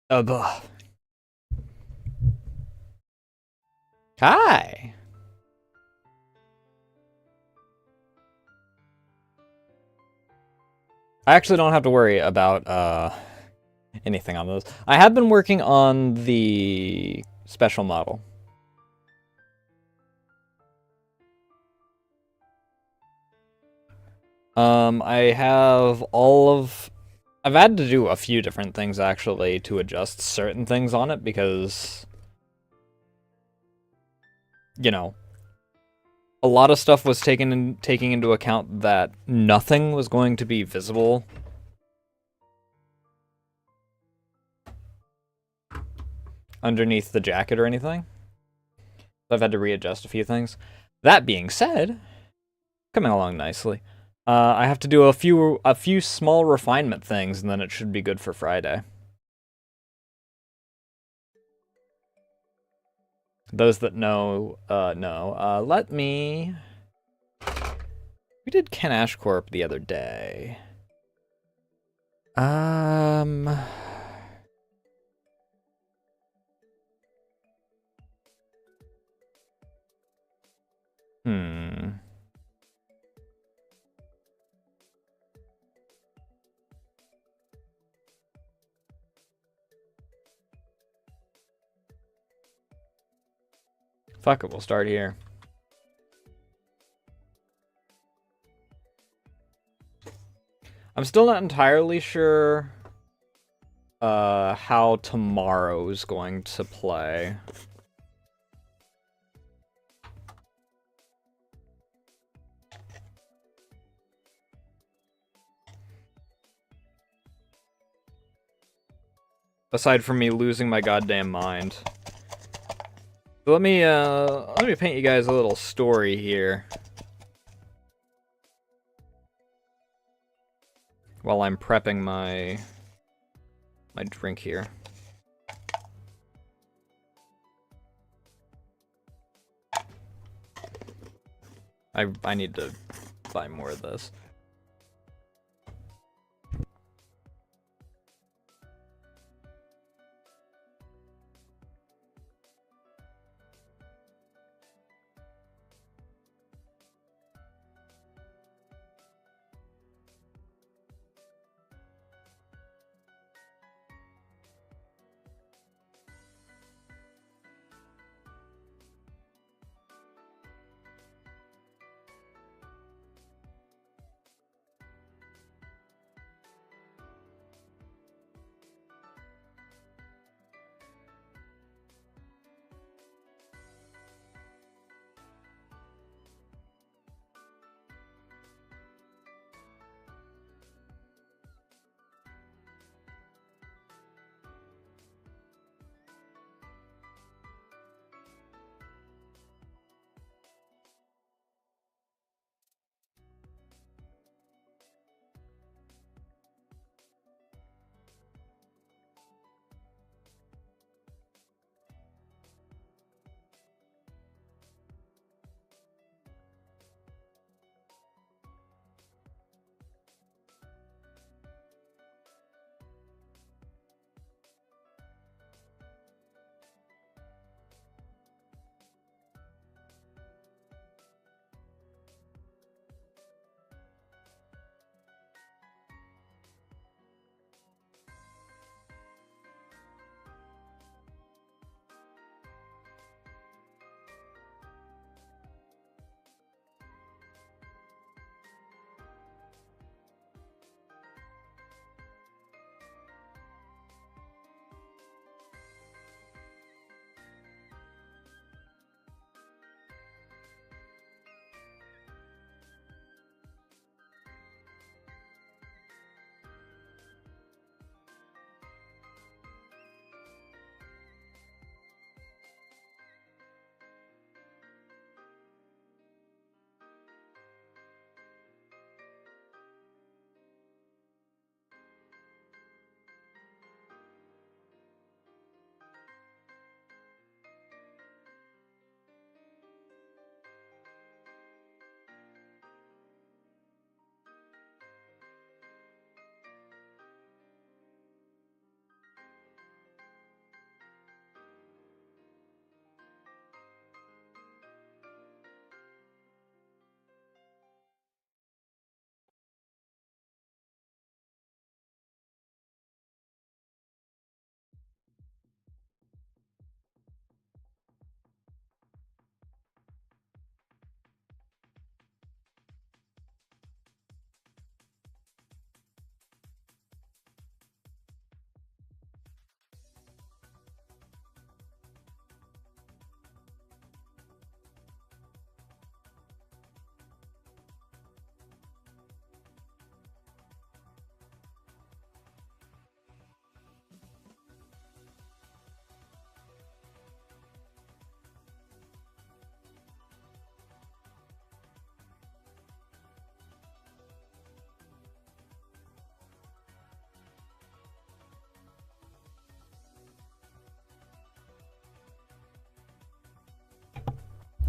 Buh. Hi. I actually don't have to worry about anything on those. I have been working on the special model. I have all of... I've had to do a few different things, actually, to adjust certain things on it, because... You know, a lot of stuff was taking into account that nothing was going to be visible underneath the jacket or anything. So I've had to readjust a few things. That being said, coming along nicely. I have to do a few small refinement things, and then it should be good for Friday. Those that know, know. Let me... We did Ken Ashcorp the other day. Hmm. Fuck it, we'll start here. I'm still not entirely sure how tomorrow's going to play. Aside from me losing my goddamn mind. So let me paint you guys a little story here. While I'm prepping my drink here. I need to buy more of this.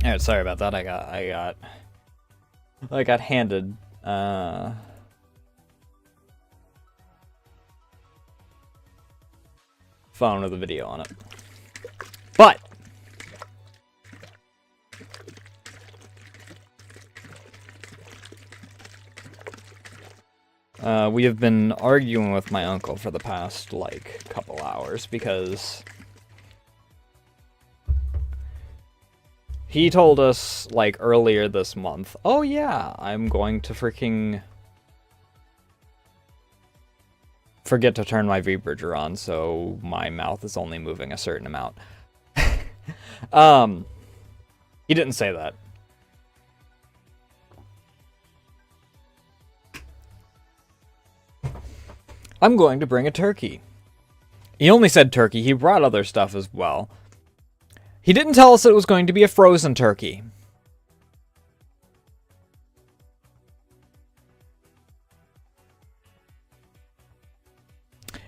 Alright, sorry about that. I got handed phone with a video on it. But we have been arguing with my uncle for the past, like, couple hours because he told us, like, earlier this month, oh yeah, I'm going to freaking forget to turn my V-bridger on, so my mouth is only moving a certain amount. He didn't say that. I'm going to bring a turkey. He only said turkey. He brought other stuff as well. He didn't tell us it was going to be a frozen turkey.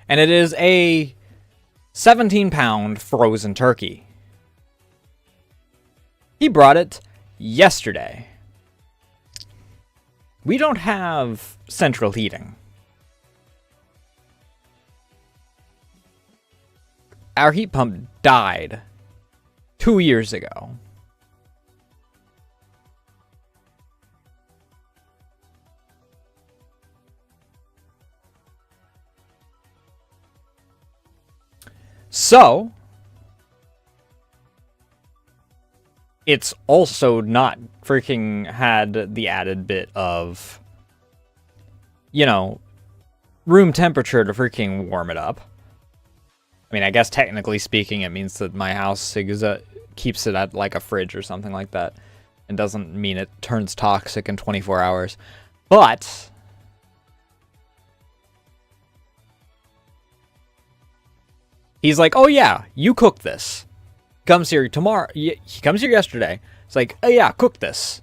And it is a 17-pound frozen turkey. He brought it yesterday. We don't have central heating. Our heat pump died 2 years ago. So, it's also not freaking had the added bit of, you know, room temperature to freaking warm it up. I mean, I guess technically speaking, it means that my house keeps it at like a fridge or something like that. It doesn't mean it turns toxic in 24 hours. But he's like, oh yeah, you cook this. Comes here tomorrow. He comes here yesterday. It's like, oh yeah, cook this.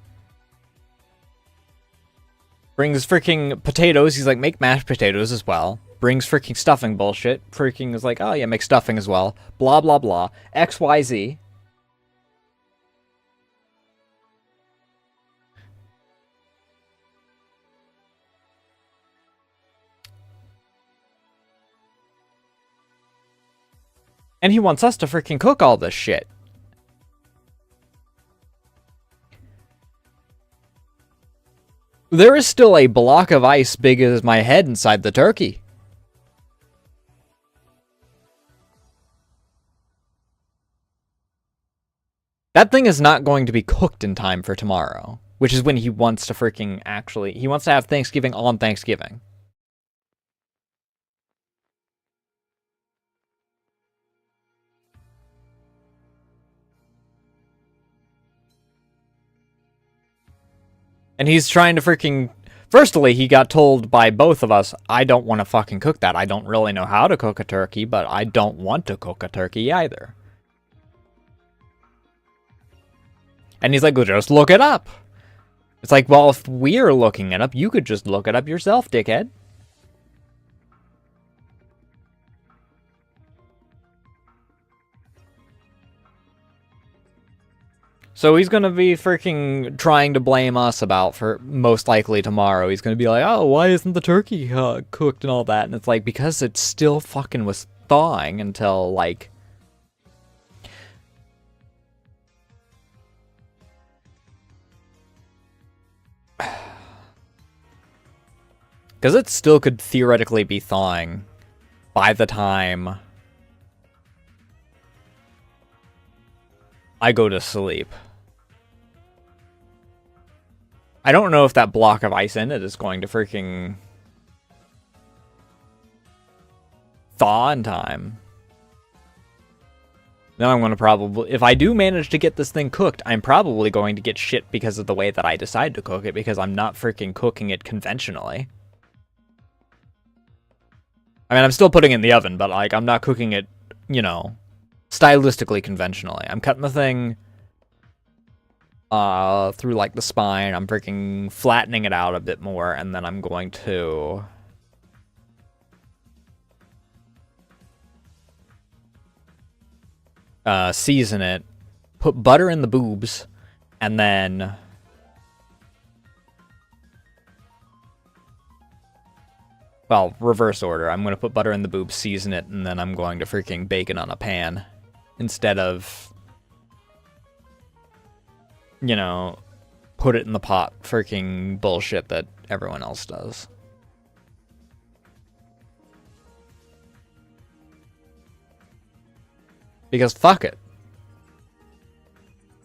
Brings freaking potatoes. He's like, make mashed potatoes as well. Brings freaking stuffing bullshit. Freaking is like, oh yeah, make stuffing as well. Blah, blah, blah. XYZ. And he wants us to freaking cook all this shit. There is still a block of ice big as my head inside the turkey. That thing is not going to be cooked in time for tomorrow, which is when he wants to freaking he wants to have Thanksgiving on Thanksgiving. And he's trying to freaking... Firstly, he got told by both of us, I don't want to fucking cook that. I don't really know how to cook a turkey, but I don't want to cook a turkey either. And he's like, well, just look it up. It's like, well, if we're looking it up, you could just look it up yourself, dickhead. So he's going to be freaking trying to blame us about, for most likely tomorrow, he's going to be like, oh, why isn't the turkey cooked and all that? And it's like, because it still fucking was thawing until, like... Because it still could theoretically be thawing by the time I go to sleep. I don't know if that block of ice in it is going to freaking thaw in time. Then I'm going to probably... If I do manage to get this thing cooked, I'm probably going to get shit because of the way that I decide to cook it, because I'm not freaking cooking it conventionally. I mean, I'm still putting it in the oven, but, like, I'm not cooking it, you know, stylistically conventionally. I'm cutting the thing through, like, the spine. I'm freaking flattening it out a bit more, and then I'm going to... season it, put butter in the boobs, And then... well, reverse order. I'm going to put butter in the boob, season it, and then I'm going to freaking bake it on a pan. Instead of... you know, put it in the pot freaking bullshit that everyone else does. Because fuck it.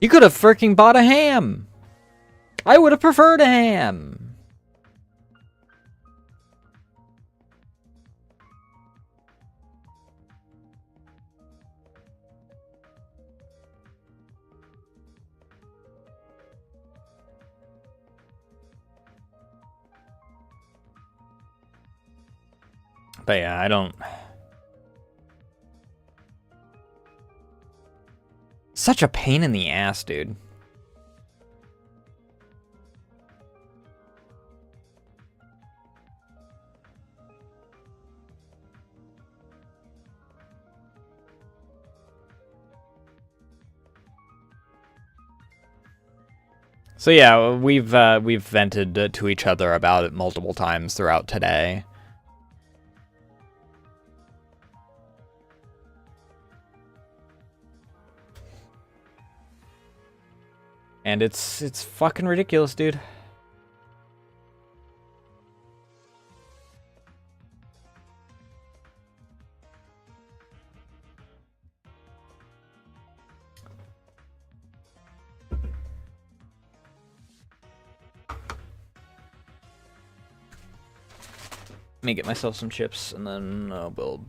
You could have freaking bought a ham. I would have preferred a ham. But yeah, I don't... such a pain in the ass, dude. So yeah, we've vented to each other about it multiple times throughout today. And it's fucking ridiculous, dude. Let me get myself some chips, and then we'll...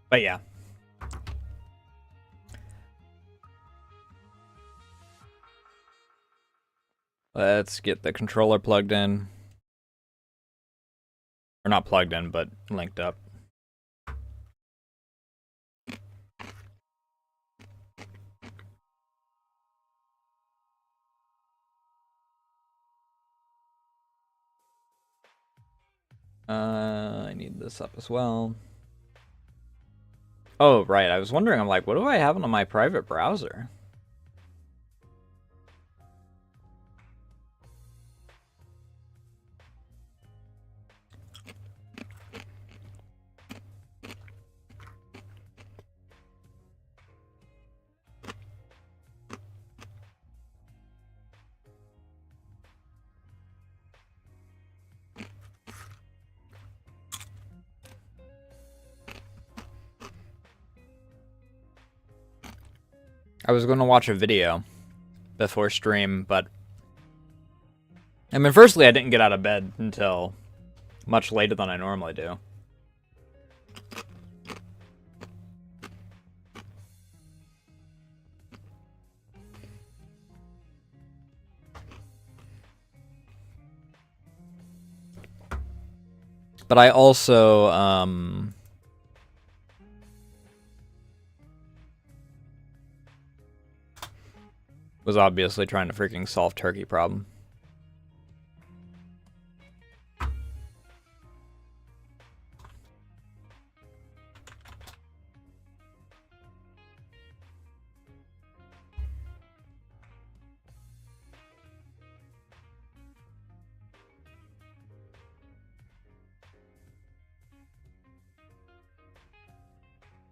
But yeah. Let's get the controller plugged in. Or not plugged in, but linked up. I need this up as well. Oh, right. I was wondering, I'm like, what do I have on my private browser? I was going to watch a video before stream, but... I mean, firstly, I didn't get out of bed until much later than I normally do. But I also, was obviously trying to freaking solve turkey problem.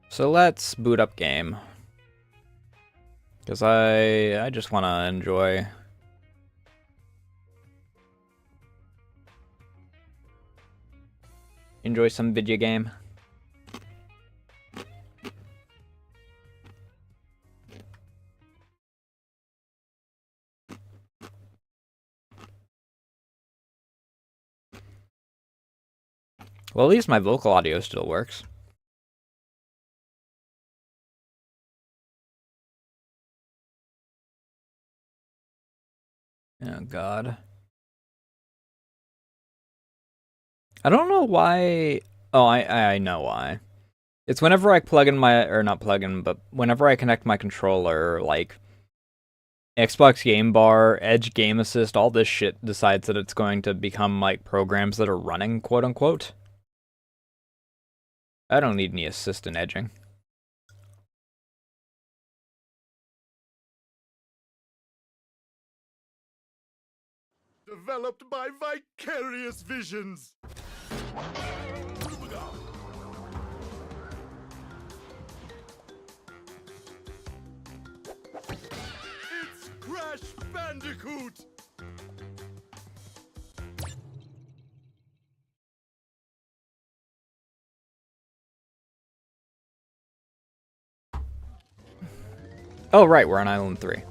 So let's boot up game. Because I just want to enjoy enjoy some video game. Well, at least my vocal audio still works. Oh, God. I don't know why... Oh, I know why. It's whenever I plug in my... Or not plug in, but whenever I connect my controller, like... Xbox Game Bar, Edge Game Assist, all this shit decides that it's going to become, like, programs that are running, quote-unquote. I don't need any assist in edging. Developed by vicarious visions. It's Crash Bandicoot. Oh, right, we're on Island 3.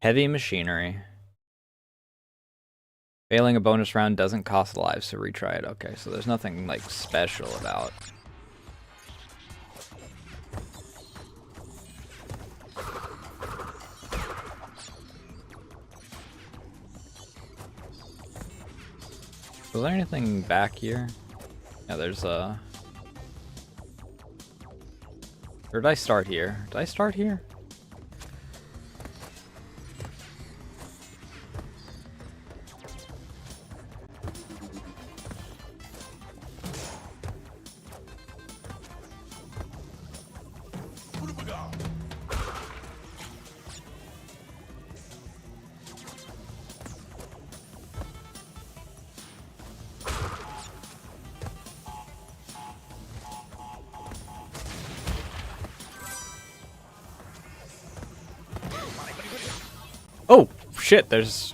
Heavy machinery. Failing a bonus round doesn't cost lives, so retry it. Okay, so there's nothing, like, special about. Was there anything back here? Yeah, there's a... Or did I start here? Did I start here? Oh, shit, there's...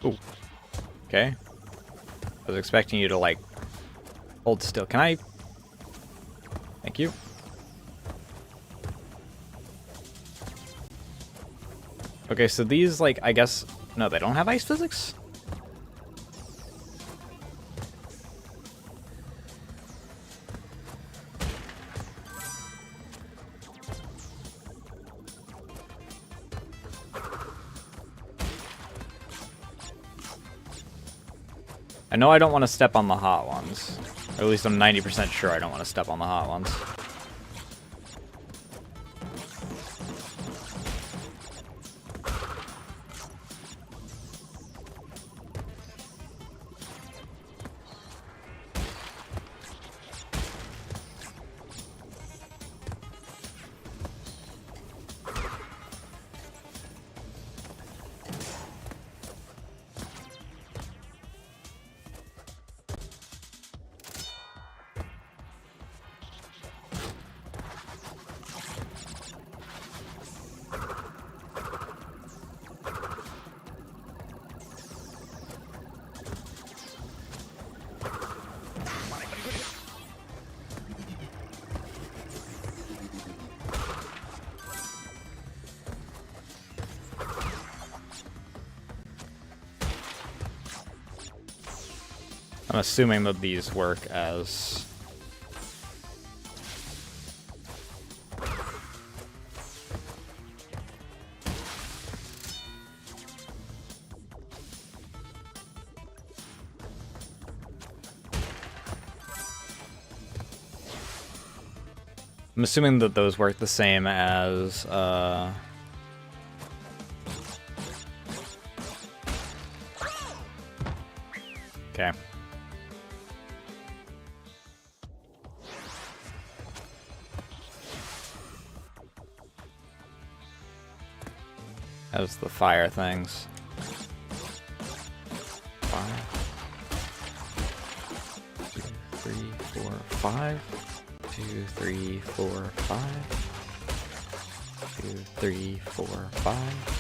Ooh. Okay. I was expecting you to, like, hold still. Can I... Thank you. Okay, so these, like, I guess... No, they don't have ice physics? I know I don't want to step on the hot ones. Or at least I'm 90% sure I don't want to step on the hot ones. I'm assuming that these work as... I'm assuming that those work the same as, Okay. As the fire things. 5. 2, 3, 4, 5. 2, 3, 4, 5. 2, 3, 4, 5.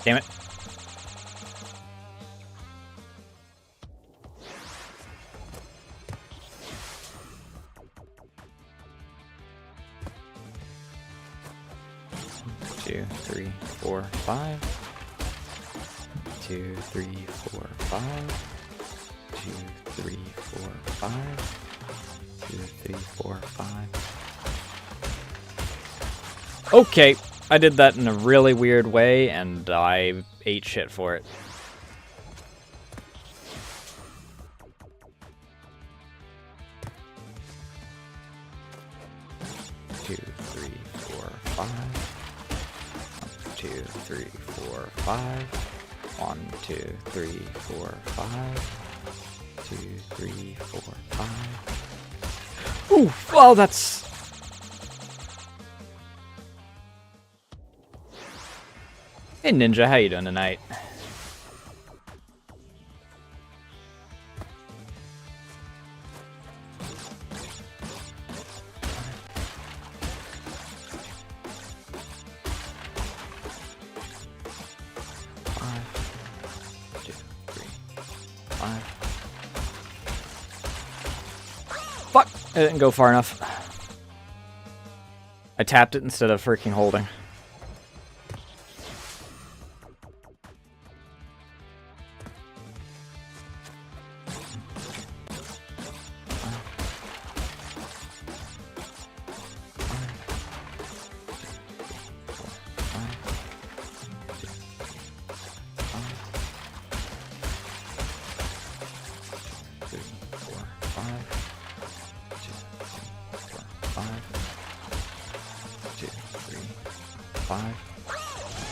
Damn it. Two, three, four, 5. 2, 3, 4, 5. 2, 3, 4, 5. 2, 3, 4, 5. Okay, I did that in a really weird way, and I ate shit for it. Two, three, four, 5. 2, 3, 4, 5. 1, 2, 3, 4, 5. 2, 3, 4, 5. Ooh, well, that's... Hey Ninja, how you doing tonight? Fuck! I didn't go far enough. I tapped it instead of freaking holding.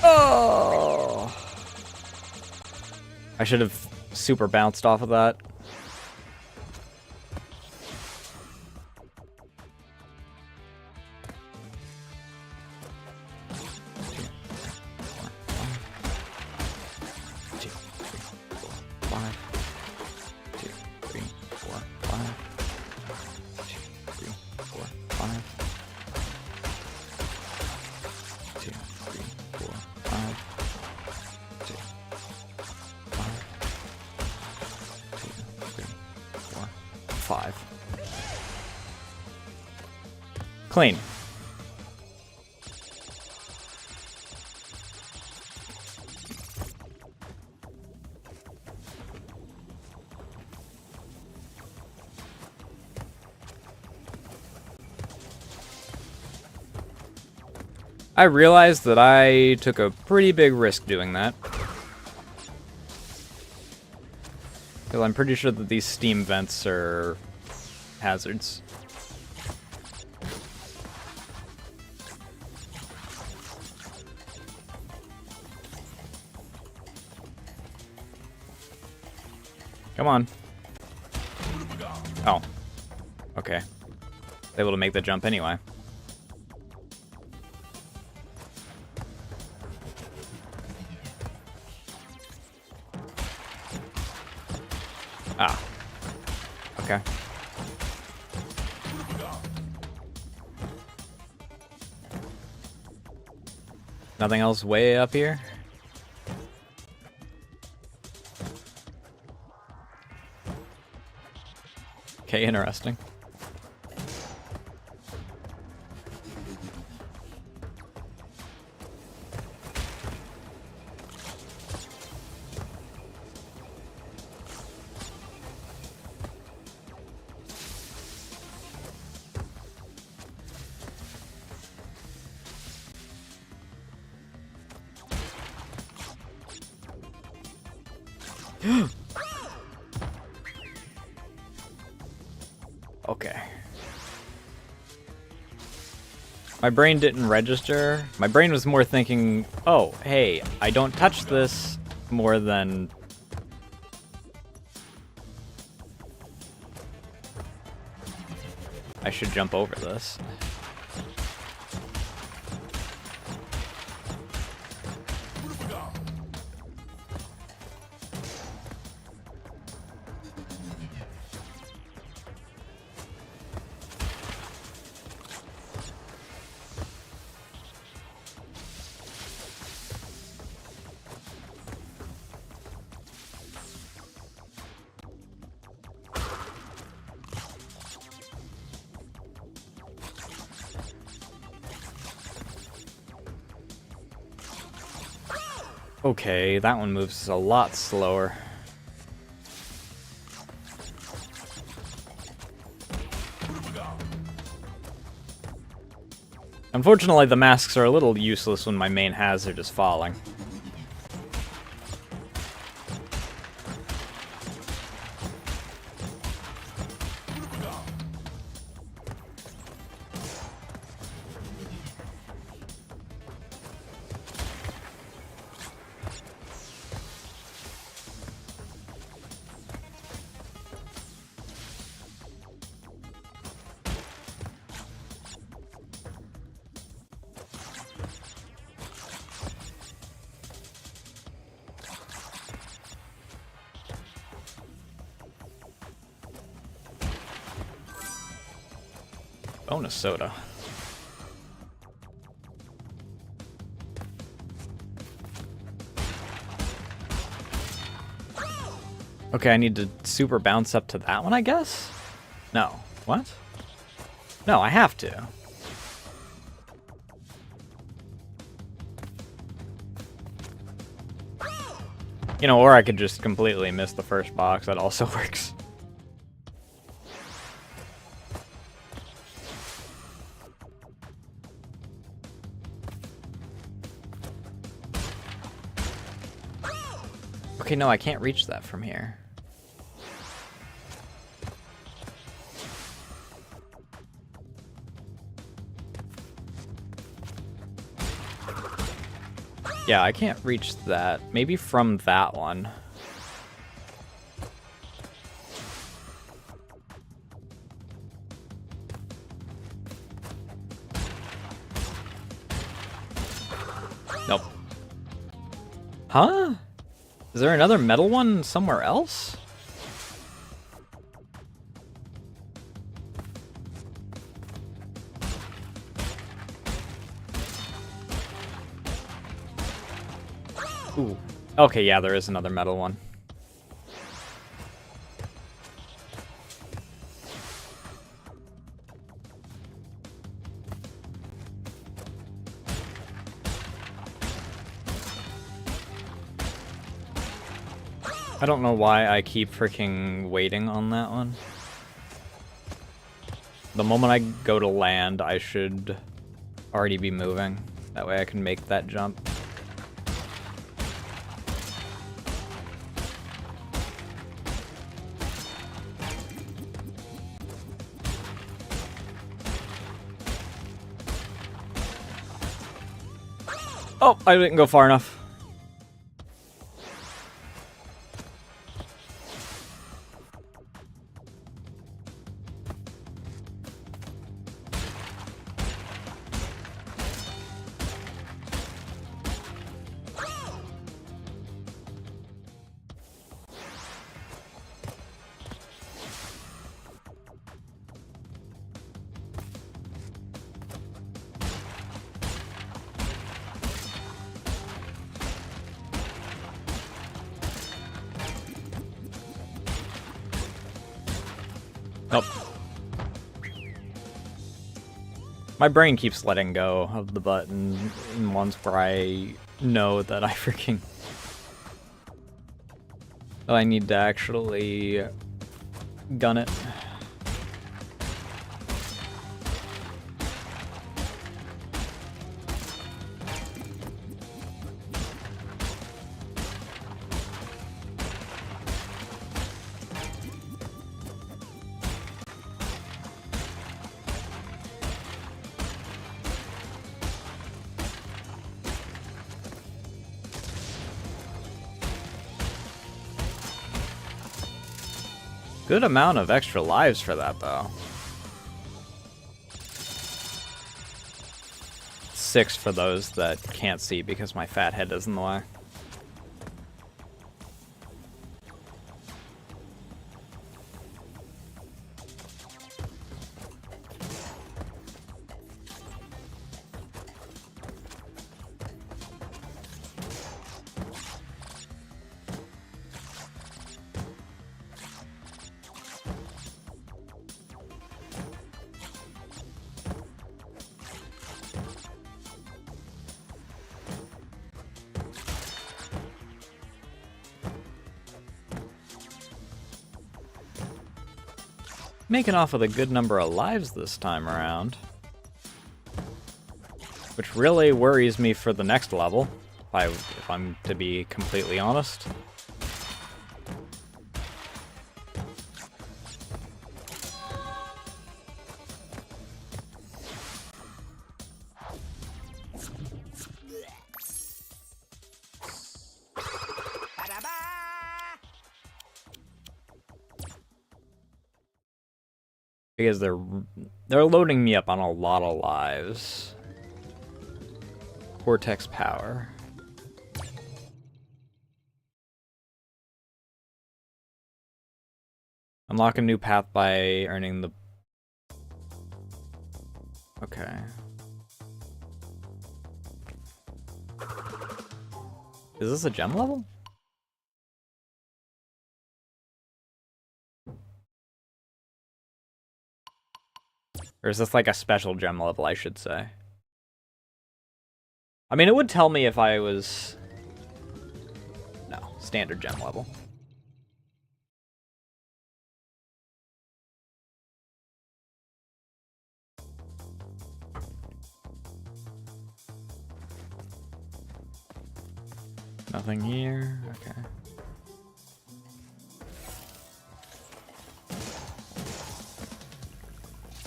Oh! I should have super bounced off of that. Clean. I realized that I took a pretty big risk doing that. Because I'm pretty sure that these steam vents are hazards. Come on. Oh. Okay. Able to make the jump anyway. Ah. Okay. Nothing else way up here? Okay, interesting. Okay. My brain didn't register. My brain was more thinking, oh, hey, I don't touch this more than... I should jump over this. Okay, that one moves a lot slower. Unfortunately, the masks are a little useless when my main hazard is falling. Bonus soda. Okay, I need to super bounce up to that one, I guess? No. What? No, I have to. You know, or I could just completely miss the first box. That also works. Okay, no, I can't reach that from here. Yeah, I can't reach that. Maybe from that one. Nope. Huh? Is there another metal one somewhere else? Ooh. Okay, yeah, there is another metal one. I don't know why I keep freaking waiting on that one. The moment I go to land, I should already be moving. That way I can make that jump. Oh, I didn't go far enough. Nope. My brain keeps letting go of the button in ones where I know that I freaking... that I need to actually gun it. Good amount of extra lives for that, though. 6 for those that can't see because my fat head is in the way. making off with a good number of lives this time around. Which really worries me for the next level, if I'm to be completely honest. Because they're loading me up on a lot of lives. Cortex power. Unlock a new path by earning the... Okay. Is this a gem level? Or is this like a special gem level, I should say? I mean, it would tell me if I was... No, standard gem level. Nothing here, okay.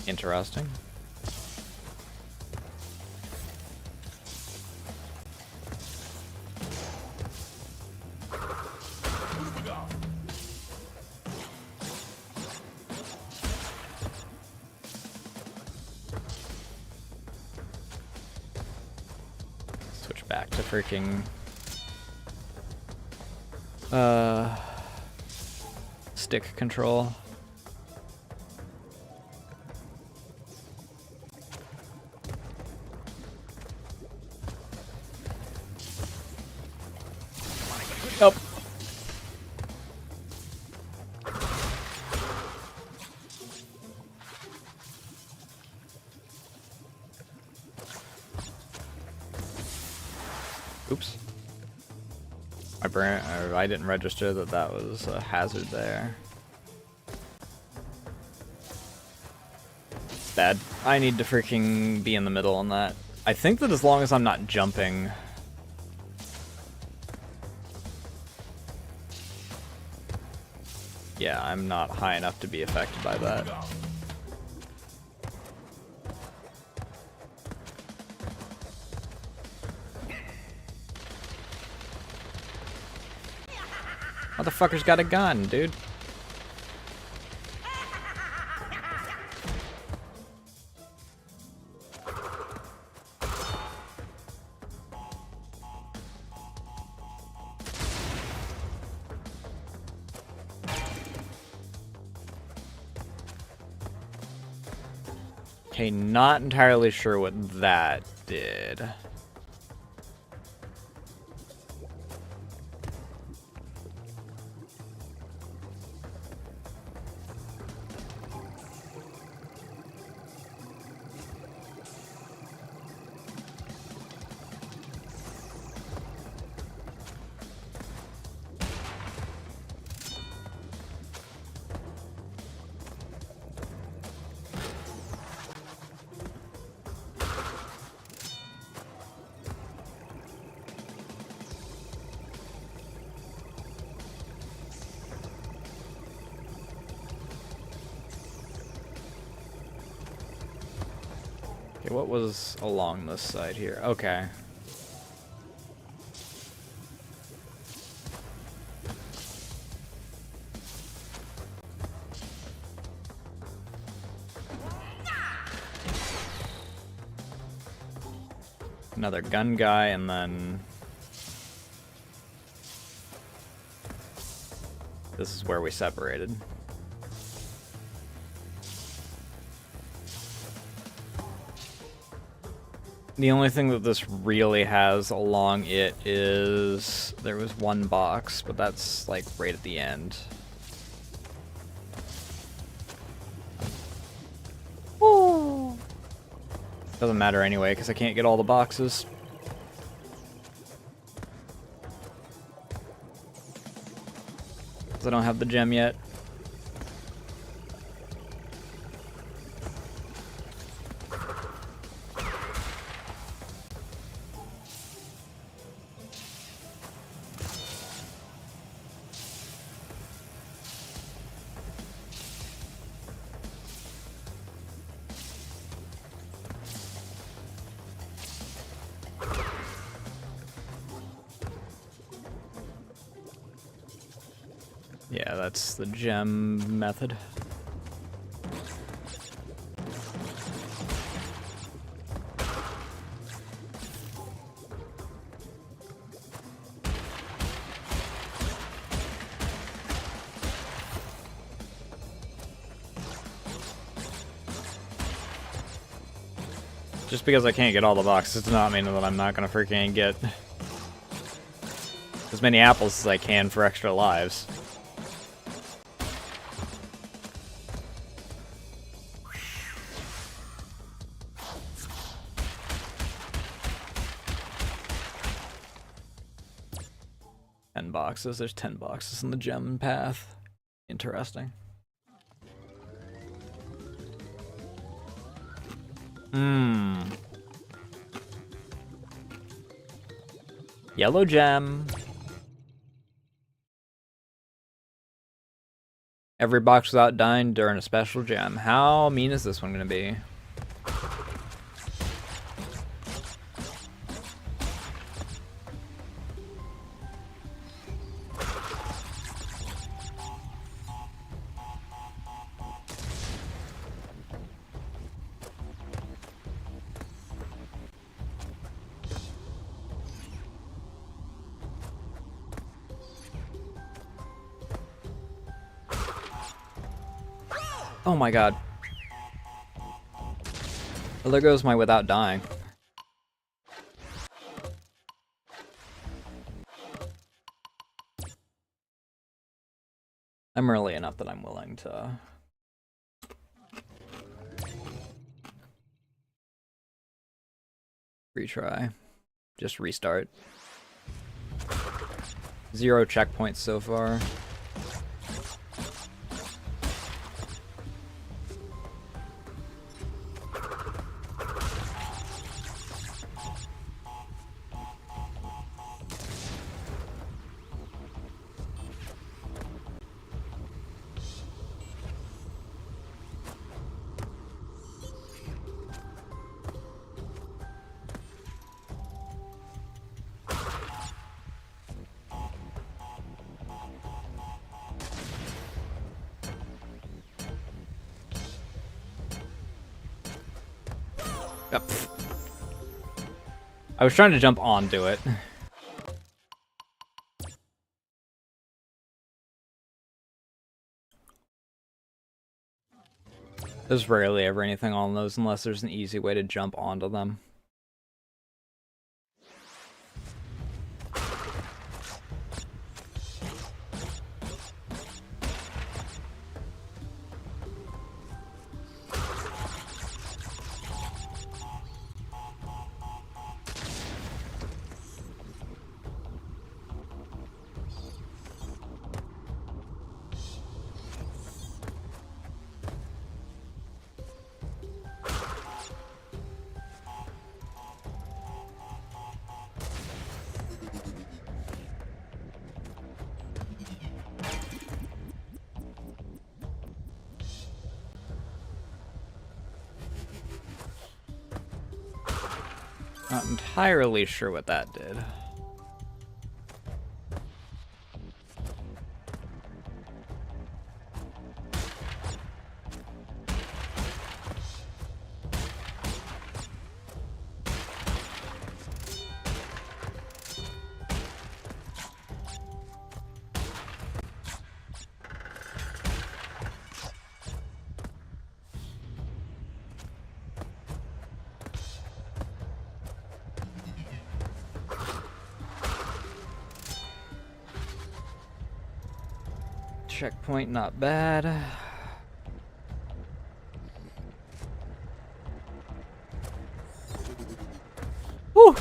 Interesting. Switch back to freaking stick control. Nope. Oops. I didn't register that that was a hazard there. It's bad. I need to freaking be in the middle on that. I think that as long as I'm not jumping... Yeah, I'm not high enough to be affected by that. Motherfucker's got a gun, dude. Okay, not entirely sure what that did. Okay, what was along this side here? Okay. Another gun guy, and then... This is where we separated. The only thing that this really has along it is there was one box, but that's like right at the end. Oh. Doesn't matter anyway, because I can't get all the boxes. Because I don't have the gem yet. Yeah, that's the gem method. Just because I can't get all the boxes does not mean that I'm not gonna freaking get as many apples as I can for extra lives. Boxes. There's 10 boxes in the gem path. Interesting. Yellow gem. Every box without dying during a special gem. How mean is this one gonna be? Oh my god. Well, there goes my without dying. I'm early enough that I'm willing to... retry. Just restart. 0 checkpoints so far. Yep. I was trying to jump onto it. There's rarely ever anything on those unless there's an easy way to jump onto them. Not entirely sure what that did. Checkpoint, not bad. Woo!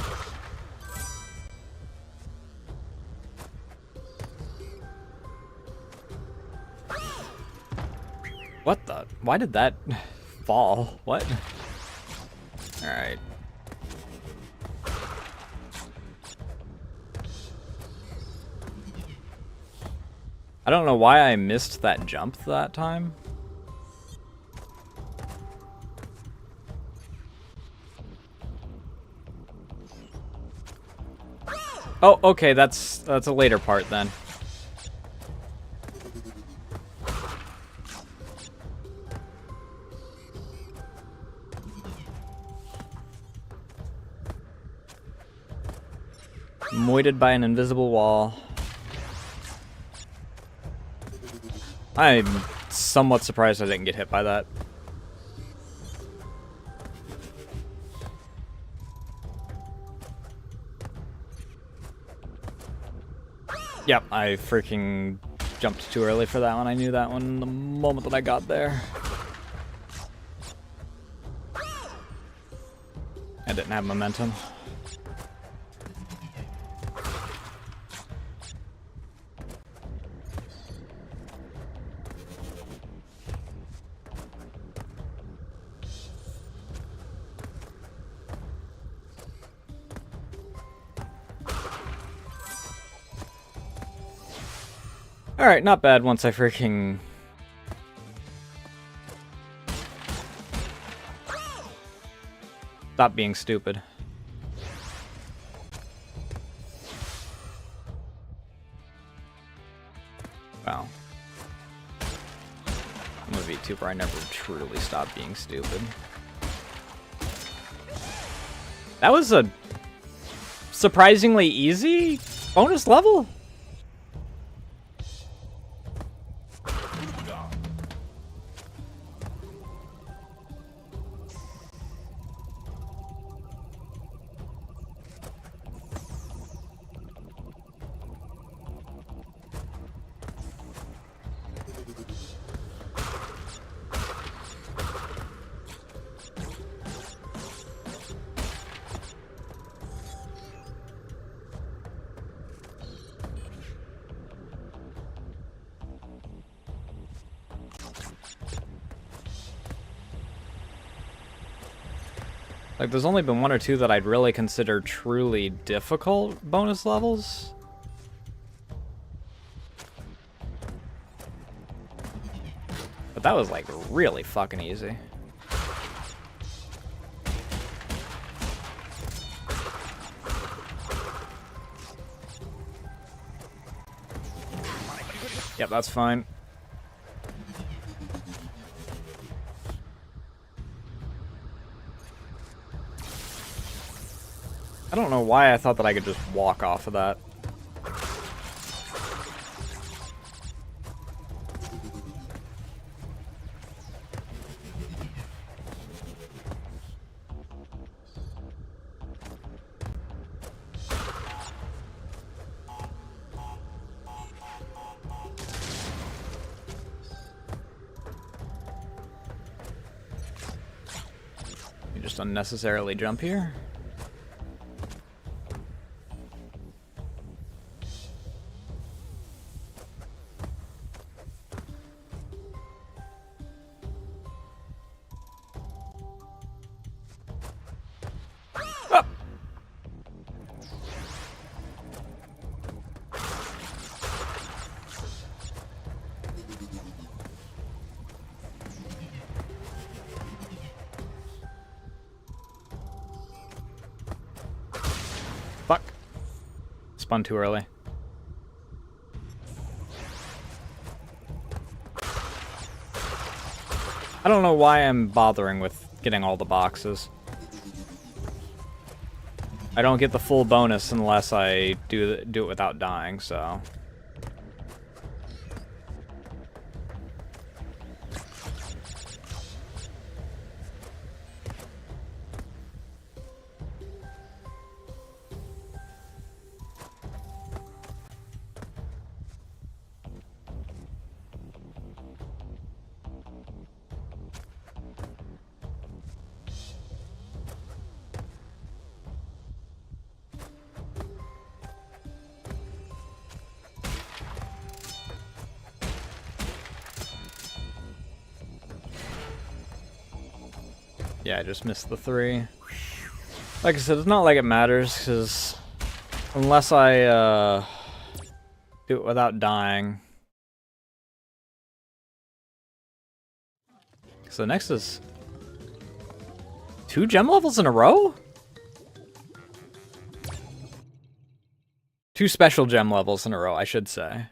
What the? Why did that fall? What? Alright. I don't know why I missed that jump that time. Oh, okay, that's a later part then. Moited by an invisible wall. I'm somewhat surprised I didn't get hit by that. Yep, I freaking jumped too early for that one. I knew that one the moment that I got there. I didn't have momentum. Alright, not bad once I freaking... Stop being stupid. Wow. I'm a VTuber, I never truly stopped being stupid. That was a surprisingly easy bonus level? Like, there's only been one or two that I'd really consider truly difficult bonus levels. But that was, like, really fucking easy. Yep, that's fine. I don't know why I thought that I could just walk off of that. You just unnecessarily jump here. Fuck. Spun too early. I don't know why I'm bothering with getting all the boxes. I don't get the full bonus unless I do it without dying, so... Yeah, I just missed the 3. Like I said, it's not like it matters, because unless I do it without dying. So next is 2 gem levels in a row? 2 special gem levels in a row, I should say.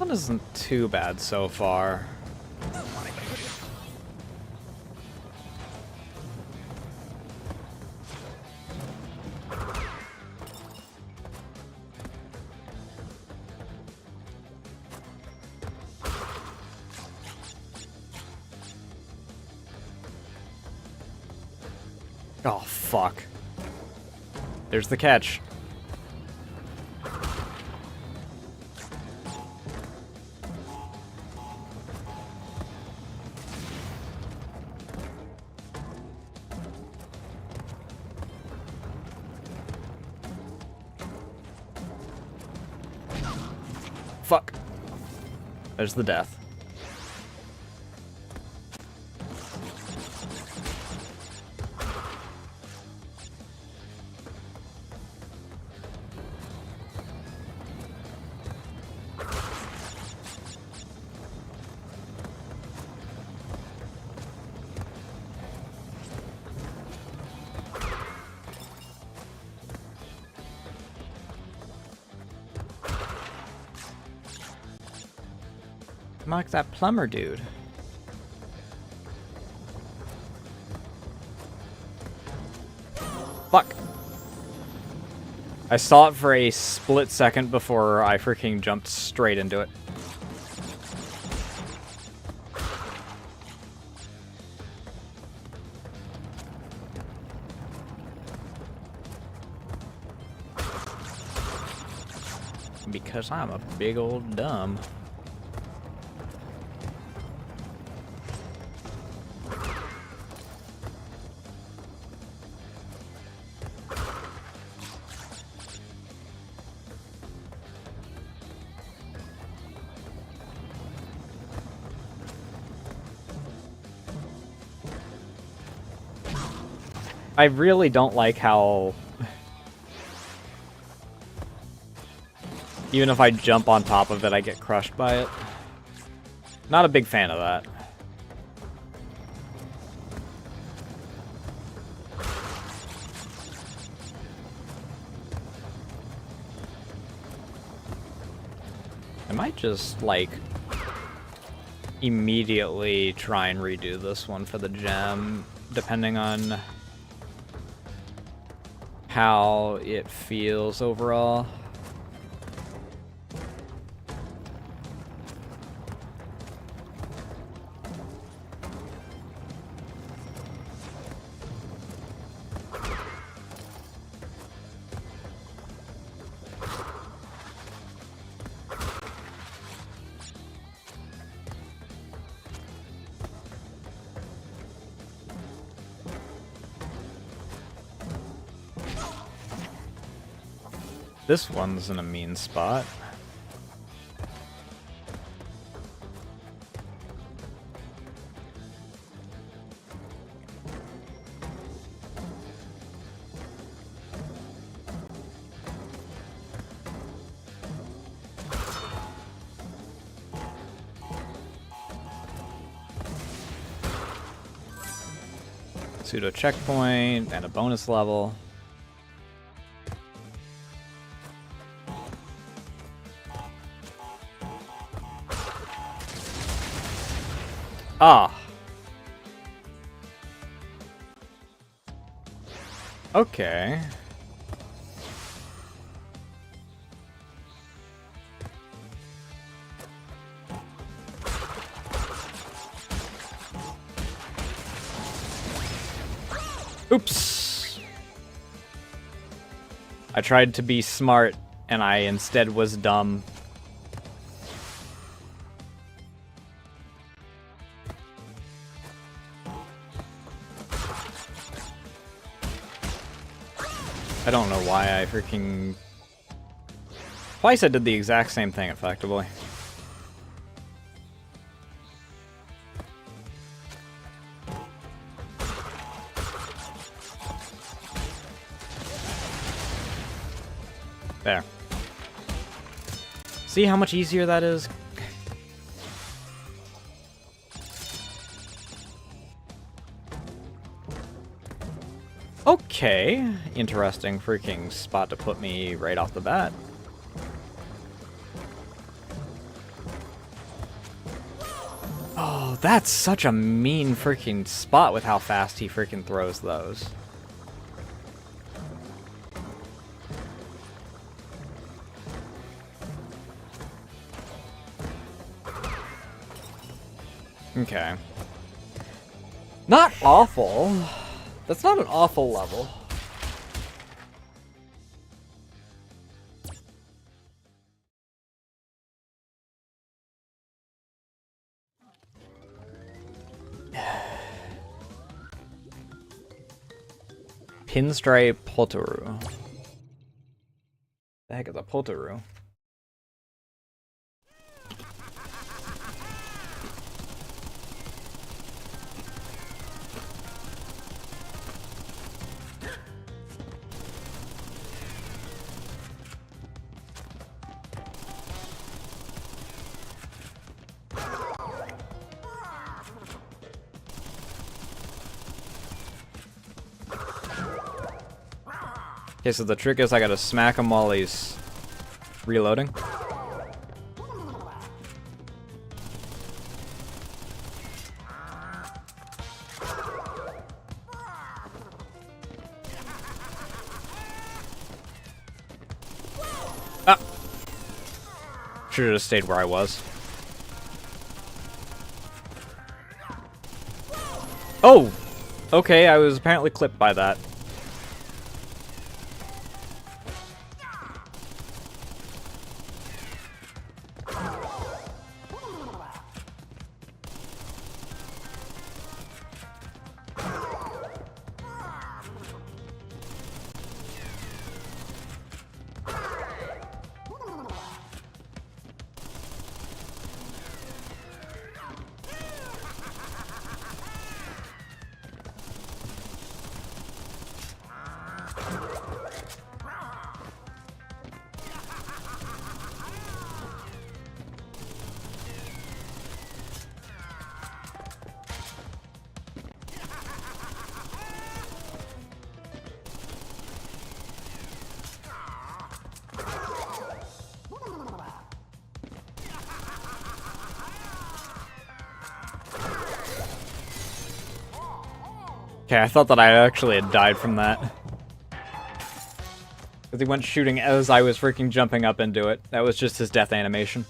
one isn't too bad so far. Oh, fuck. There's the catch. Fuck. There's the death. Mark that plumber dude. Fuck. I saw it for a split second before I freaking jumped straight into it. Because I'm a big old dumb. I really don't like how... Even if I jump on top of it, I get crushed by it. Not a big fan of that. I might just, like, immediately try and redo this one for the gem, depending on how it feels overall. This one's in a mean spot. Pseudo checkpoint and a bonus level. Ah. Okay. Oops. I tried to be smart and I instead was dumb. I don't know why I freaking... Twice I did the exact same thing, effectively. There. See how much easier that is? Okay, interesting freaking spot to put me right off the bat. Oh, that's such a mean freaking spot with how fast he freaking throws those. Okay. Not awful. That's not an awful level. Pinstripe Potoru. The heck is a Potoru? Okay, so the trick is I gotta smack him while he's reloading. Ah! Should've just stayed where I was. Oh! Okay, I was apparently clipped by that. Okay, I thought that I actually had died from that. Because he went shooting as I was freaking jumping up into it. That was just his death animation.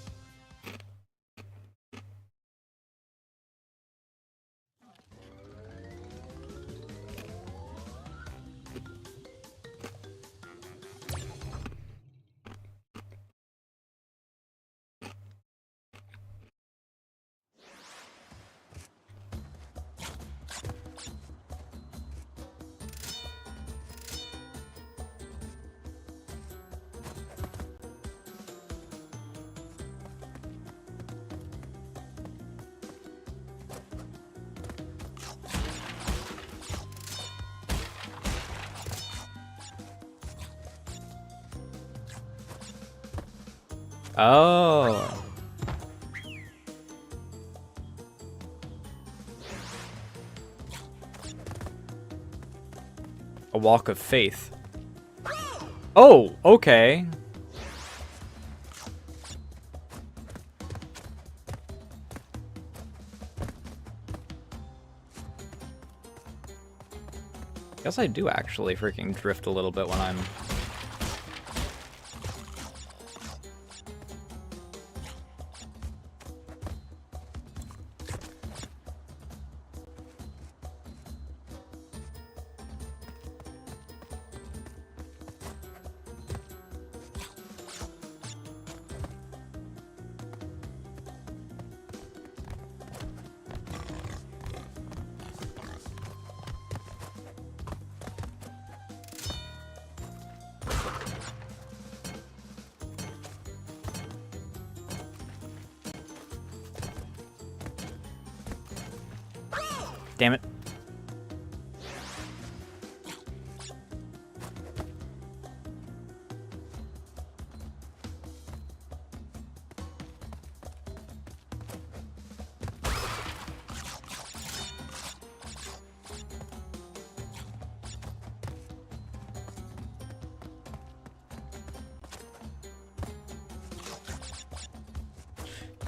Oh. A walk of faith. Oh, okay. Guess I do actually freaking drift a little bit when I'm... Damn it.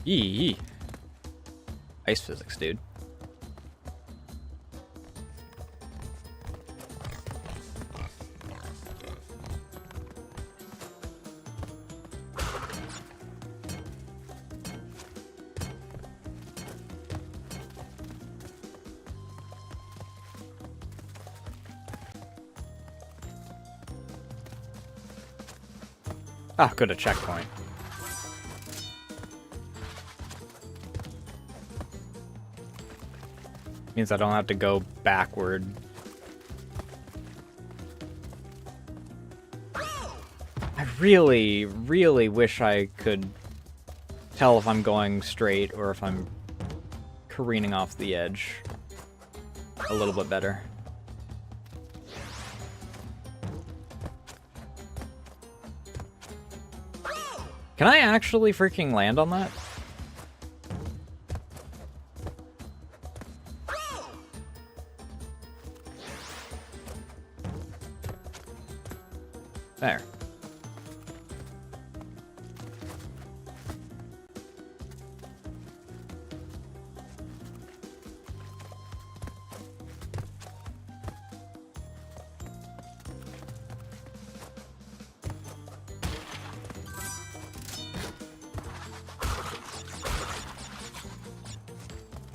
Yee. Ice physics, dude. Ah, good, a checkpoint. Means I don't have to go backward. I really, really wish I could tell if I'm going straight or if I'm careening off the edge a little bit better. Can I actually freaking land on that? There.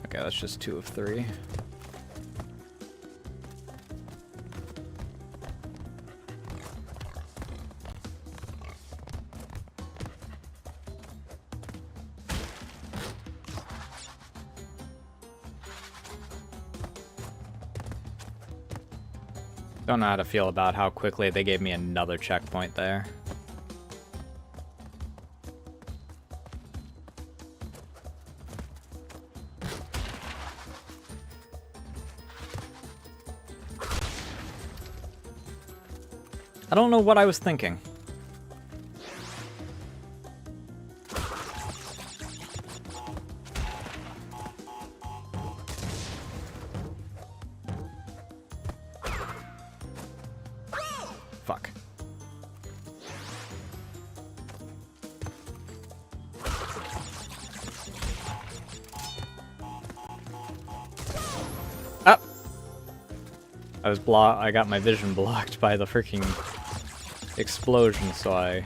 Okay, that's just 2 of 3. Don't know how to feel about how quickly they gave me another checkpoint there. I don't know what I was thinking. Fuck. Up. I got my vision blocked by the freaking explosion, so I...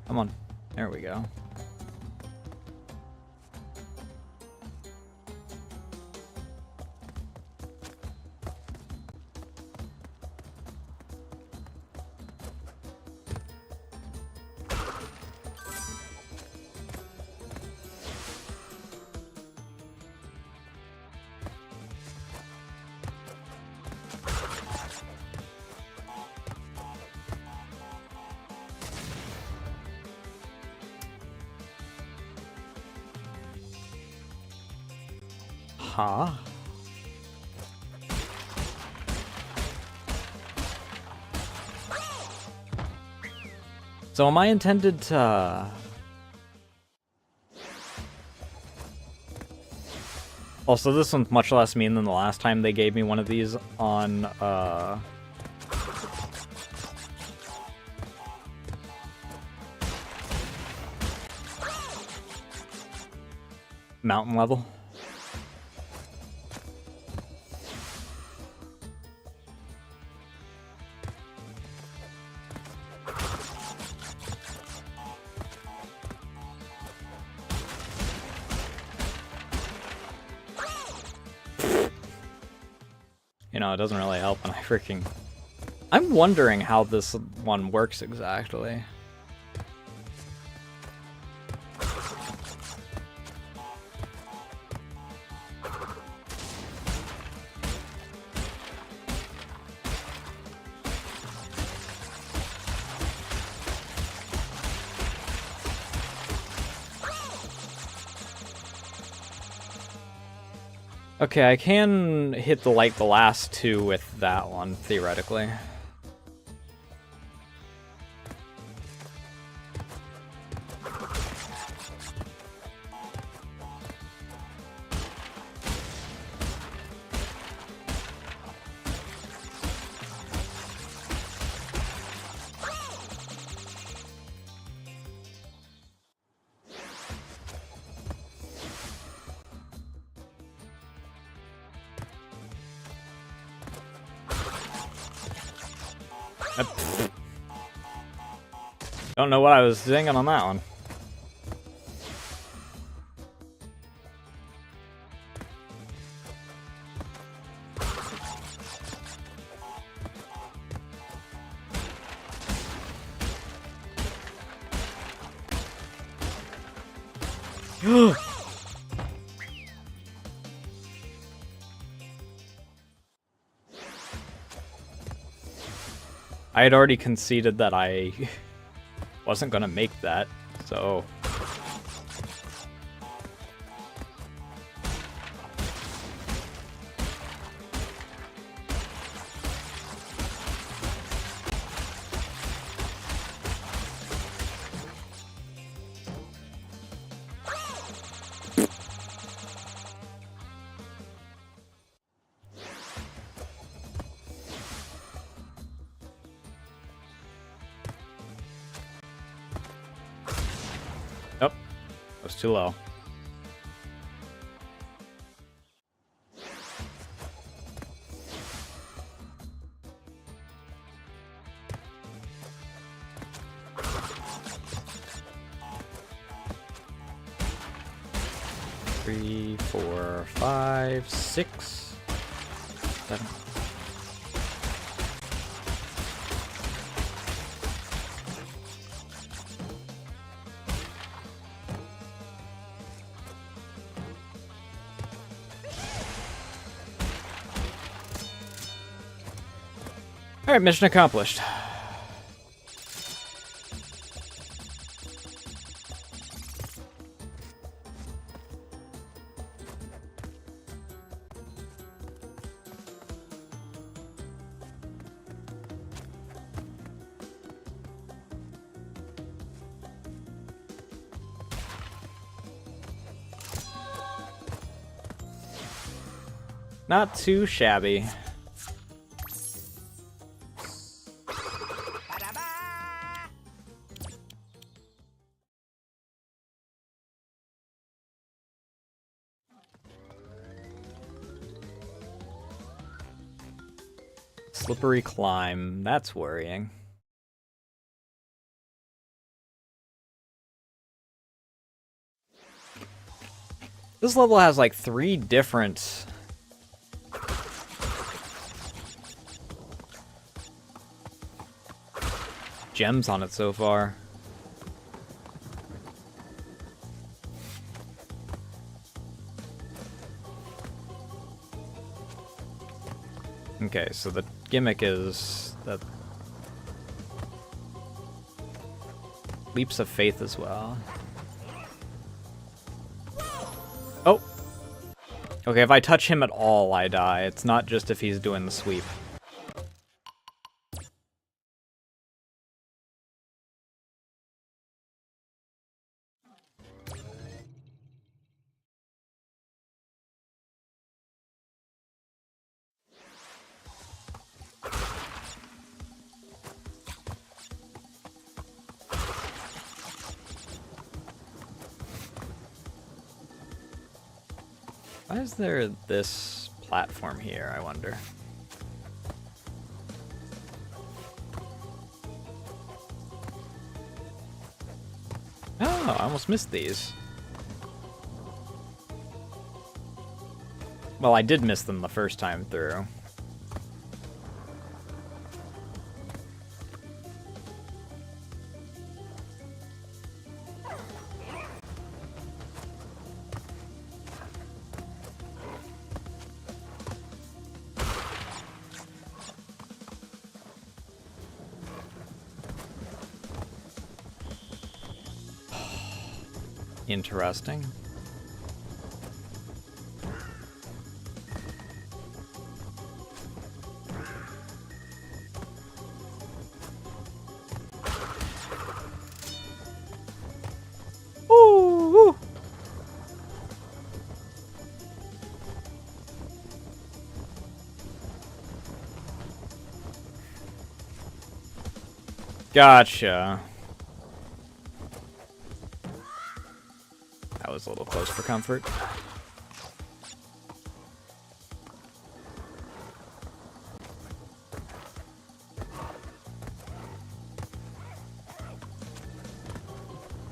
Come on. There we go. Huh? So am I intended to... Also, this one's much less mean than the last time they gave me one of these on, mountain level. You know, it doesn't really help when I freaking... I'm wondering how this one works exactly. Okay, I can hit the last 2 with that one, theoretically. Don't know what I was singing on that one. I had already conceded that I wasn't gonna make that, so... Nope, that was too low. Three, 4, 5, 6, 7. Alright, mission accomplished. Not too shabby. Slippery climb, that's worrying. This level has like 3 different gems on it so far. Okay, so the gimmick is that leaps of faith as well. Oh! Okay, if I touch him at all, I die. It's not just if he's doing the sweep. Why is there this platform here, I wonder? Oh, I almost missed these. Well, I did miss them the first time through. Interesting. Ooh, ooh. Gotcha. That was a little close for comfort.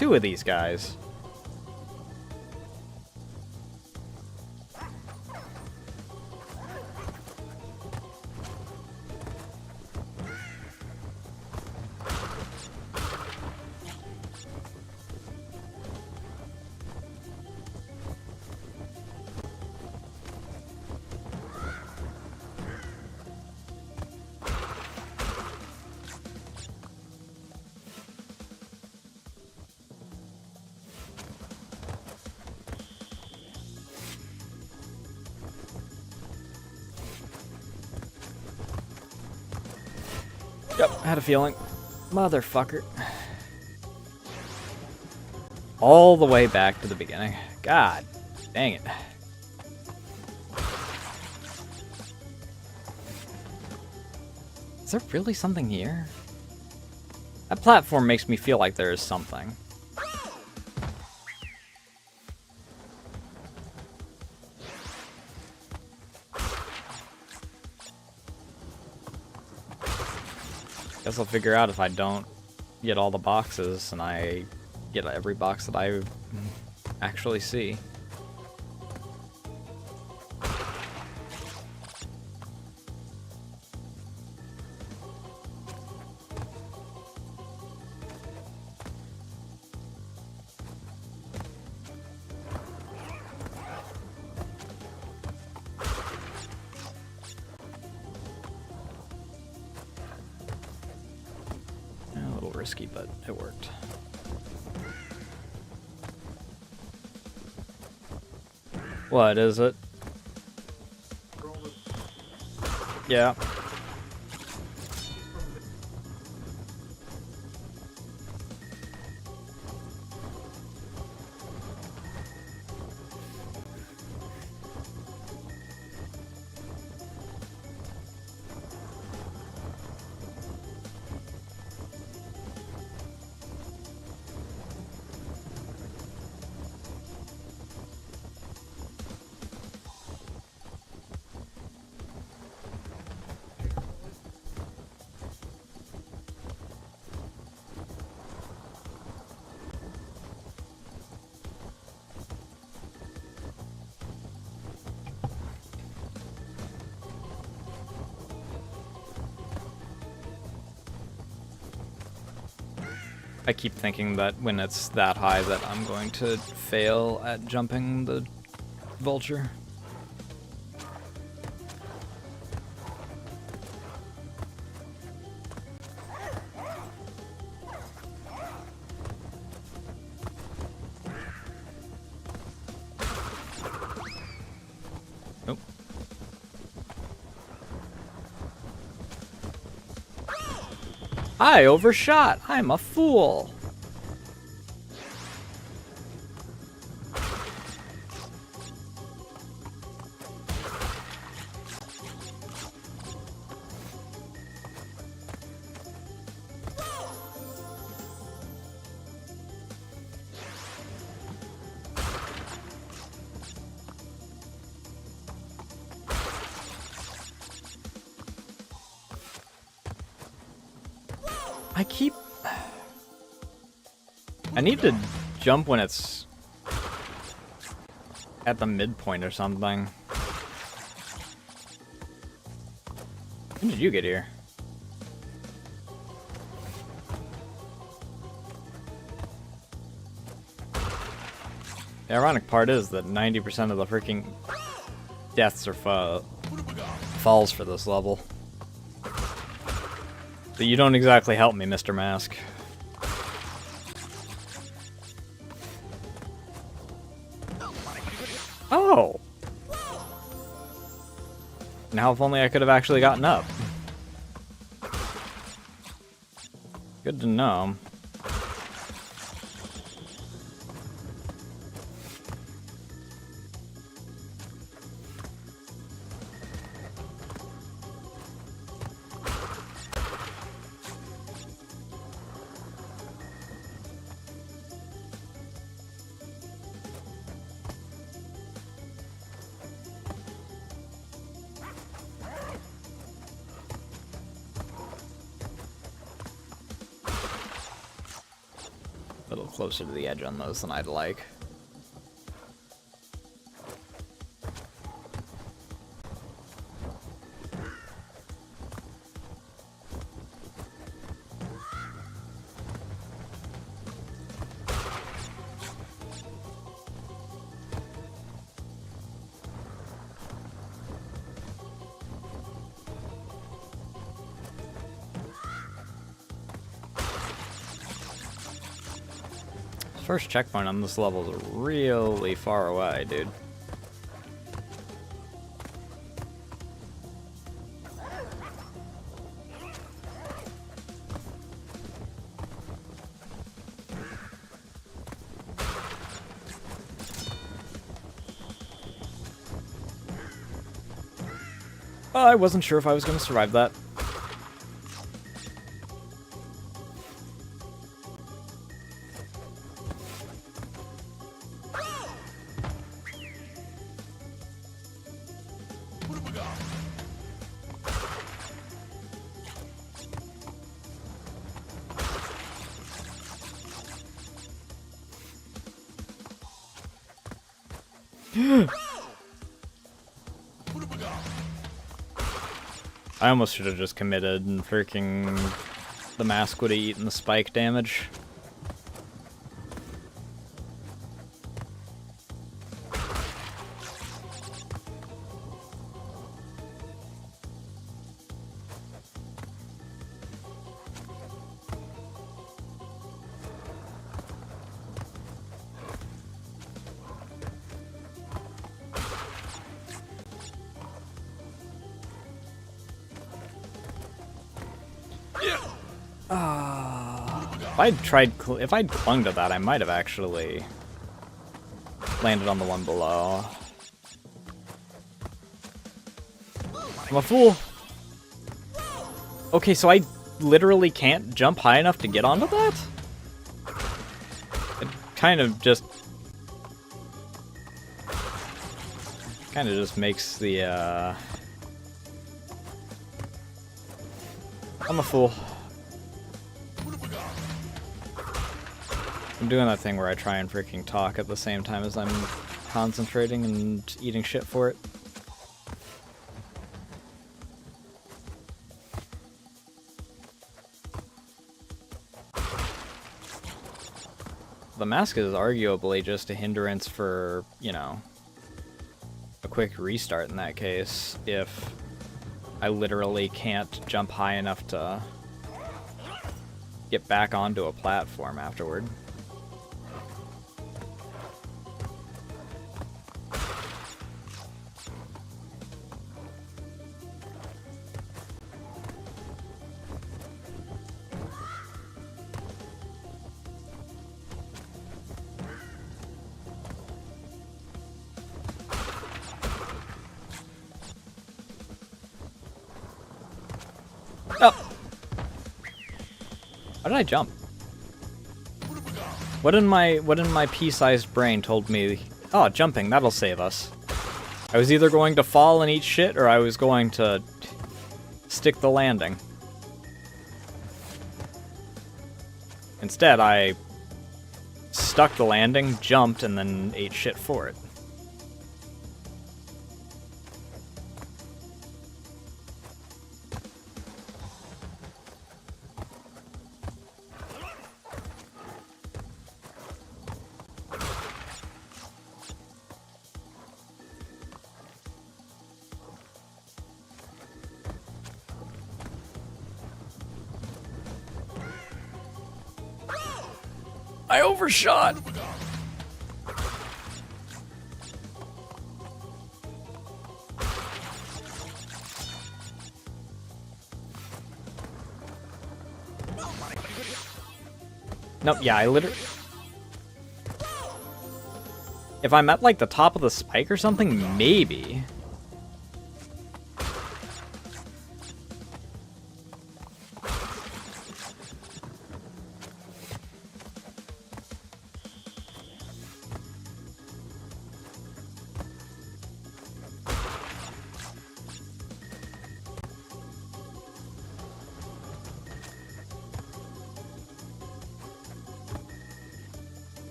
2 of these guys. Yep, had a feeling. Motherfucker. All the way back to the beginning. God dang it. Is there really something here? That platform makes me feel like there is something. Guess I'll figure out if I don't get all the boxes and I get every box that I actually see. A little risky, but it worked. What is it? Yeah. I keep thinking that when it's that high that I'm going to fail at jumping the vulture. Nope. I overshot! I'm a fool! I need to jump when it's at the midpoint or something. When did you get here? The ironic part is that 90% of the freaking deaths are falls for this level. But you don't exactly help me, Mr. Mask. Oh! Now if only I could have actually gotten up. Good to know. little closer to the edge on those than I'd like. First checkpoint on this level is really far away, dude. I wasn't sure if I was going to survive that. I almost should have just committed and freaking the mask would have eaten the spike damage. If I'd clung to that, I might have actually landed on the one below. I'm a fool. Okay, so I literally can't jump high enough to get onto that? It kind of just makes the I'm a fool. I'm doing that thing where I try and freaking talk at the same time as I'm concentrating and eating shit for it. The mask is arguably just a hindrance for, you know, a quick restart in that case, if I literally can't jump high enough to get back onto a platform afterward. Oh! How did I jump? What in my pea-sized brain told me, oh, jumping, that'll save us. I was either going to fall and eat shit, or I was going to stick the landing. Instead, I stuck the landing, jumped, and then ate shit for it. I overshot! Nope, yeah, I literally... If I'm at, like, the top of the spike or something, maybe.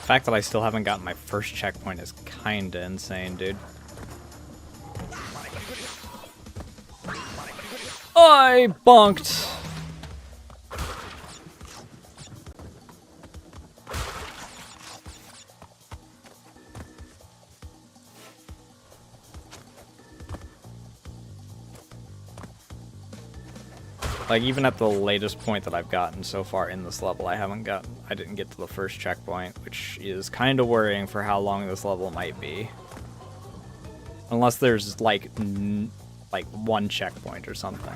The fact that I still haven't gotten my first checkpoint is kinda insane, dude. I bonked! Like, even at the latest point that I've gotten so far in this level, I didn't get to the first checkpoint, which is kind of worrying for how long this level might be. Unless there's, like one checkpoint or something.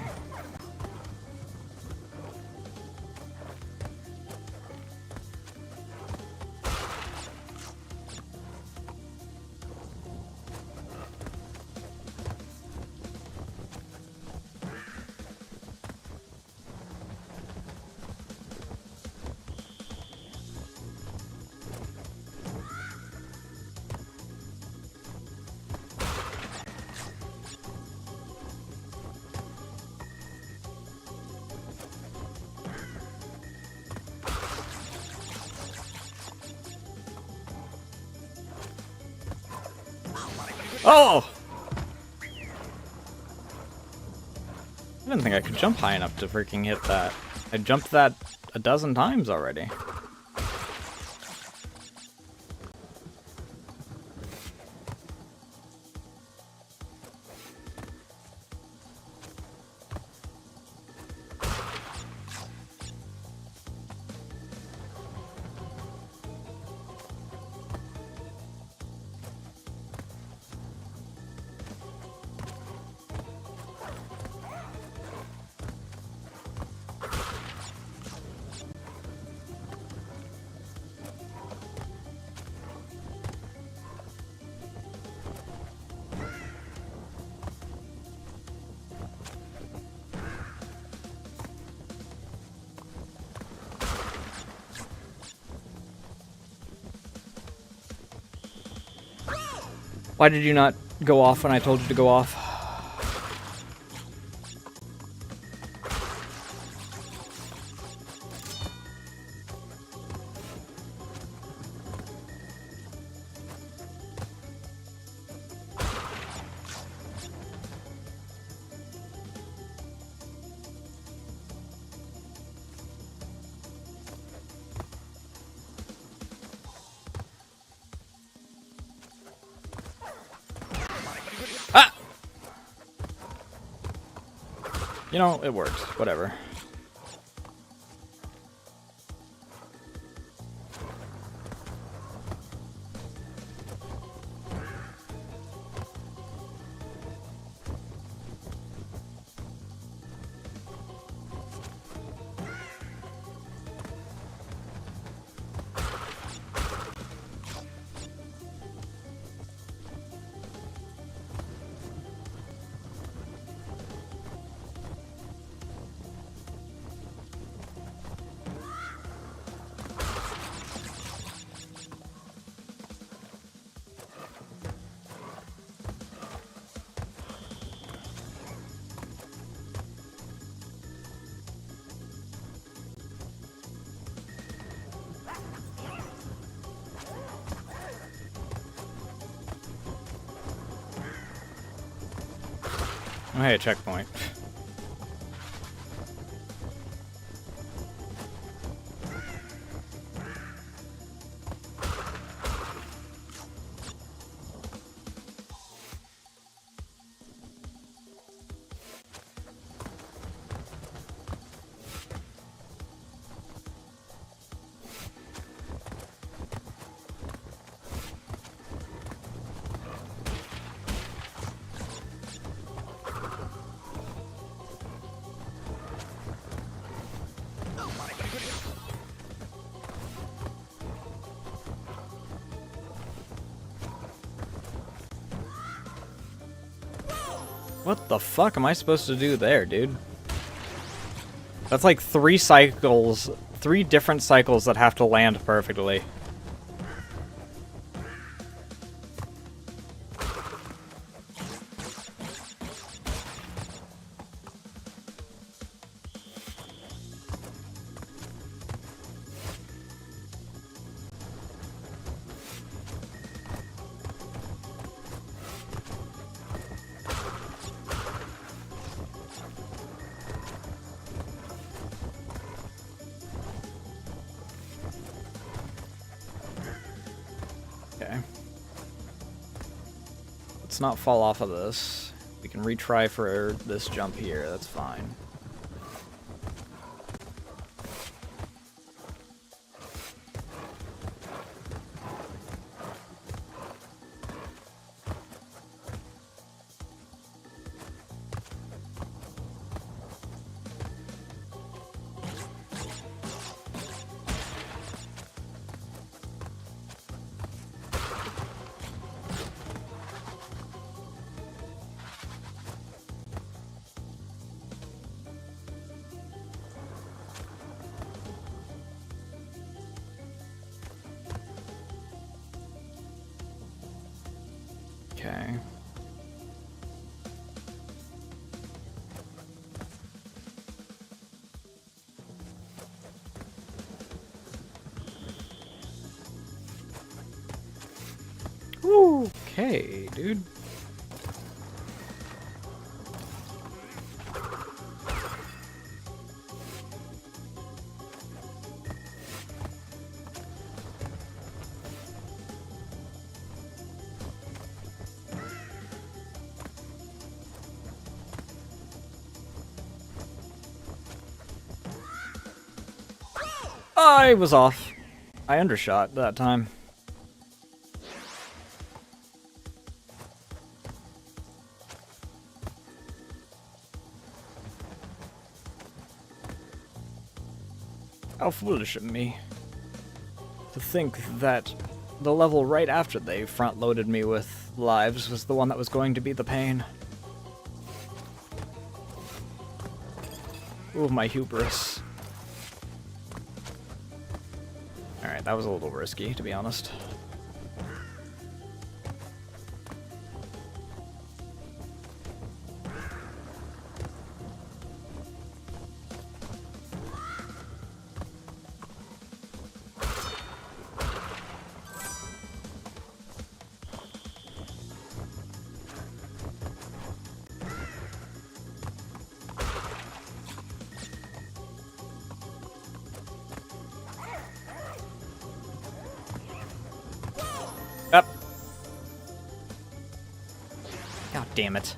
Oh! I didn't think I could jump high enough to freaking hit that. I jumped that a dozen times already. Why did you not go off when I told you to go off? You know, it works. Whatever. Oh, hey, a checkpoint. What the fuck am I supposed to do there, dude? That's like 3 cycles, 3 different cycles that have to land perfectly. let's not fall off of this. We can retry for this jump here, that's fine. Okay. Okay, dude. I was off. I undershot that time. How foolish of me to think that the level right after they front-loaded me with lives was the one that was going to be the pain. Ooh, my hubris. Alright, that was a little risky, to be honest. Up. God damn it.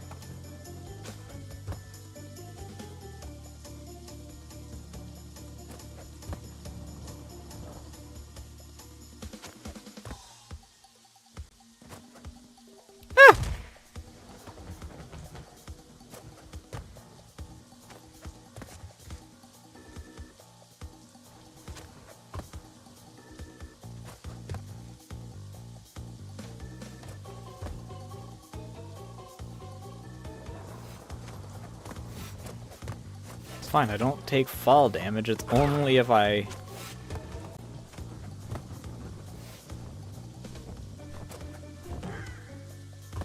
Fine, I don't take fall damage, it's only if I...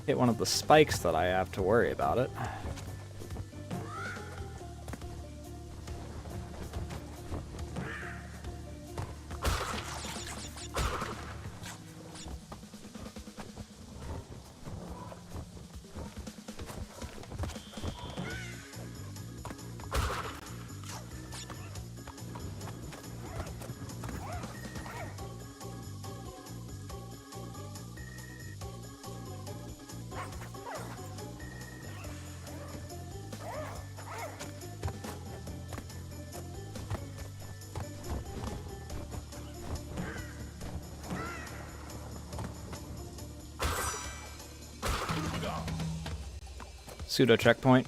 hit one of the spikes that I have to worry about it. Pseudo checkpoint.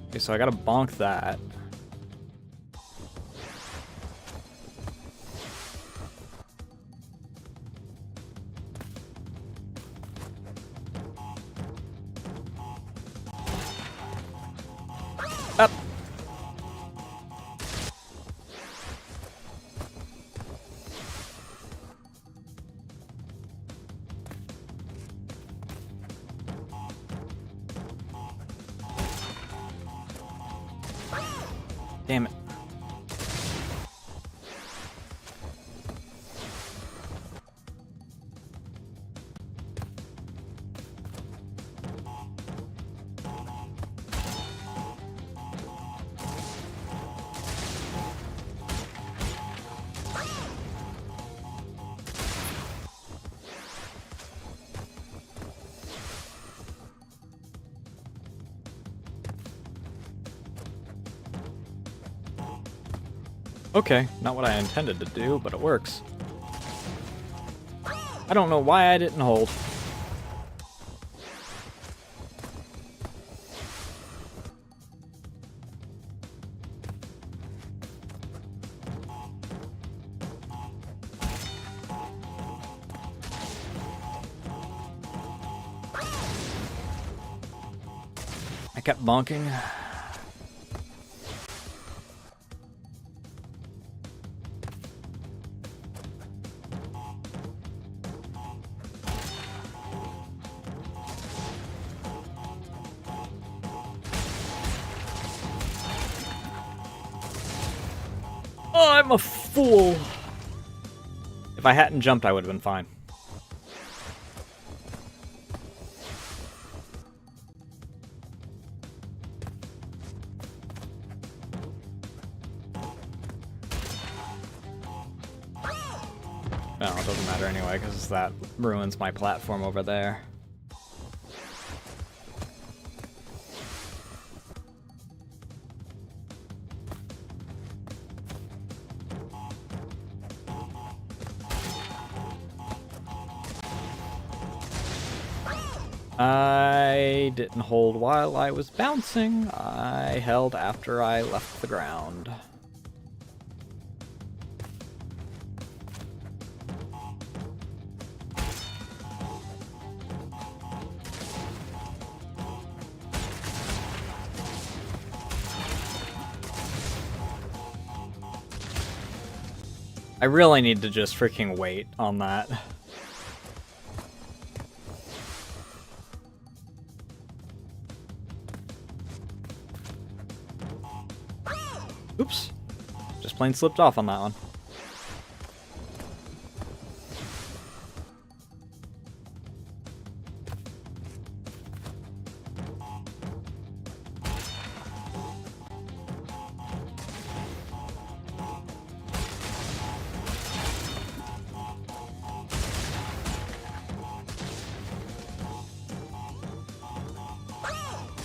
Okay, so I gotta bonk that. Up. Damn it. Okay, not what I intended to do, but it works. I don't know why I didn't hold. I kept bonking. Oh, I'm a fool. If I hadn't jumped, I would have been fine. No, it doesn't matter anyway, because that ruins my platform over there. I didn't hold while I was bouncing. I held after I left the ground. I really need to just freaking wait on that. Oops. Just plain slipped off on that one.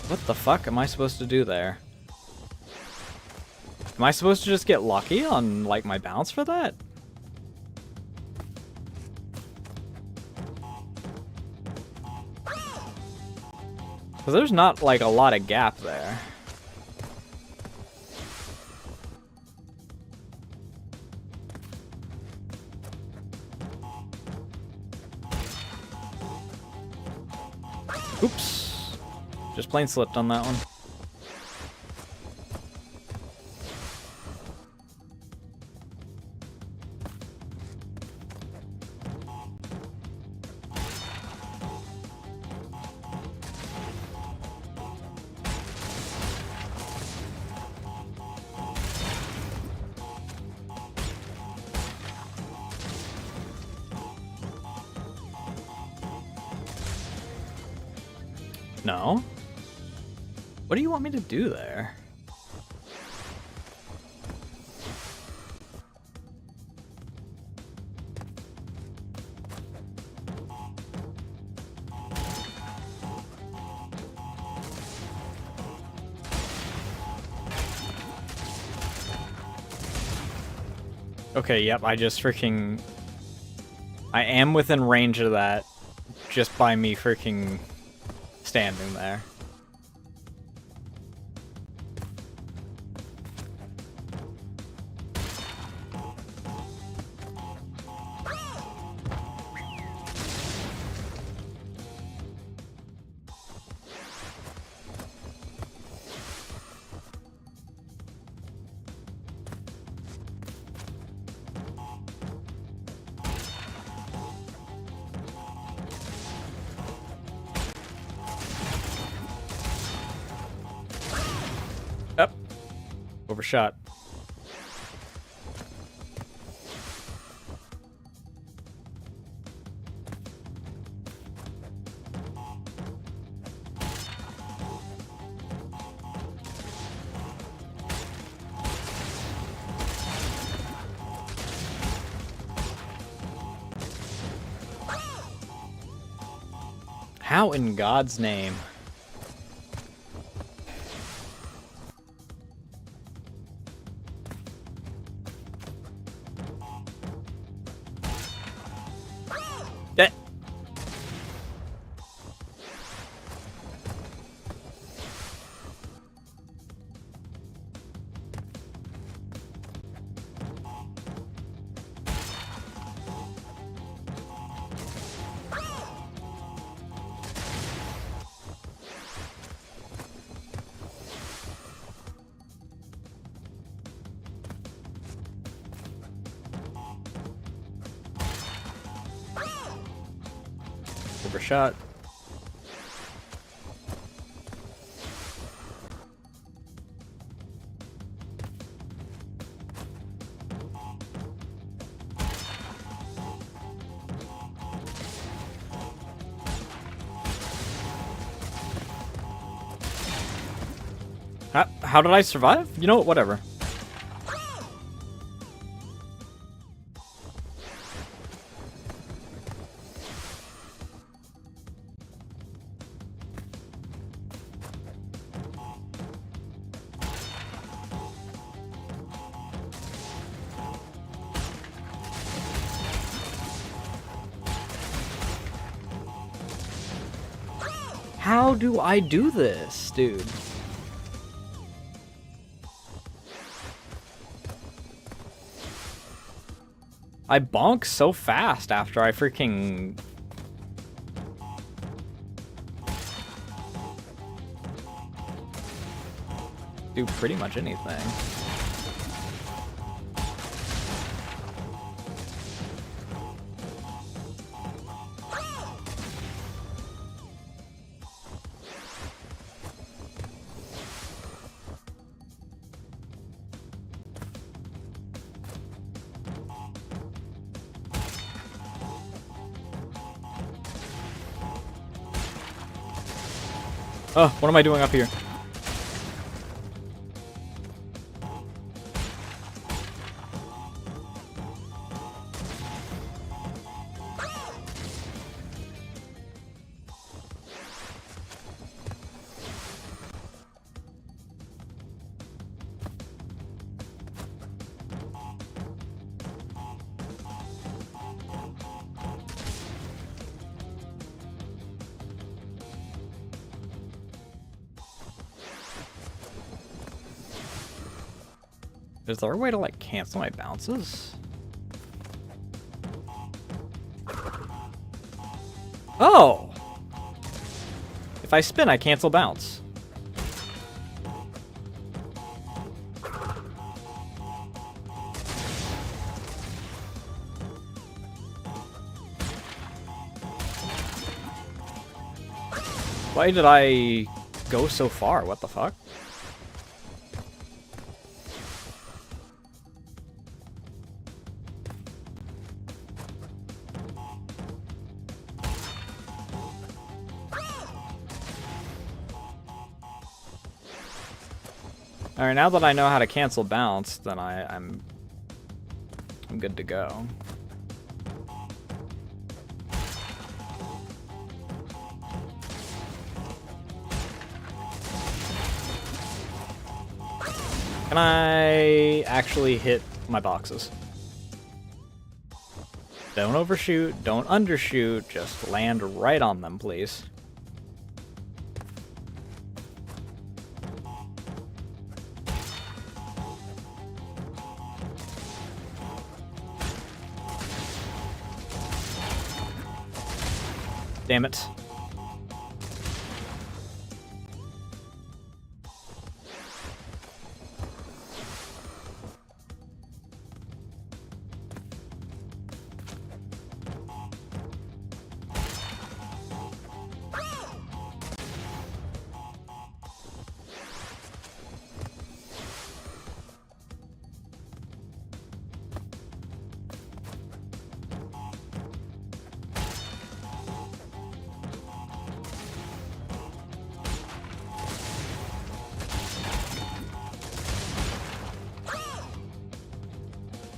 What the fuck am I supposed to do there? Am I supposed to just get lucky on, like, my bounce for that? Because there's not, like, a lot of gap there. Oops. Just plain slipped on that one. No? What do you want me to do there? Okay, yep, I just freaking... I am within range of that just by me freaking standing there. Up. Overshot. How in God's name? overshot. How did I survive? You know what? Whatever. How do I do this, dude? I bonk so fast after I freaking... do pretty much anything. Oh, what am I doing up here? Is there a way to, like, cancel my bounces? Oh! If I spin, I cancel bounce. Why did I go so far? What the fuck? Alright, now that I know how to cancel bounce, then I'm good to go. Can I actually hit my boxes? Don't overshoot, don't undershoot, just land right on them, please. Damn it.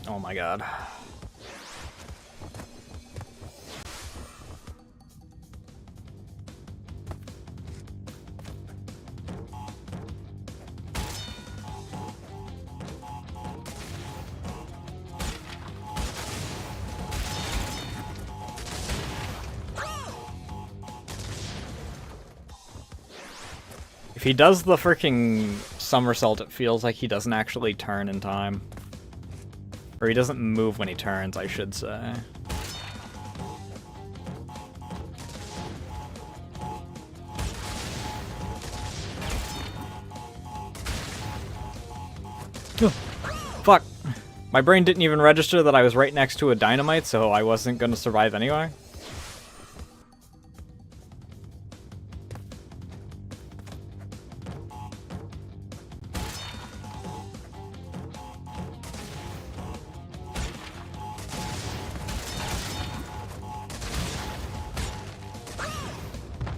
Oh my god. If he does the freaking somersault, it feels like he doesn't actually turn in time. Or he doesn't move when he turns, I should say. Fuck. My brain didn't even register that I was right next to a dynamite, so I wasn't gonna survive anyway.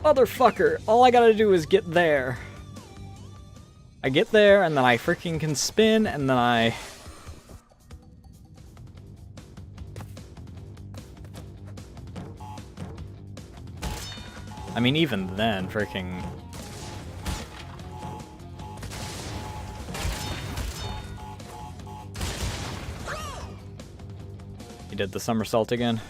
Motherfucker, all I gotta do is get there. I get there, and then I freaking can spin, and then I... I mean, even then, freaking... He did the somersault again.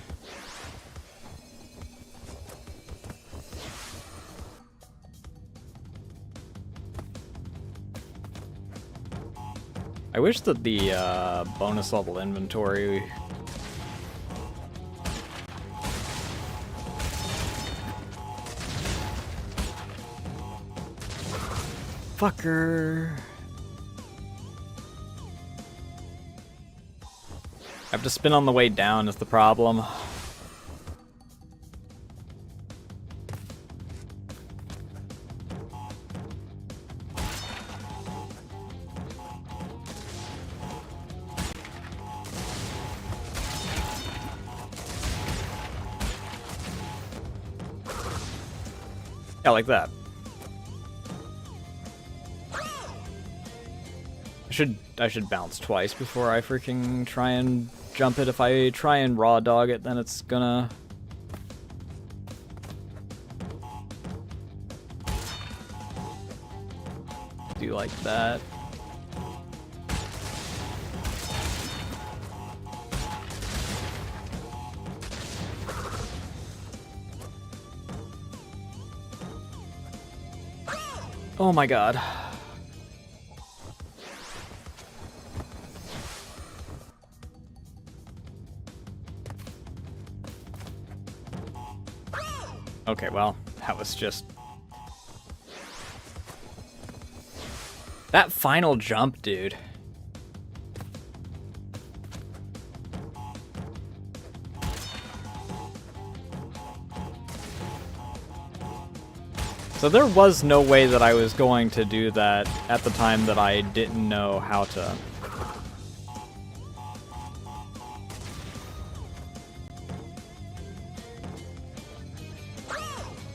I wish that the bonus level inventory... Fucker. I have to spin on the way down is the problem. Yeah, like that. I should bounce twice before I freaking try and jump it. If I try and raw dog it, then it's gonna... do like that. Oh my god. Okay, well, that was just... That final jump, dude. So there was no way that I was going to do that at the time that I didn't know how to...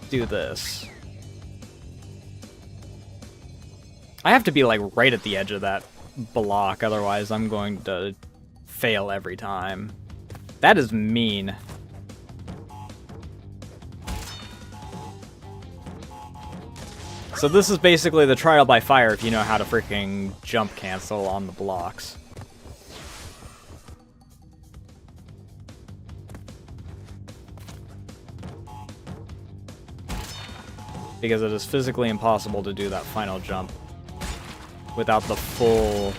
do this. I have to be like right at the edge of that block, otherwise I'm going to fail every time. That is mean. So this is basically the trial by fire if you know how to freaking jump cancel on the blocks. Because it is physically impossible to do that final jump without the full...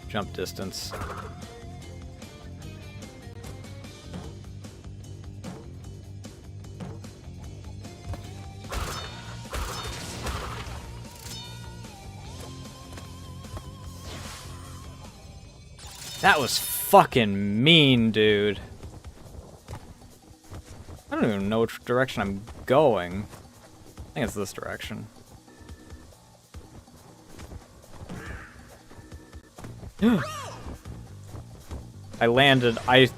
jump distance. That was fucking mean, dude. I don't even know which direction I'm going. I think it's this direction. I landed. I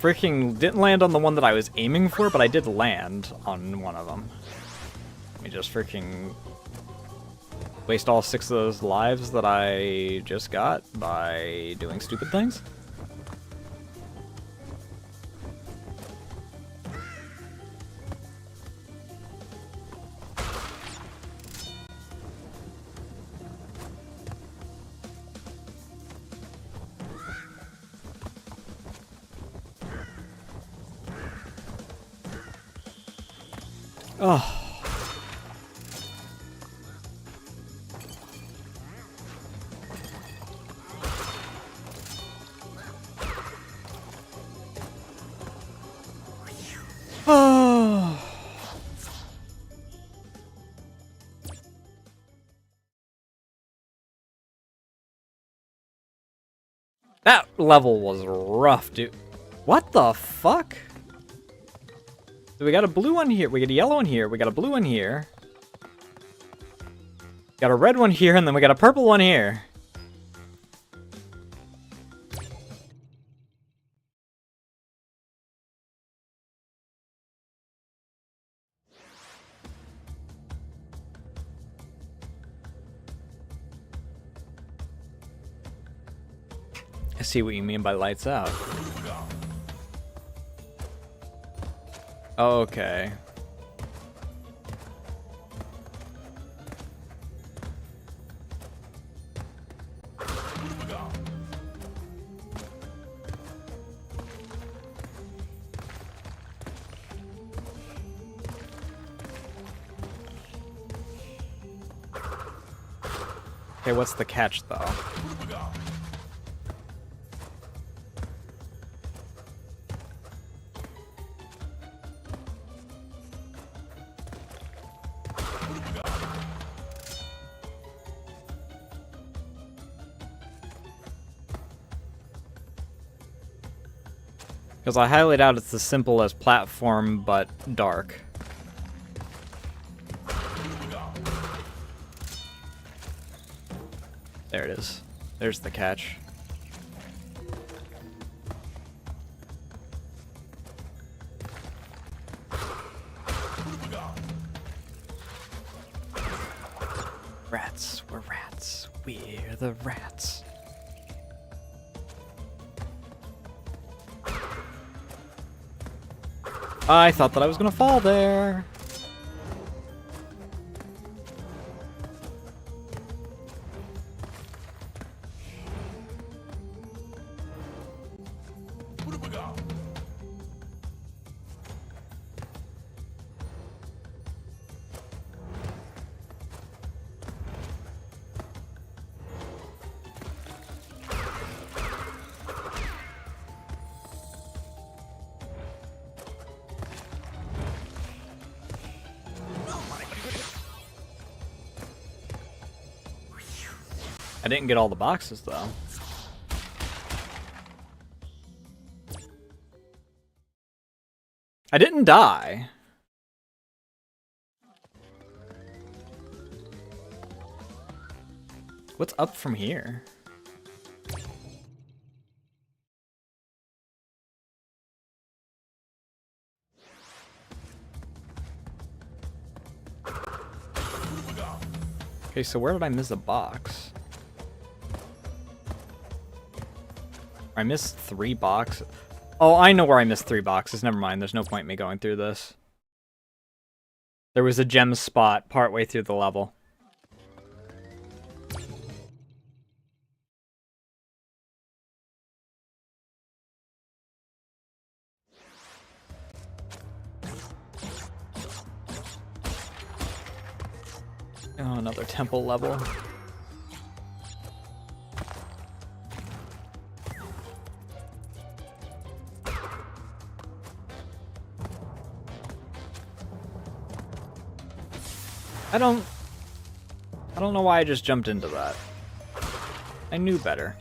freaking didn't land on the one that I was aiming for, but I did land on one of them. Let me just freaking waste all 6 of those lives that I just got by doing stupid things. Oh. Oh. That level was rough, dude. What the fuck? So we got a blue one here, we got a yellow one here, we got a blue one here. Got a red one here, and then we got a purple one here. see what you mean by lights out. Okay. Okay, what's the catch, though? Because I highly doubt it's as simple as platform, but dark. There it is. There's the catch. Rats, we're rats. We're the rats. I thought that I was gonna fall there. I didn't get all the boxes, though. I didn't die. What's up from here? Okay, so where did I miss a box? I missed 3 boxes. Oh, I know where I missed 3 boxes. Never mind. There's no point in me going through this. There was a gem spot partway through the level. Oh, another temple level. I don't know why I just jumped into that. I knew better.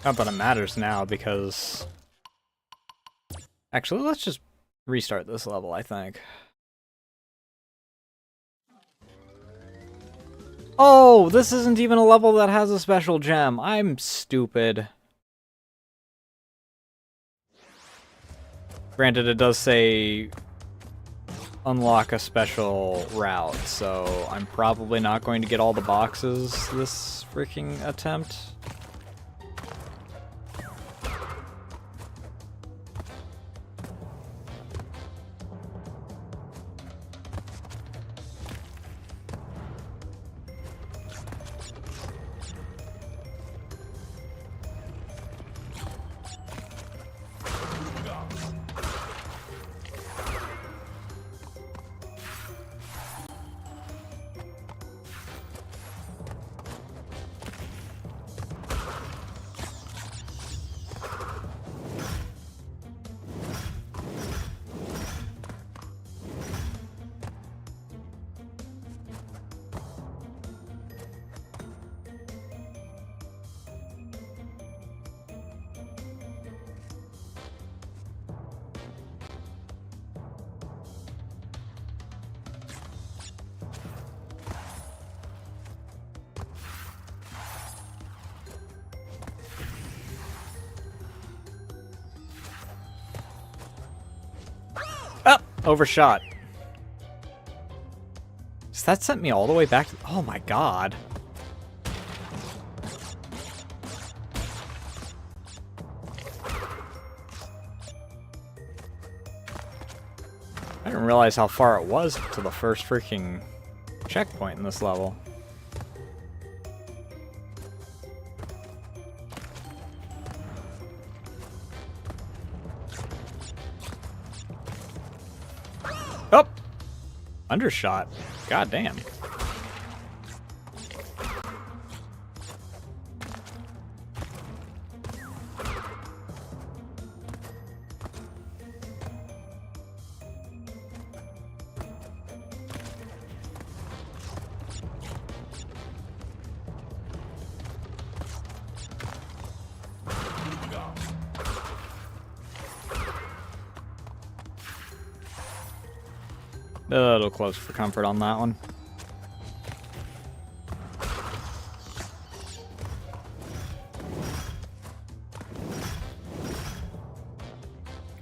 Not that it matters now, because... Actually, let's just restart this level, I think. Oh, this isn't even a level that has a special gem. I'm stupid. Granted, it does say unlock a special route, so I'm probably not going to get all the boxes this freaking attempt. Oh, overshot. So that sent me all the way back to... Oh my god. I didn't realize how far it was to the first freaking checkpoint in this level. Oh! Undershot. God damn. A little close for comfort on that one.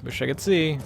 Wish I could see.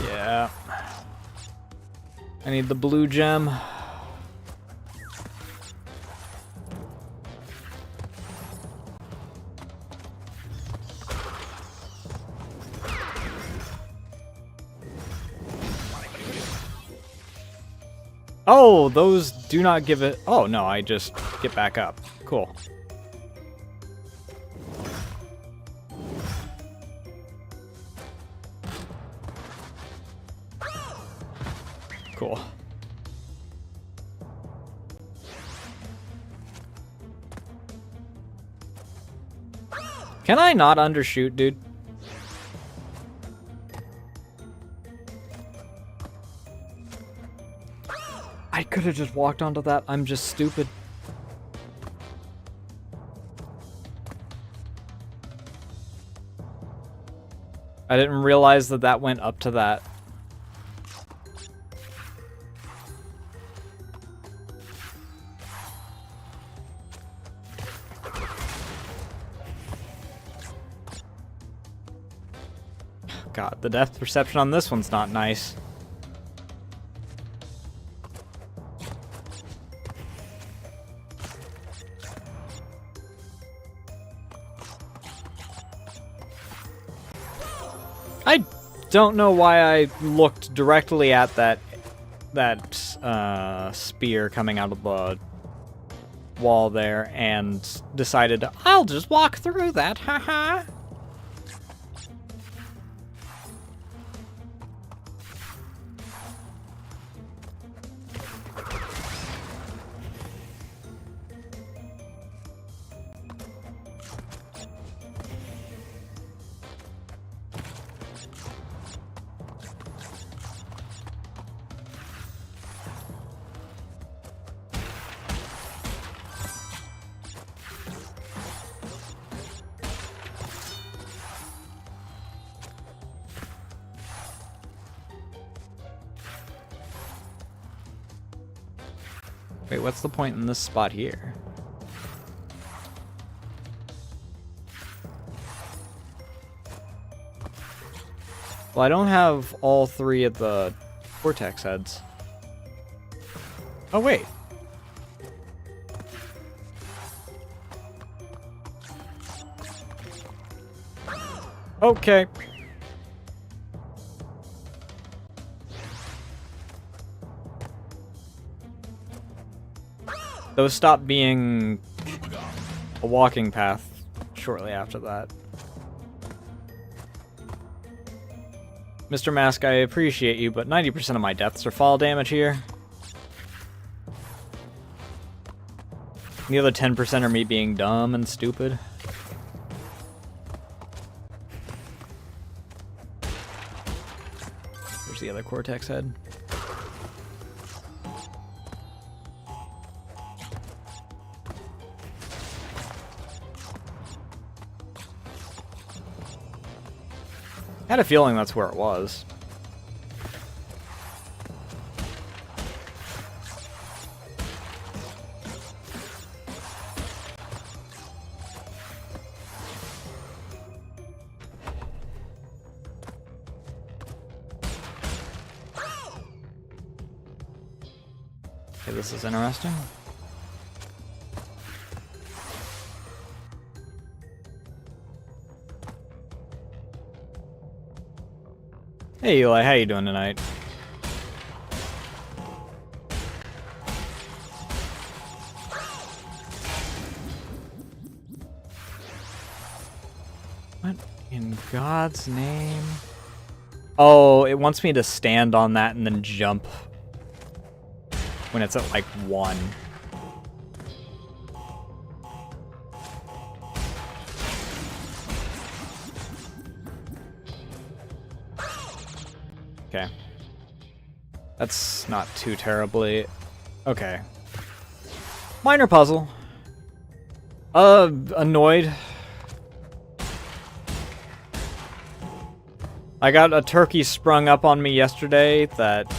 Yeah. I need the blue gem. Oh, those do not give it... Oh, no, I just get back up. Cool. Cool. Can I not undershoot, dude? I could have just walked onto that. I'm just stupid. I didn't realize that that went up to that. God, the depth perception on this one's not nice. I don't know why I looked directly at that spear coming out of the wall there and decided, I'll just walk through that, haha. Wait, what's the point in this spot here? Well, I don't have all 3 of the vortex heads. Oh, wait. Okay. Those stopped being a walking path shortly after that. Mr. Mask, I appreciate you, but 90% of my deaths are fall damage here. The other 10% are me being dumb and stupid. Where's the other Cortex head? I had a feeling that's where it was. Okay, this is interesting. Hey Eli, how you doing tonight? What in God's name? Oh, it wants me to stand on that and then jump when it's at like 1. Okay. That's not too terribly... Okay. Minor puzzle. Annoyed. I got a turkey sprung up on me yesterday that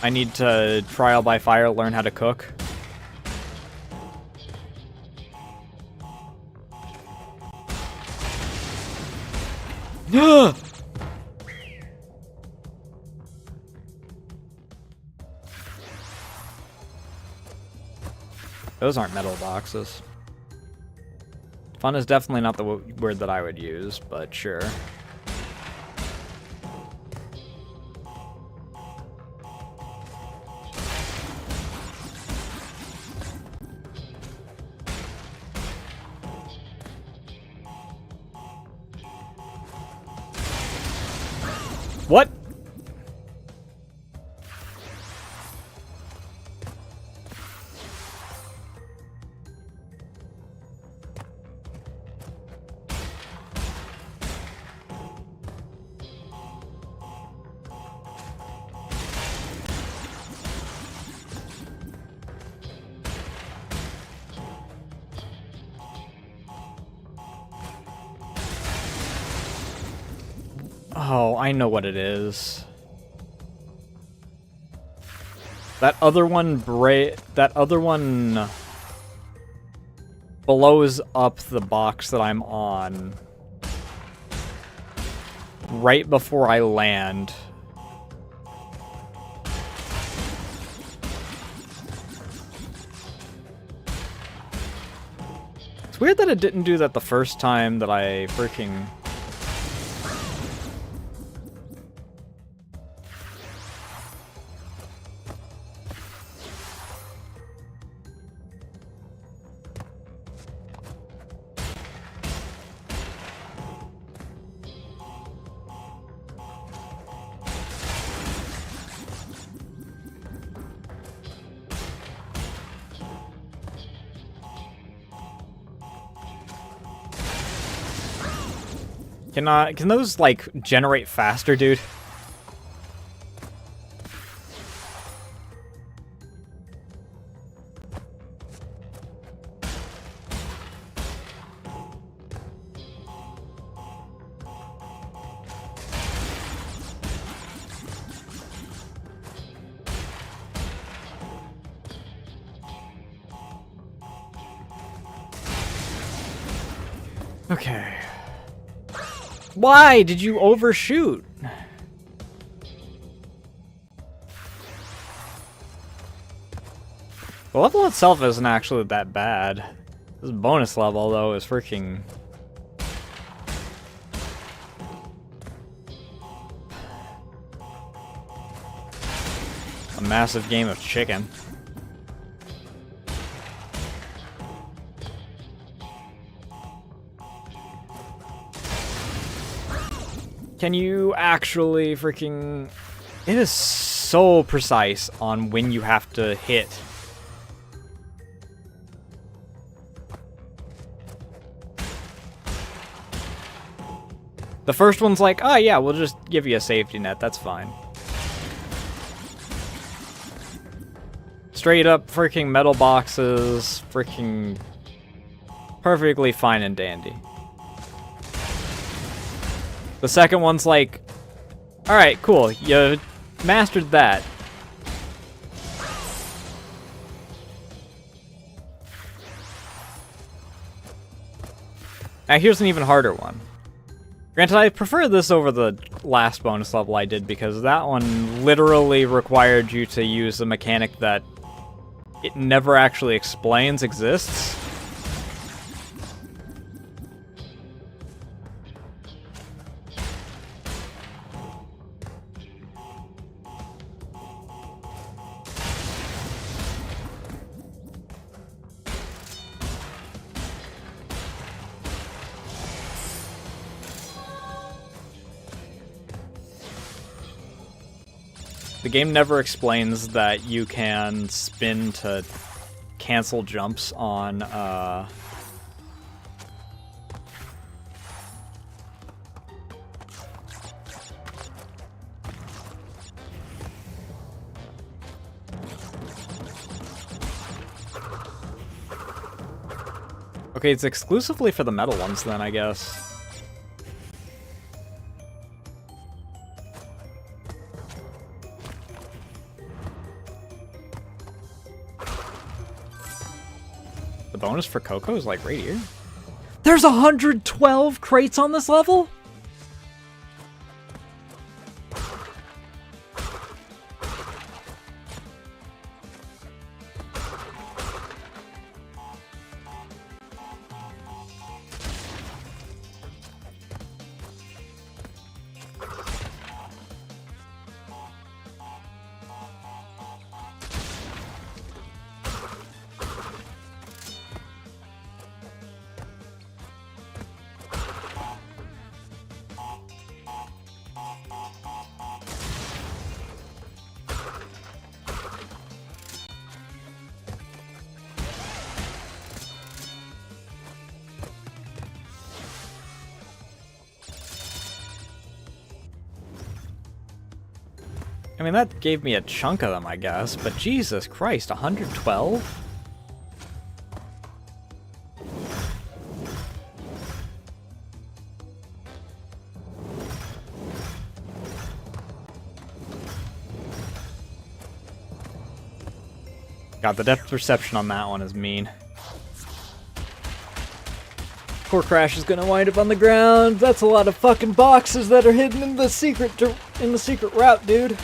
I need to trial by fire learn how to cook. Those aren't metal boxes. Fun is definitely not the word that I would use, but sure. What? Oh, I know what it is. That other one blows up the box that I'm on. right before I land. It's weird that it didn't do that the first time that I freaking... Can those, like, generate faster, dude? Okay. Why did you overshoot? The level itself isn't actually that bad. This bonus level, though, is freaking... a massive game of chicken. Can you actually freaking... It is so precise on when you have to hit. The first one's like, oh yeah, we'll just give you a safety net, that's fine. Straight up freaking metal boxes, freaking perfectly fine and dandy. The second one's like, alright, cool, you mastered that. Now here's an even harder one. Granted, I prefer this over the last bonus level I did because that one literally required you to use a mechanic that it never actually explains exists. The game never explains that you can spin to cancel jumps on, Okay, it's exclusively for the metal ones then, I guess. The bonus for Coco is like right here. There's 112 crates on this level? I mean, that gave me a chunk of them, I guess, but Jesus Christ, 112? God, the depth perception on that one is mean. Poor Crash is gonna wind up on the ground. That's a lot of fucking boxes that are hidden in the secret route, dude.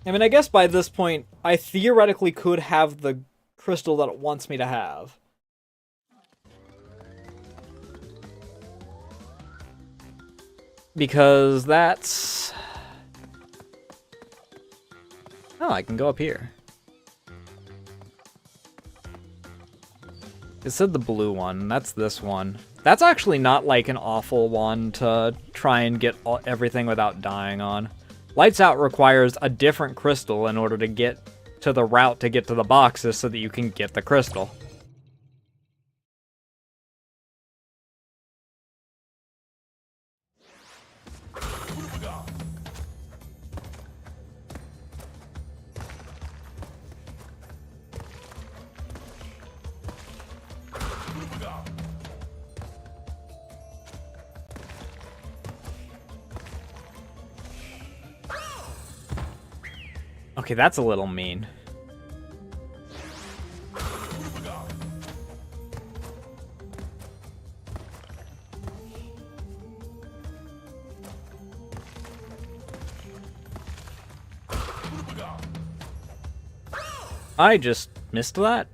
I mean, I guess by this point, I theoretically could have the crystal that it wants me to have. Because that's... Oh, I can go up here. It said the blue one. That's this one. That's actually not like an awful one to try and get everything without dying on. Lights Out requires a different crystal in order to get to the route to get to the boxes so that you can get the crystal. Okay, that's a little mean. I just missed that.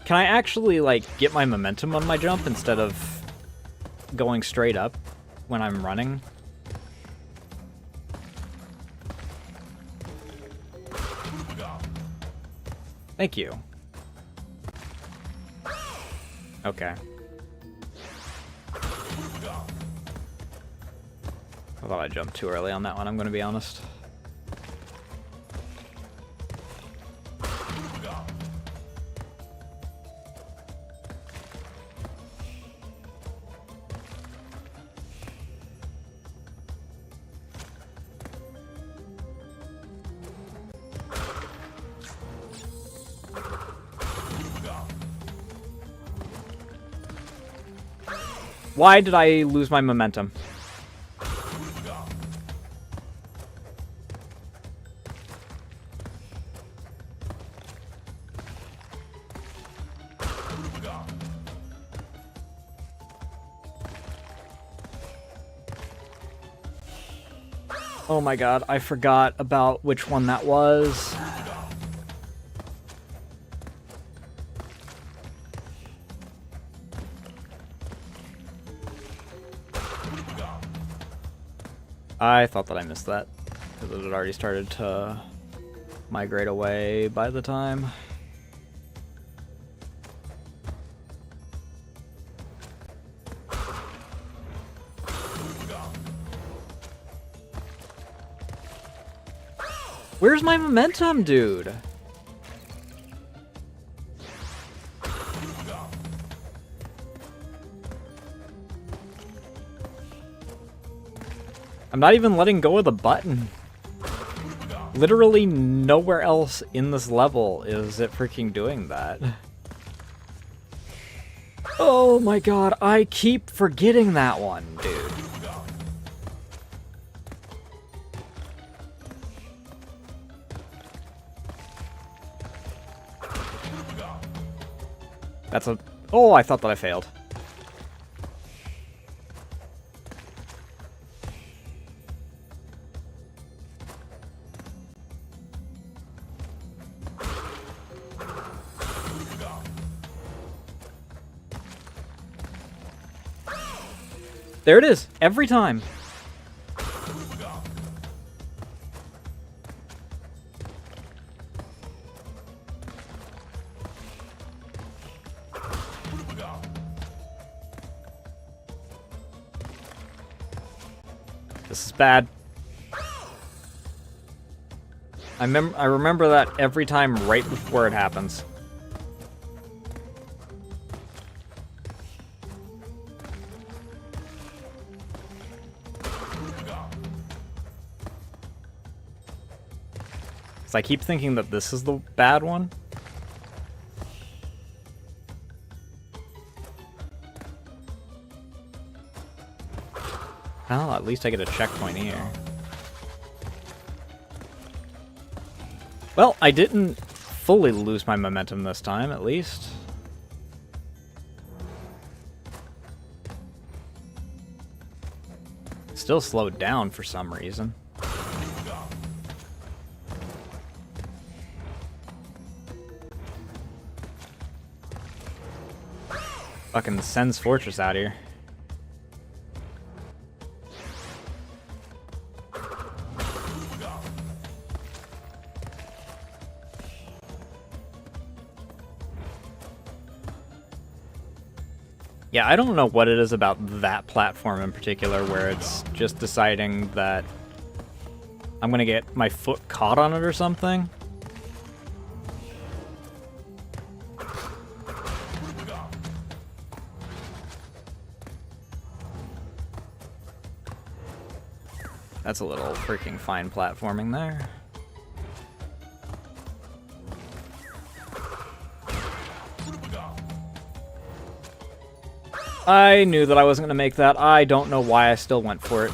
Can I actually, like, get my momentum on my jump instead of going straight up when I'm running? Thank you. Okay. I thought I jumped too early on that one, I'm gonna be honest. Why did I lose my momentum? Oh my god, I forgot about which one that was. I thought that I missed that, because it had already started to migrate away by the time. Where's my momentum, dude? I'm not even letting go of the button. Literally nowhere else in this level is it freaking doing that. Oh my god, I keep forgetting that one, dude. That's a... Oh, I thought that I failed. There it is, every time. This is bad. I remember that every time right before it happens. I keep thinking that this is the bad one. Well, at least I get a checkpoint here. Well, I didn't fully lose my momentum this time, at least. Still slowed down for some reason. Fucking sends Fortress out here. Yeah, I don't know what it is about that platform in particular where it's just deciding that I'm gonna get my foot caught on it or something. That's a little freaking fine platforming there. I knew that I wasn't going to make that. I don't know why I still went for it.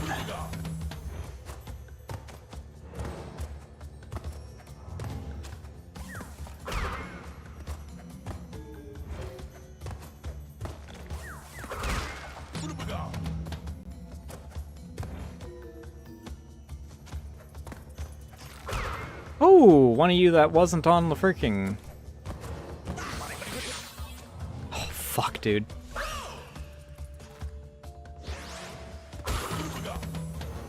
Oh, one of you that wasn't on the freaking... Oh, fuck, dude.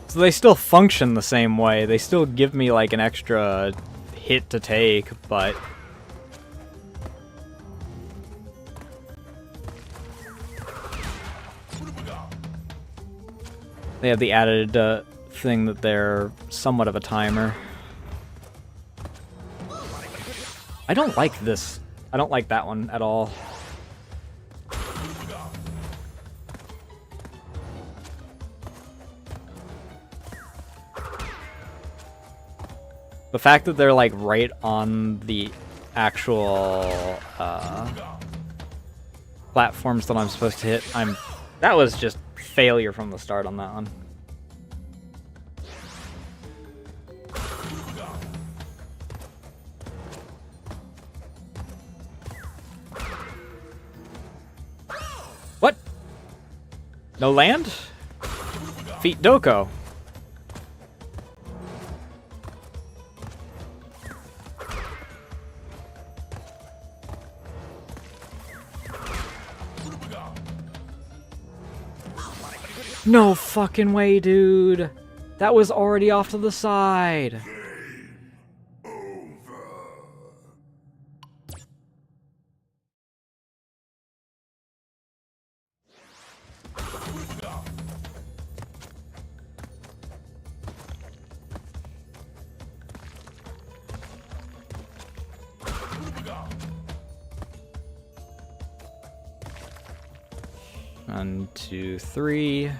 So they still function the same way. They still give me like an extra hit to take, but... They have the added thing that they're somewhat of a timer. I don't like this. I don't like that one at all. The fact that they're like right on the actual platforms that I'm supposed to hit, that was just failure from the start on that one. What? No land? Feet Doko. No fucking way, dude. That was already off to the side. One, two, three.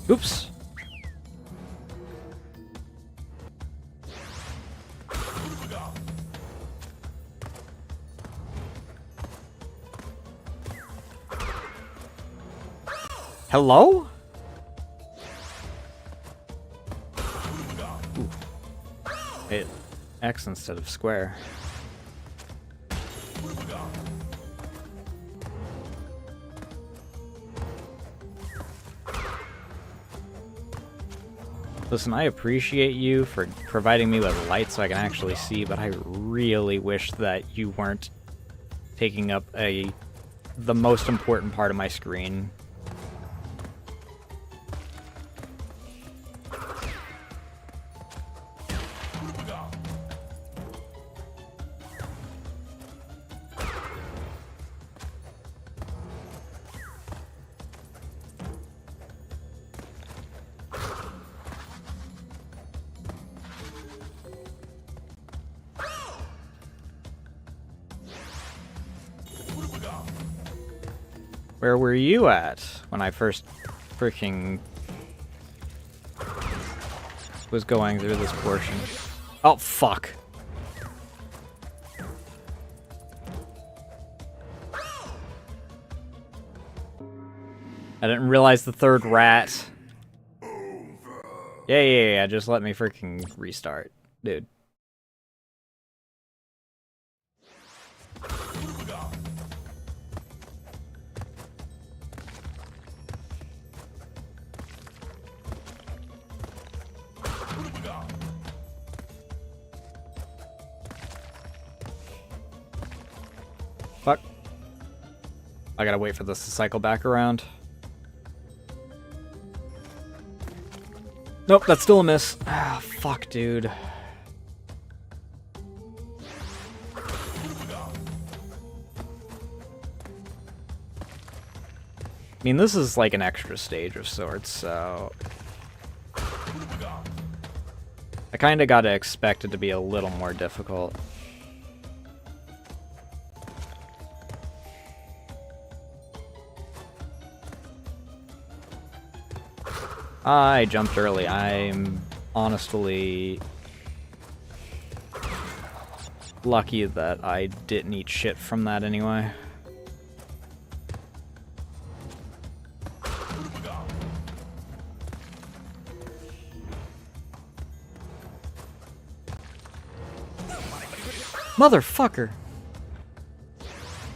Oops. Hello? Ooh. Hit X instead of square. Listen, I appreciate you for providing me with light so I can actually see, but I really wish that you weren't taking up a the most important part of my screen. Where were you at when I first freaking was going through this portion? Oh, fuck. I didn't realize the third rat. Yeah, just let me freaking restart, dude. Fuck. I gotta wait for this to cycle back around. Nope, that's still a miss. Ah, fuck, dude. I mean, this is like an extra stage of sorts, so... I kinda gotta expect it to be a little more difficult. I jumped early. I'm honestly lucky that I didn't eat shit from that anyway. Motherfucker!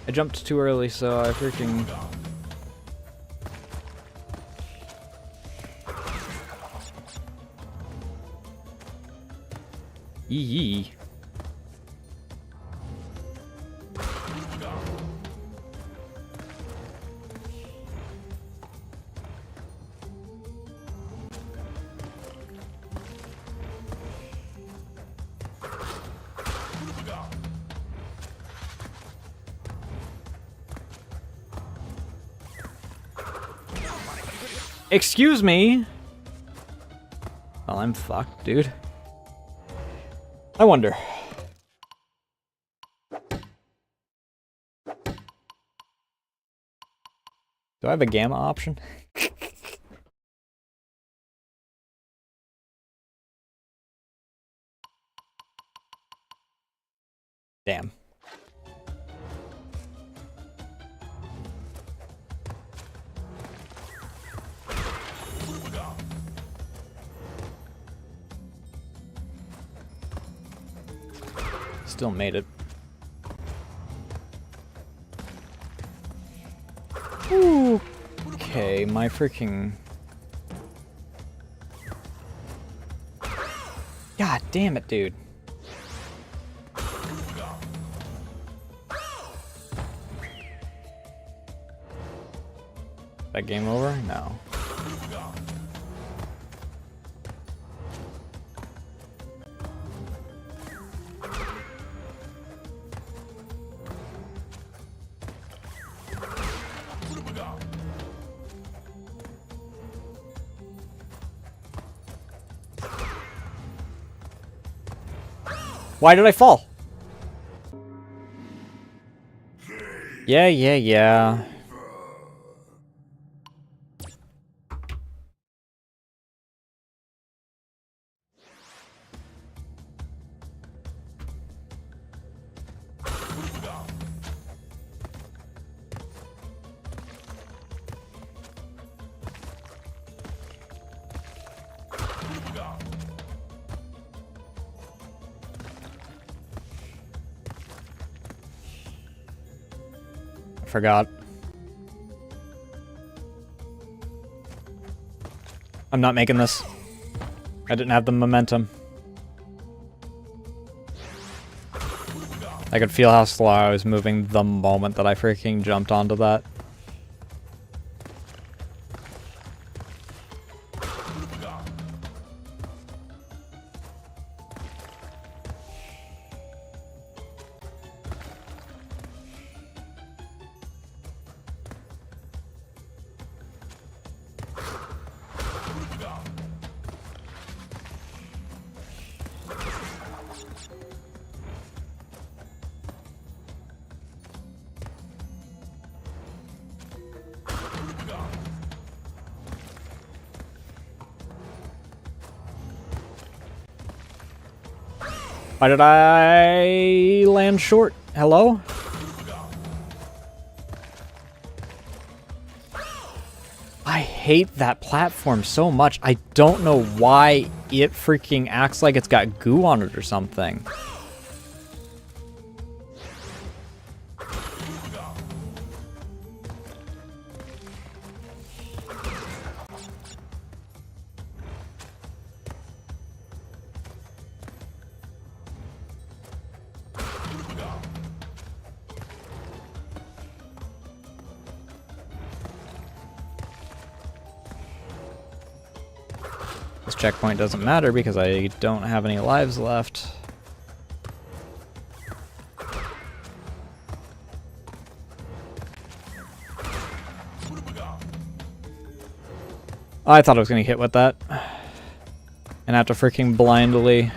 I jumped too early, so I freaking... Yee. Excuse me? Well, I'm fucked, dude. I wonder. Do I have a gamma option? Damn. Still made it. Ooh. Okay, my freaking... God damn it, dude. That game over? No. Why did I fall? Yeah. Forgot. I'm not making this. I didn't have the momentum. I could feel how slow I was moving the moment that I freaking jumped onto that. Why did I land short? Hello? I hate that platform so much. I don't know why it freaking acts like it's got goo on it or something. This checkpoint doesn't matter because I don't have any lives left. I thought I was going to hit with that. And have to freaking blindly...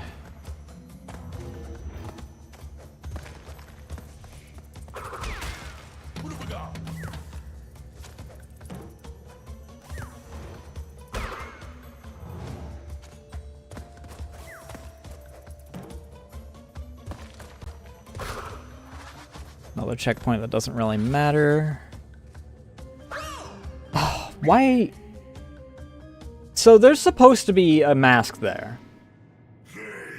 Another checkpoint that doesn't really matter. Oh, why? So there's supposed to be a mask there.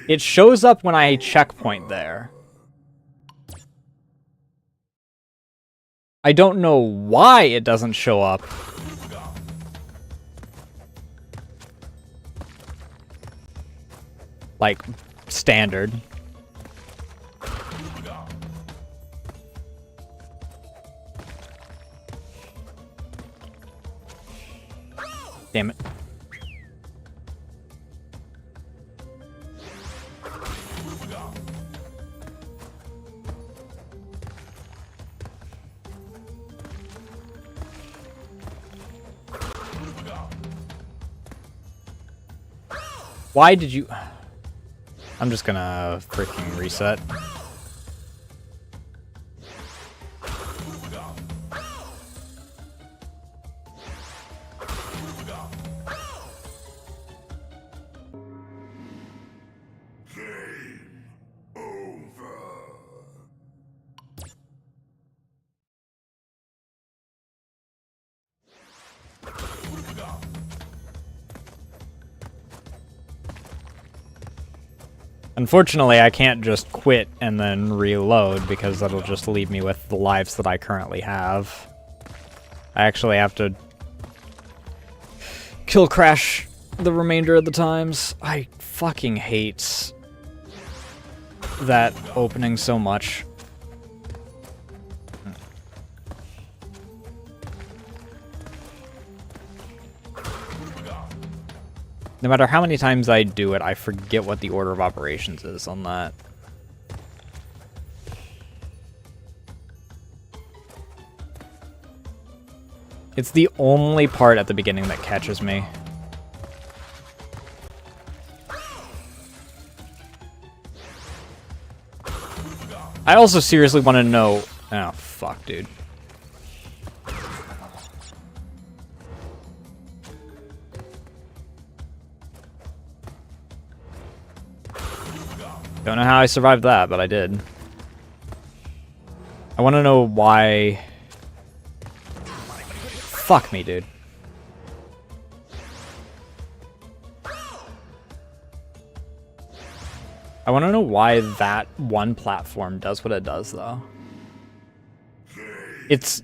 It shows up when I checkpoint there. I don't know why it doesn't show up. Like, standard. Damn it. Why did you... I'm just gonna freaking reset. Unfortunately, I can't just quit and then reload because that'll just leave me with the lives that I currently have. I actually have to kill Crash the remainder of the times. I fucking hate that opening so much. No matter how many times I do it, I forget what the order of operations is on that. It's the only part at the beginning that catches me. I also seriously want to know... Oh, fuck, dude. Don't know how I survived that, but I did. I want to know why... Fuck me, dude. I want to know why that one platform does what it does, though. It's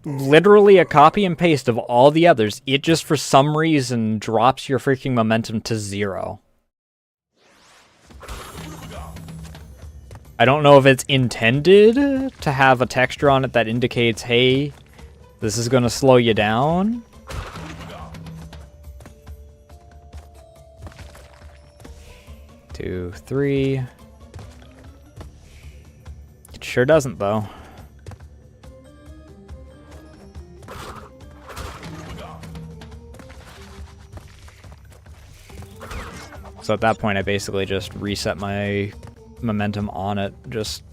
literally a copy and paste of all the others. It just, for some reason, drops your freaking momentum to 0. I don't know if it's intended to have a texture on it that indicates, hey, this is going to slow you down. Two, three. It sure doesn't, though. So at that point, I basically just reset my momentum on it, just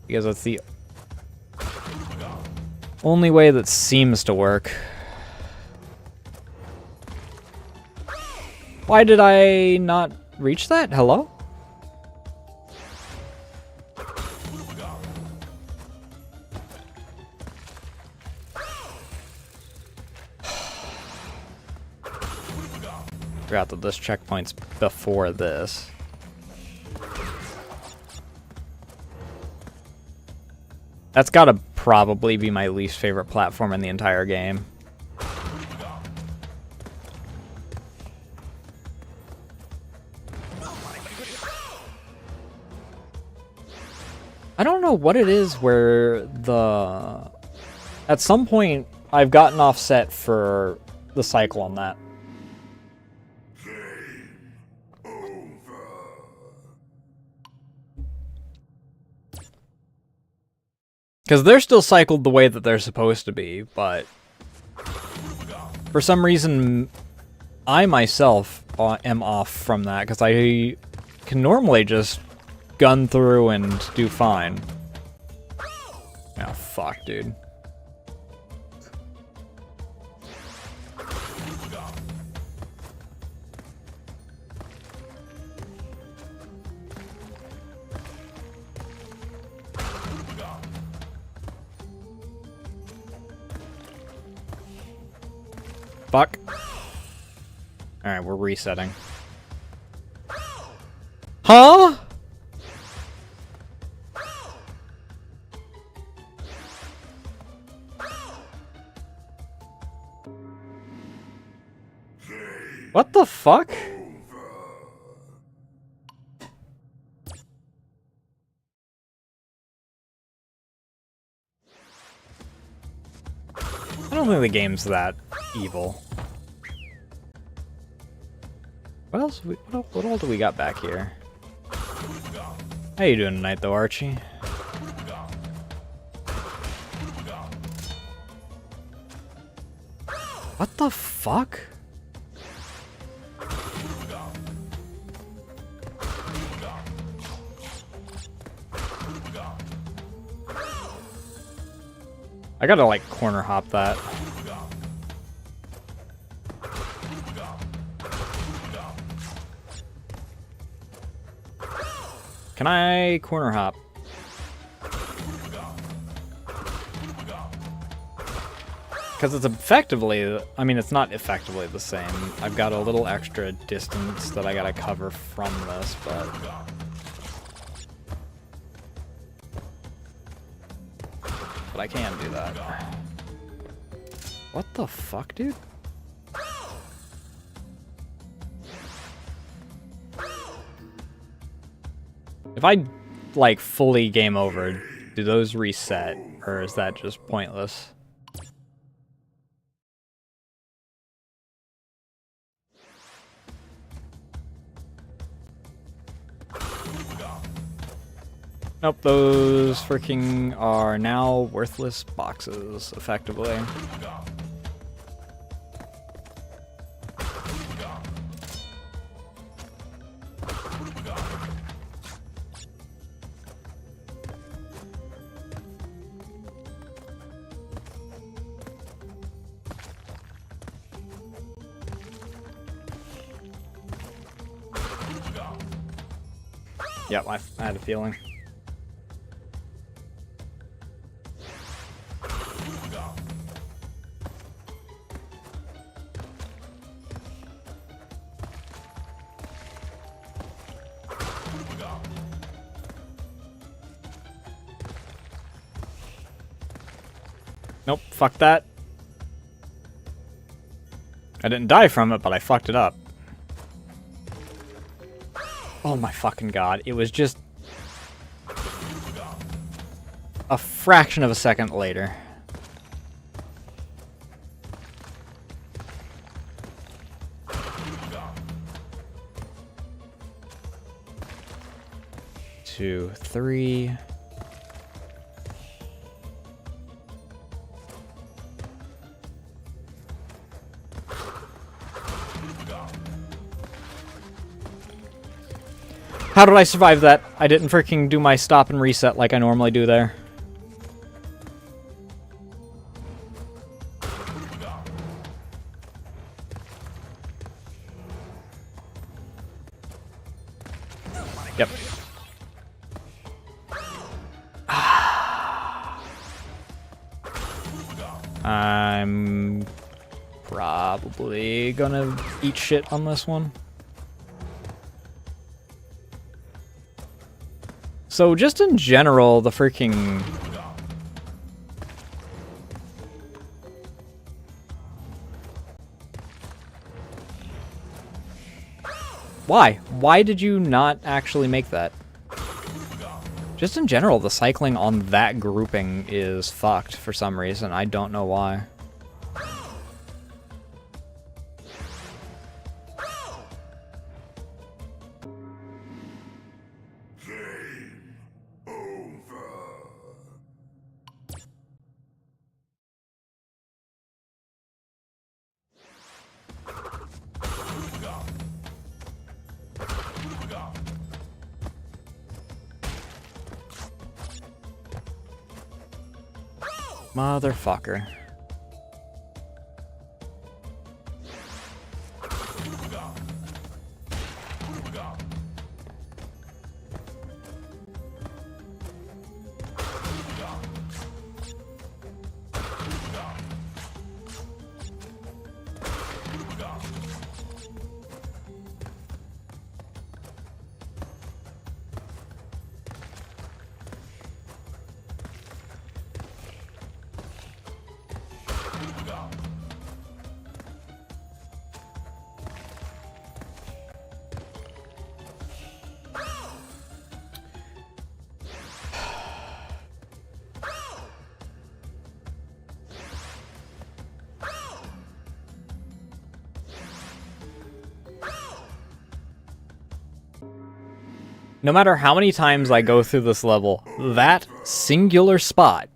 because that's the only way that seems to work. Why did I not reach that? Hello? Forgot that this checkpoint's before this. That's gotta probably be my least favorite platform in the entire game. I don't know what it is where the... At some point, I've gotten offset for the cycle on that. Because they're still cycled the way that they're supposed to be, but for some reason, I myself am off from that, because I can normally just gun through and do fine. Oh, fuck, dude. Fuck. Alright, we're resetting. Huh? What the fuck? I don't think the game's that evil. What else? What all do we got back here? How you doing tonight, though, Archie? What the fuck? I gotta, like, corner hop that. Can I corner hop? Because it's effectively, I mean, it's not effectively the same. I've got a little extra distance that I gotta cover from this, but... But I can do that. What the fuck, dude? If I, like, fully game over, do those reset? Or is that just pointless? Nope, those freaking are now worthless boxes, effectively. Yep, I had a feeling. Nope, fuck that. I didn't die from it, but I fucked it up. Oh my fucking god, it was just a fraction of a second later. Two, three. How did I survive that? I didn't freaking do my stop and reset like I normally do there. Yep. I'm probably gonna eat shit on this one. So just in general, the freaking... Why? Why did you not actually make that? Just in general, the cycling on that grouping is fucked for some reason. I don't know why. Motherfucker. No matter how many times I go through this level, that singular spot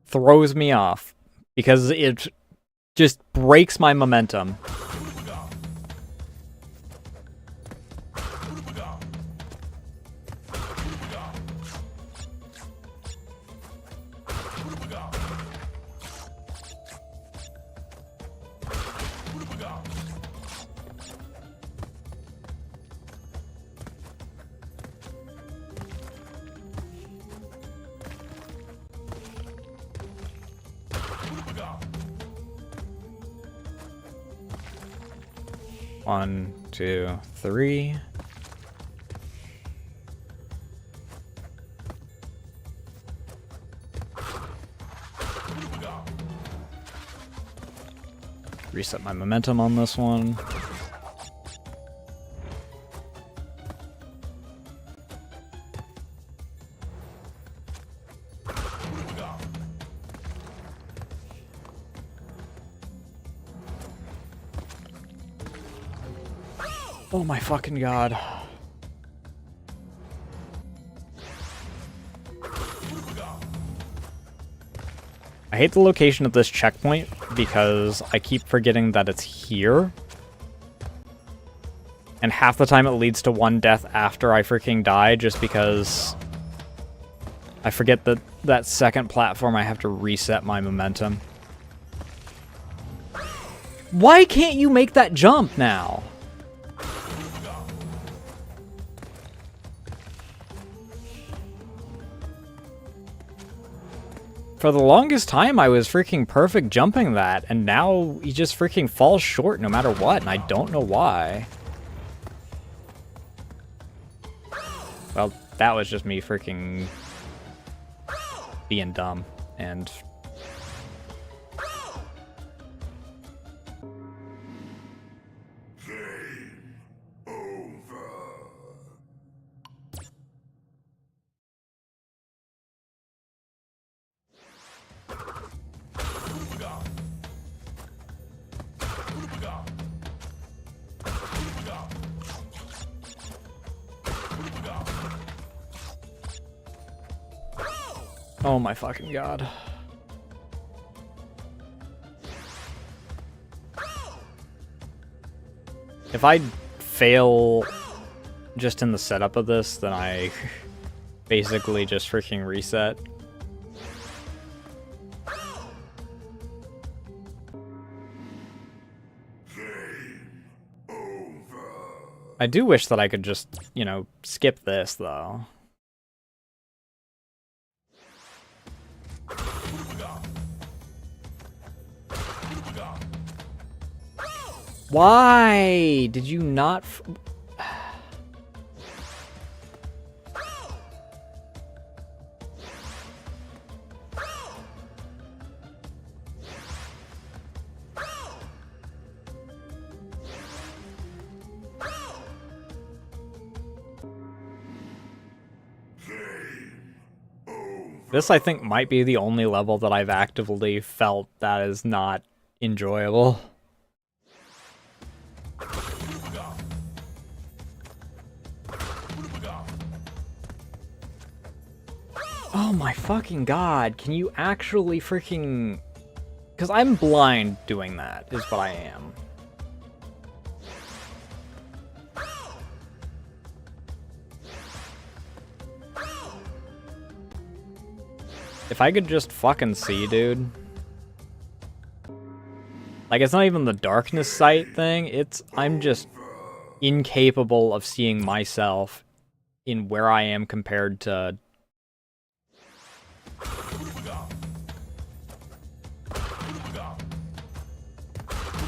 throws me off because it just breaks my momentum. One, two, three. Reset my momentum on this one. Oh my fucking god. I hate the location of this checkpoint because I keep forgetting that it's here. And half the time it leads to one death after I freaking die just because I forget that that second platform I have to reset my momentum. Why can't you make that jump now? For the longest time, I was freaking perfect jumping that, and now he just freaking falls short no matter what, and I don't know why. Well, that was just me freaking being dumb, and Oh my fucking god. If I fail just in the setup of this, then I basically just freaking reset. I do wish that I could just, you know, skip this, though. Why did you not... This, I think, might be the only level that I've actively felt that is not enjoyable. Oh my fucking god, can you actually freaking... Because I'm blind doing that, is what I am. If I could just fucking see, dude. Like, it's not even the darkness sight thing, it's... I'm just incapable of seeing myself in where I am compared to...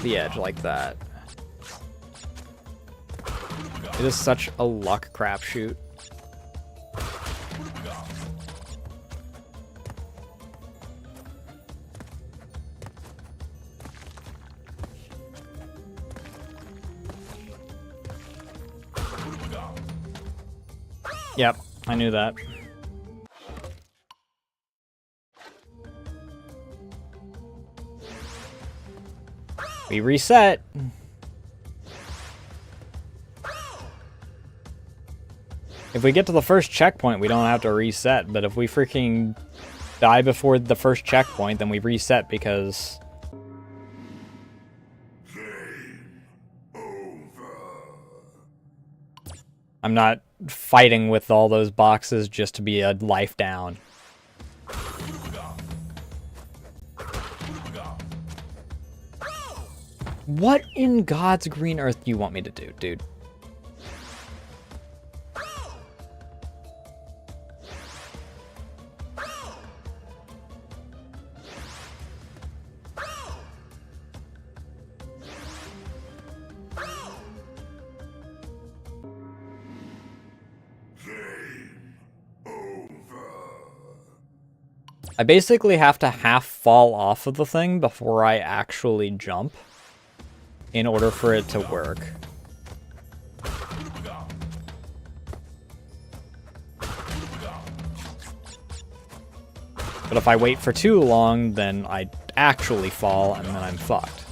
the edge like that. It is such a luck crapshoot. Yep, I knew that. We reset. If we get to the first checkpoint, we don't have to reset, but if we freaking die before the first checkpoint, then we reset because... I'm not fighting with all those boxes just to be a life down. What in God's green earth do you want me to do, dude? I basically have to half fall off of the thing before I actually jump in order for it to work. But if I wait for too long, then I actually fall and then I'm fucked.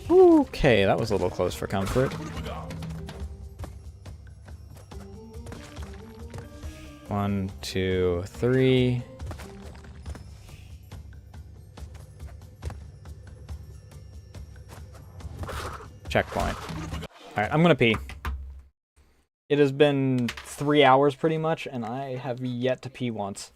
Okay, that was a little close for comfort. One, two, three. Checkpoint. Alright, I'm gonna pee. It has been 3 hours pretty much, and I have yet to pee once.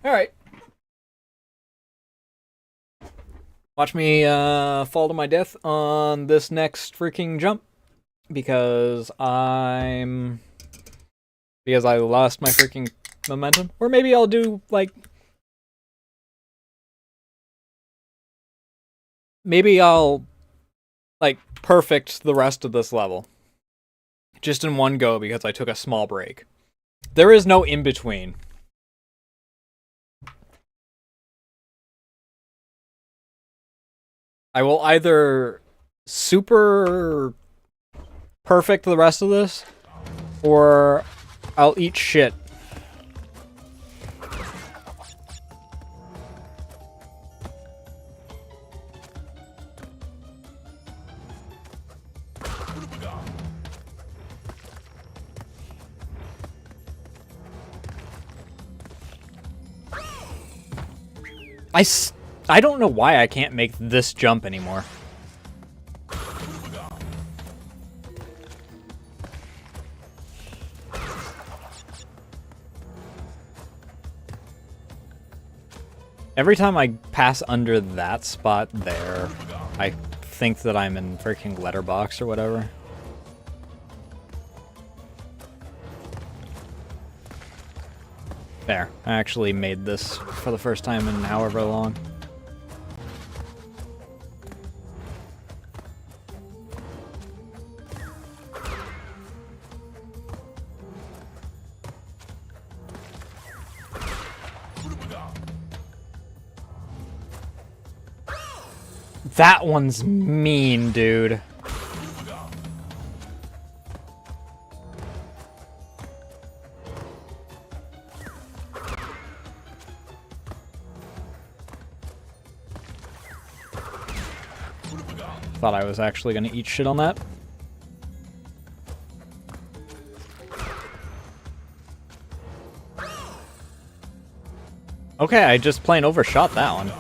Alright. Watch me fall to my death on this next freaking jump. Because I lost my freaking momentum. Or maybe I'll do, like... Maybe I'll, like, perfect the rest of this level. Just in one go because I took a small break. There is no in-between. I will either super perfect the rest of this, or I'll eat shit. I don't know why I can't make this jump anymore. Every time I pass under that spot there, I think that I'm in freaking letterbox or whatever. There, I actually made this for the first time in however long. That one's mean, dude. Thought I was actually gonna eat shit on that. Okay, I just plain overshot that one.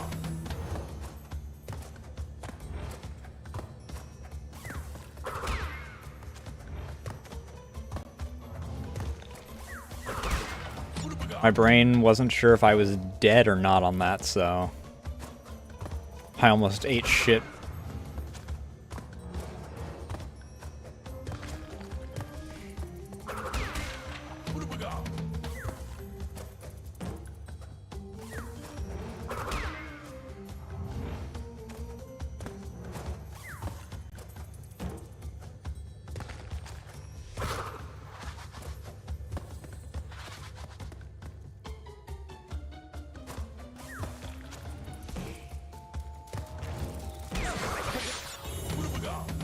My brain wasn't sure if I was dead or not on that, so I almost ate shit.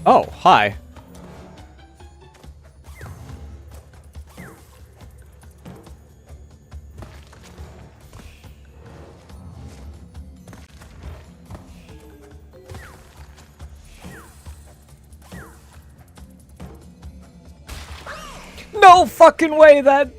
Oh, hi. No fucking way that...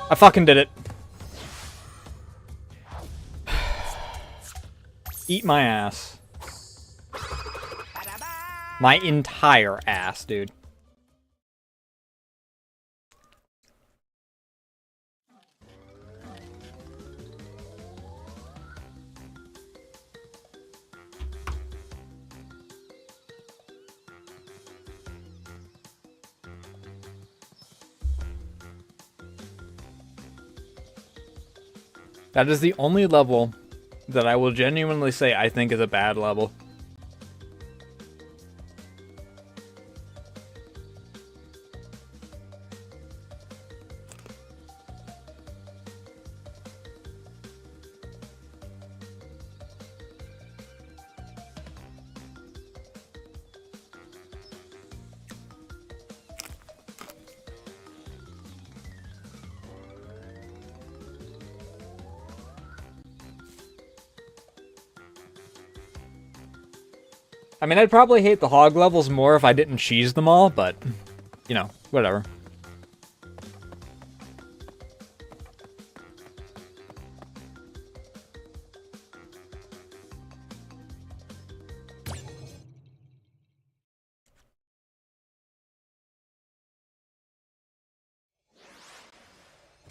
I fucking did it. Eat my ass. My entire ass, dude. That is the only level that I will genuinely say I think is a bad level. I mean, I'd probably hate the hog levels more if I didn't cheese them all, but, you know, whatever.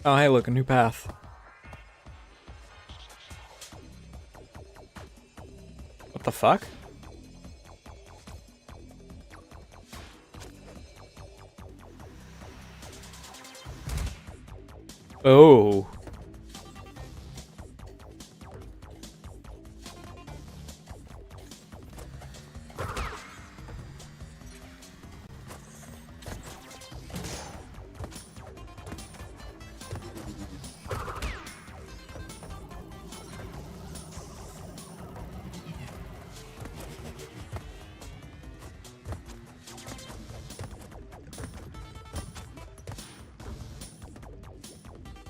Oh, hey, look, a new path. What the fuck? Oh.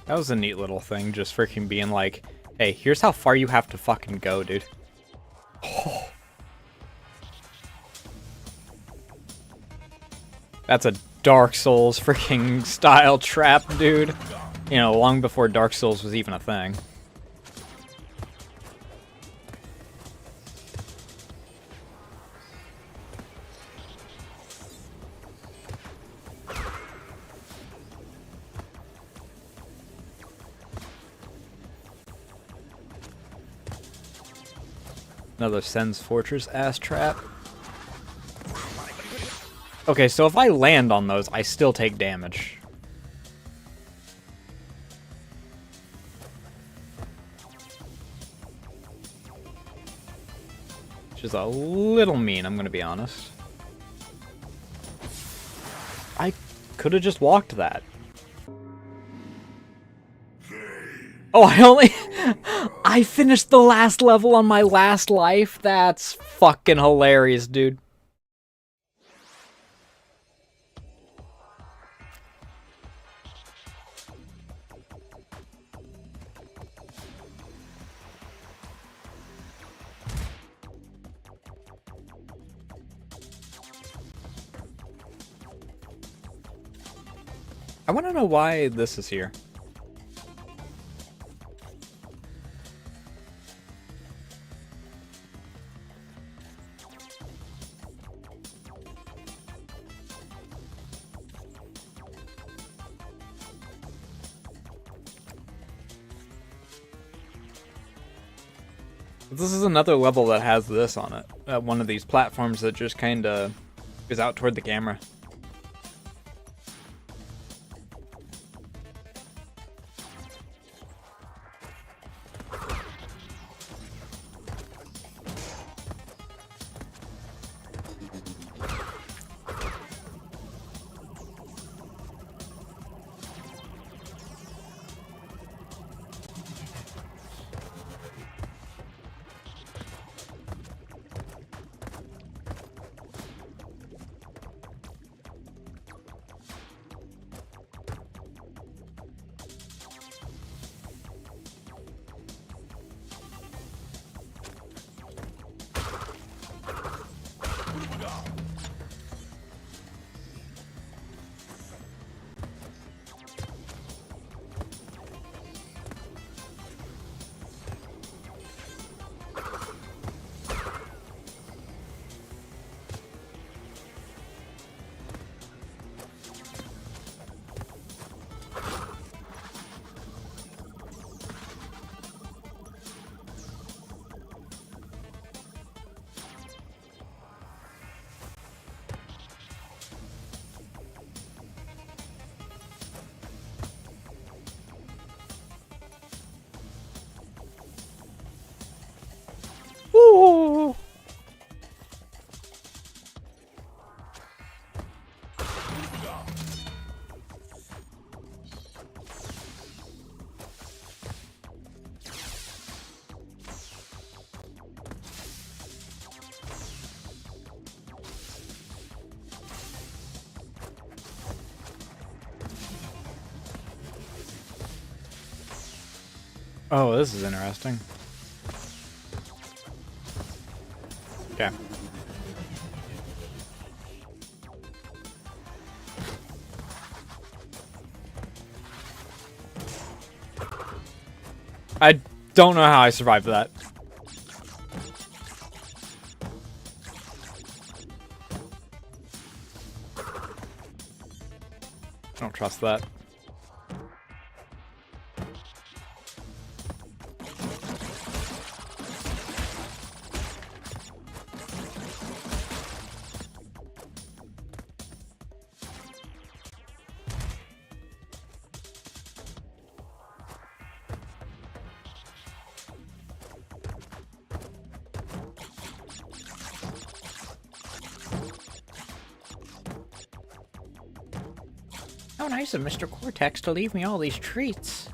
That was a neat little thing, just freaking being like, hey, here's how far you have to fucking go, dude. Oh. That's a Dark Souls freaking style trap, dude. You know, long before Dark Souls was even a thing. Another Sen's Fortress ass trap. Okay, so if I land on those, I still take damage. Which is a little mean, I'm gonna be honest. I could have just walked that. Oh, I finished the last level on my last life? That's fucking hilarious, dude. I want to know why this is here. This is another level that has this on it. One of these platforms that just kind of is out toward the camera. Ooh. Oh, this is interesting. Okay. I don't know how I survived that. I don't trust that. How nice of Mr. Cortex to leave me all these treats.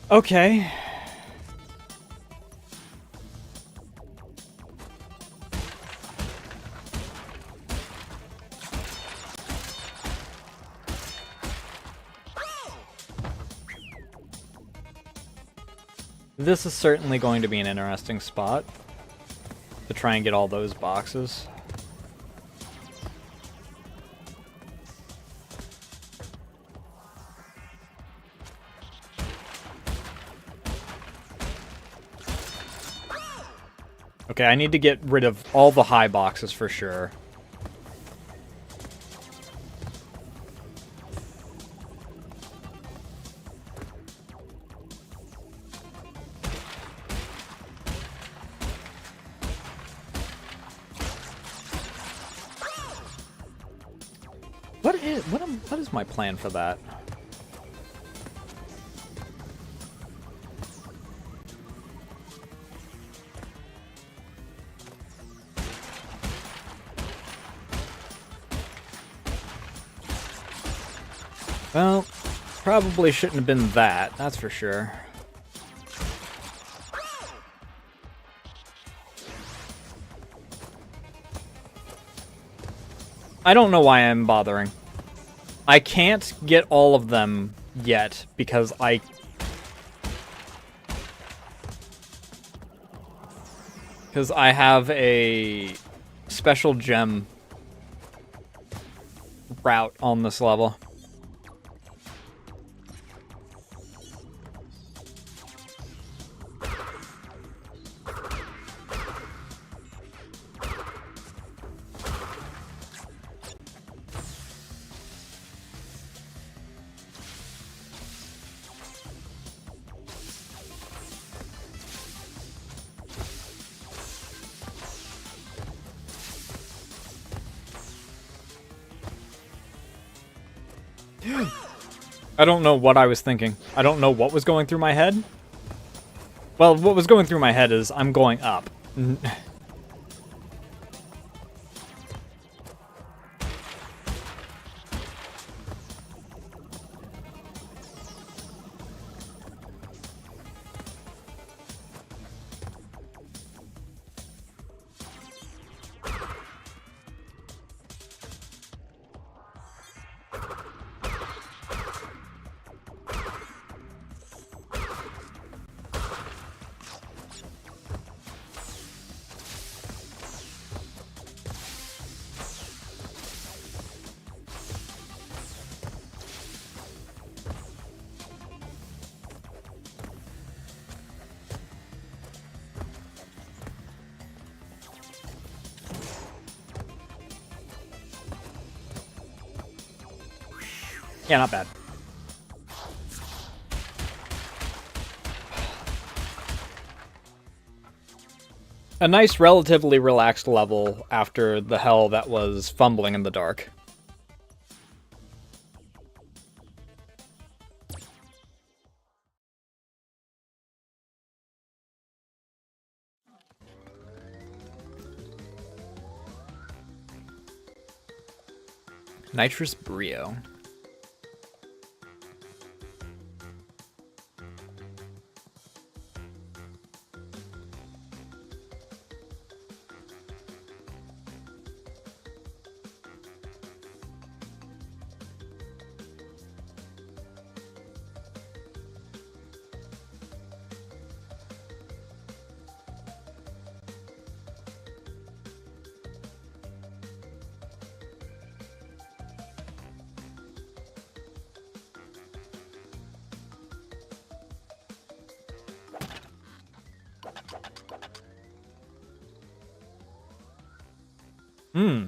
Okay. This is certainly going to be an interesting spot to try and get all those boxes. Okay, I need to get rid of all the high boxes for sure. What is my plan for that? Well, probably shouldn't have been that, that's for sure. I don't know why I'm bothering. I can't get all of them yet because I have a special gem route on this level. I don't know what I was thinking. I don't know what was going through my head. Well, what was going through my head is I'm going up. Yeah, not bad. A nice, relatively relaxed level after the hell that was fumbling in the dark. Nitrous Brio. Hmm.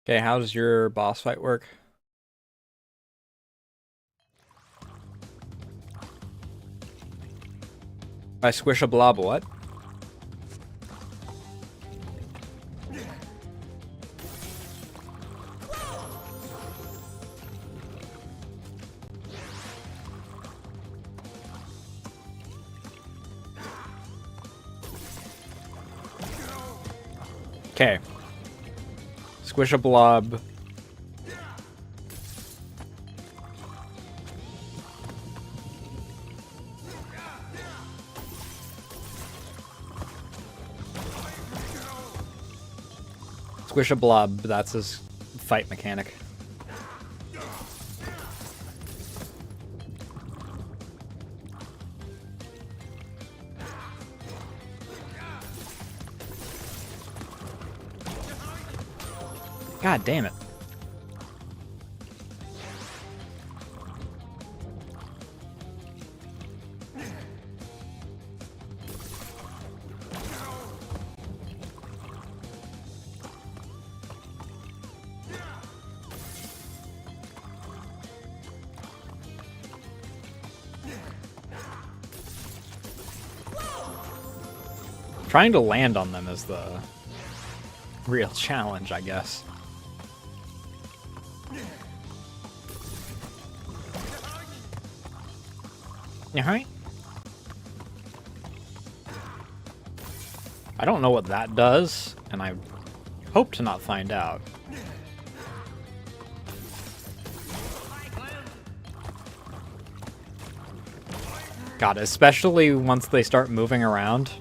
Okay, how does your boss fight work? I squish a blob, what? Okay. Squish a blob. Squish a blob, that's his fight mechanic. God damn it. Trying to land on them is the real challenge, I guess. Alright. I don't know what that does, and I hope to not find out. God, especially once they start moving around.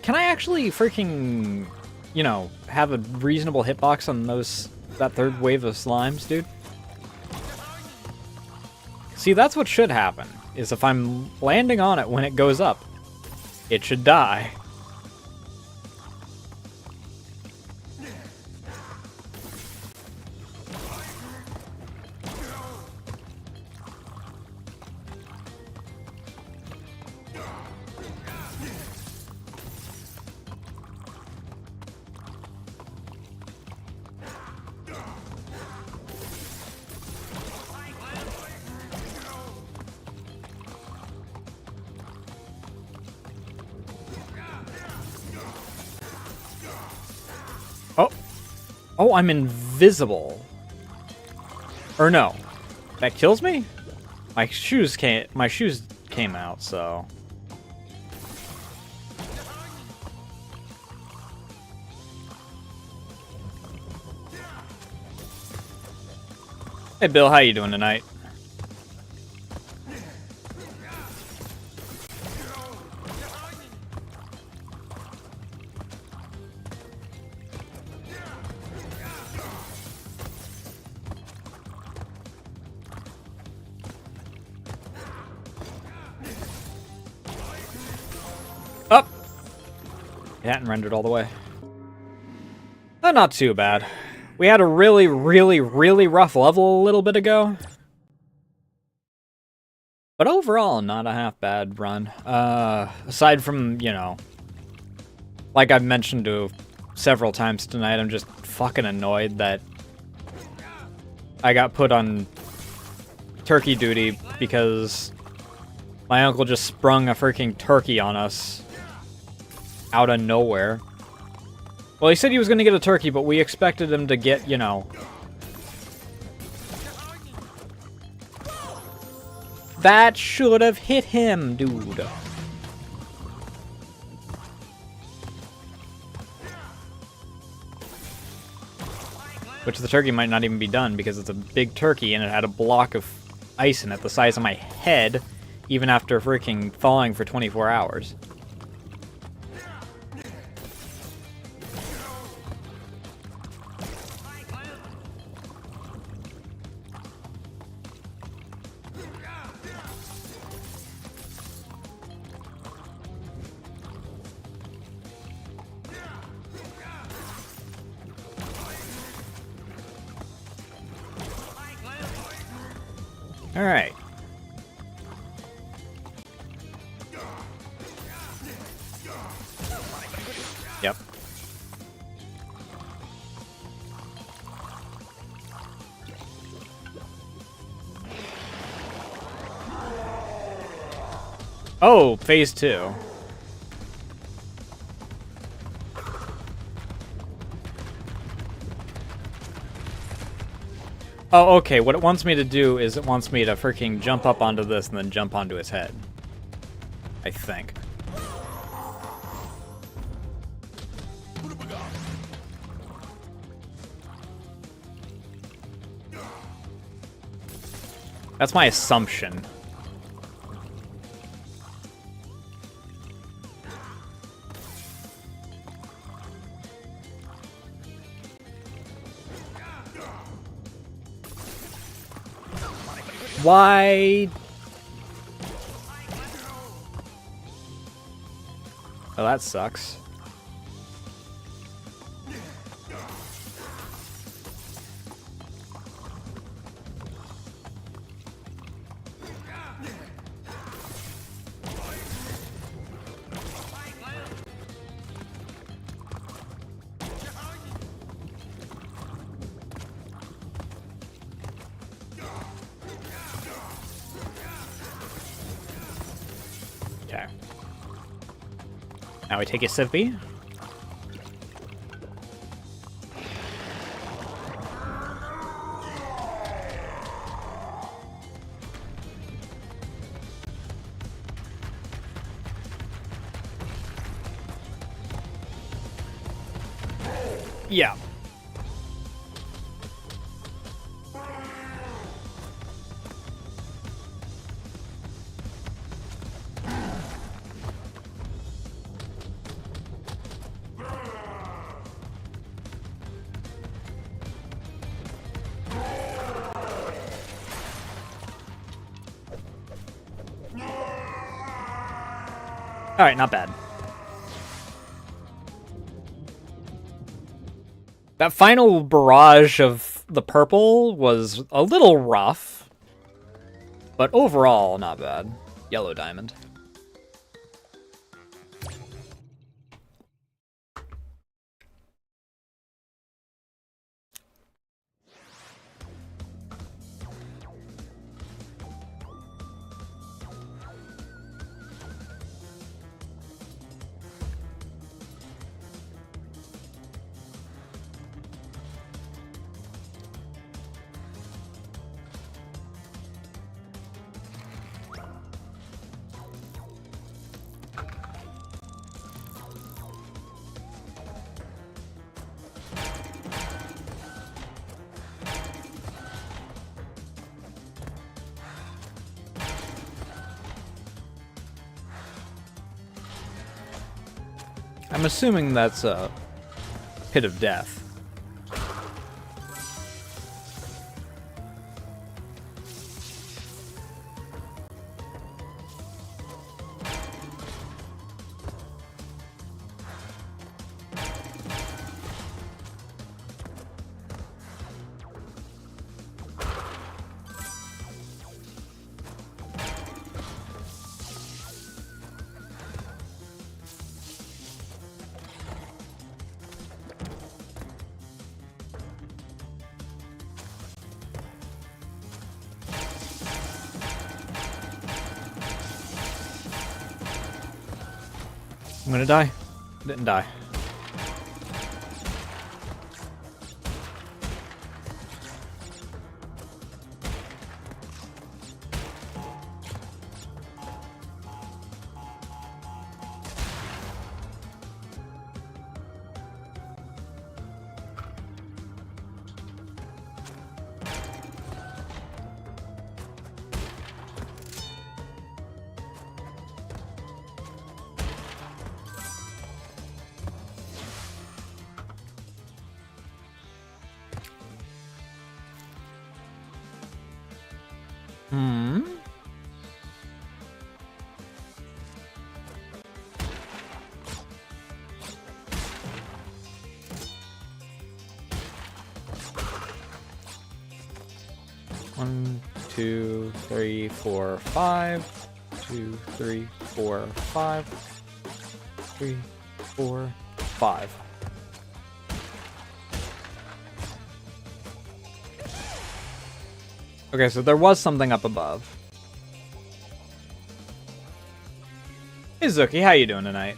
Can I actually freaking, you know, have a reasonable hitbox on that third wave of slimes, dude? See, that's what should happen, is if I'm landing on it when it goes up, it should die. Oh, I'm invisible. Or no. That kills me? My shoes came out, so. Hey Bill, how you doing tonight? Up! It hadn't rendered all the way. Not too bad. We had a really, really, really rough level a little bit ago. But overall, not a half bad run. Aside from, you know, like I've mentioned to several times tonight, I'm just fucking annoyed that I got put on turkey duty because my uncle just sprung a freaking turkey on us out of nowhere. Well, he said he was going to get a turkey, but we expected him to get, you know, that should have hit him, dude. Which the turkey might not even be done because it's a big turkey and it had a block of ice in it the size of my head, even after freaking thawing for 24 hours. Alright. Yep. Oh, phase 2. Oh, okay. What it wants me to do is it wants me to freaking jump up onto this and then jump onto his head. I think. That's my assumption. Why? Oh, that sucks. Okay. Now we take a sippy. Yeah. Alright, not bad. That final barrage of the purple was a little rough, but overall, not bad. Yellow diamond. I'm assuming that's a pit of death. I'm gonna die. Didn't die. Hmm. One, 2, 3, 4, 5. 2, 3, 4, 5. 3, 4, 5. Okay, so there was something up above. Hey Zuki, how you doing tonight?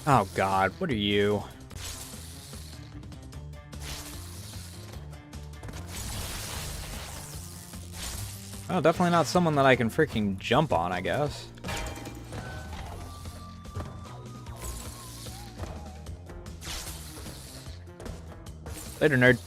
Oh god, what are you? Oh, definitely not someone that I can freaking jump on, I guess. Later, nerd.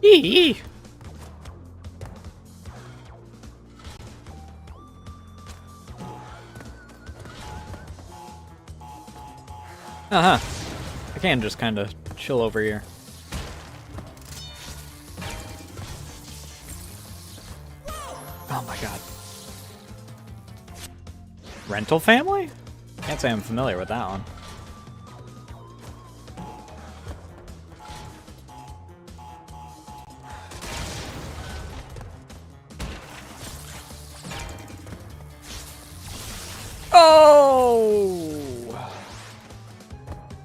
Eee! Uh-huh. I can just kind of chill over here. Oh my god. Rental family? Can't say I'm familiar with that one. Oh!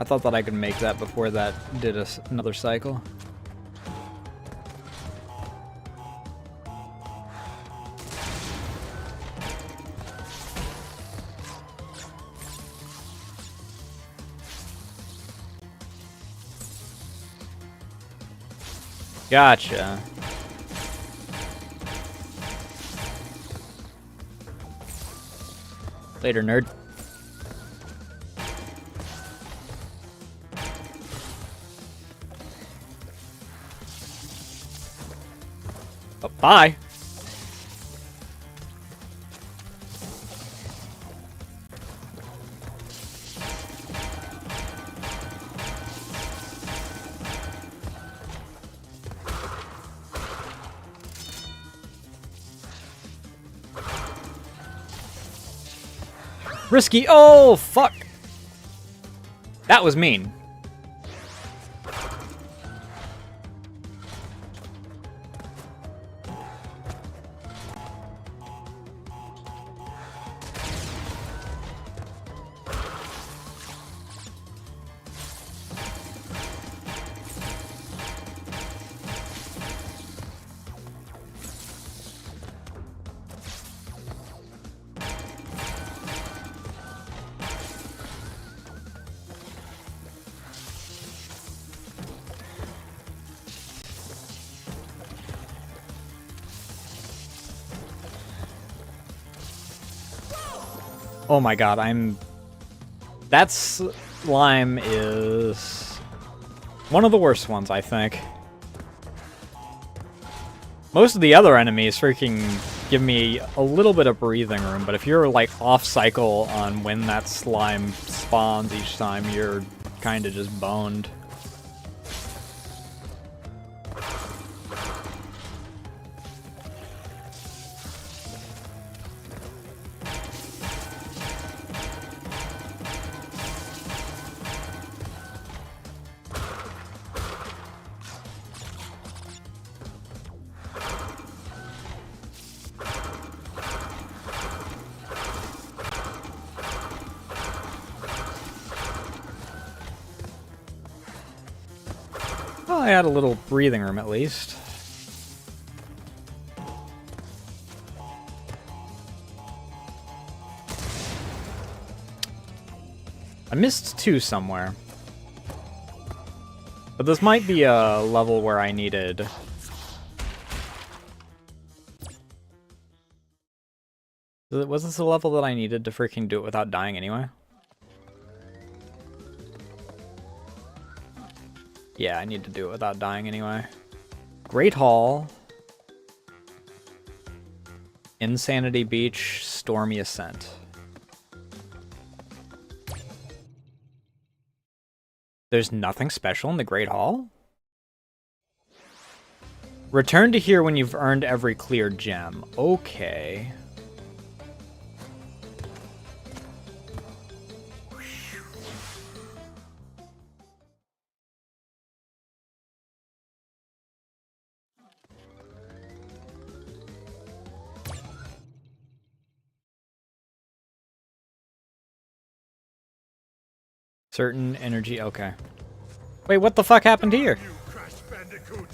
I thought that I could make that before that did another cycle. Gotcha. Later, nerd. Oh, bye. Risky. Oh, fuck. That was mean. Oh my god, that slime is one of the worst ones, I think. Most of the other enemies freaking give me a little bit of breathing room, but if you're like off cycle on when that slime spawns each time, you're kind of just boned. Well, I had a little breathing room at least. I missed two somewhere. But this might be a level where I needed... Was this a level that I needed to freaking do it without dying anyway? Yeah, I need to do it without dying anyway. Great Hall. Insanity Beach, Stormy Ascent. There's nothing special in the Great Hall? Return to here when you've earned every clear gem. Okay. Certain energy, okay. Wait, what the fuck happened here? You Crash Bandicoot!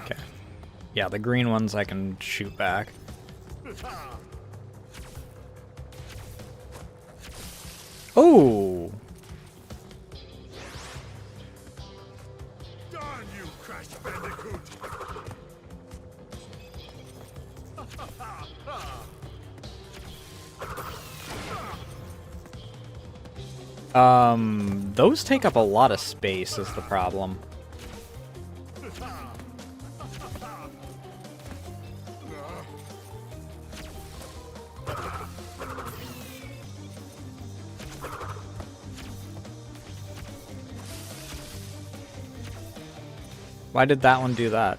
Okay. Yeah, the green ones I can shoot back. Oh! Darn you, Crash Bandicoot! Those take up a lot of space is the problem. Why did that one do that?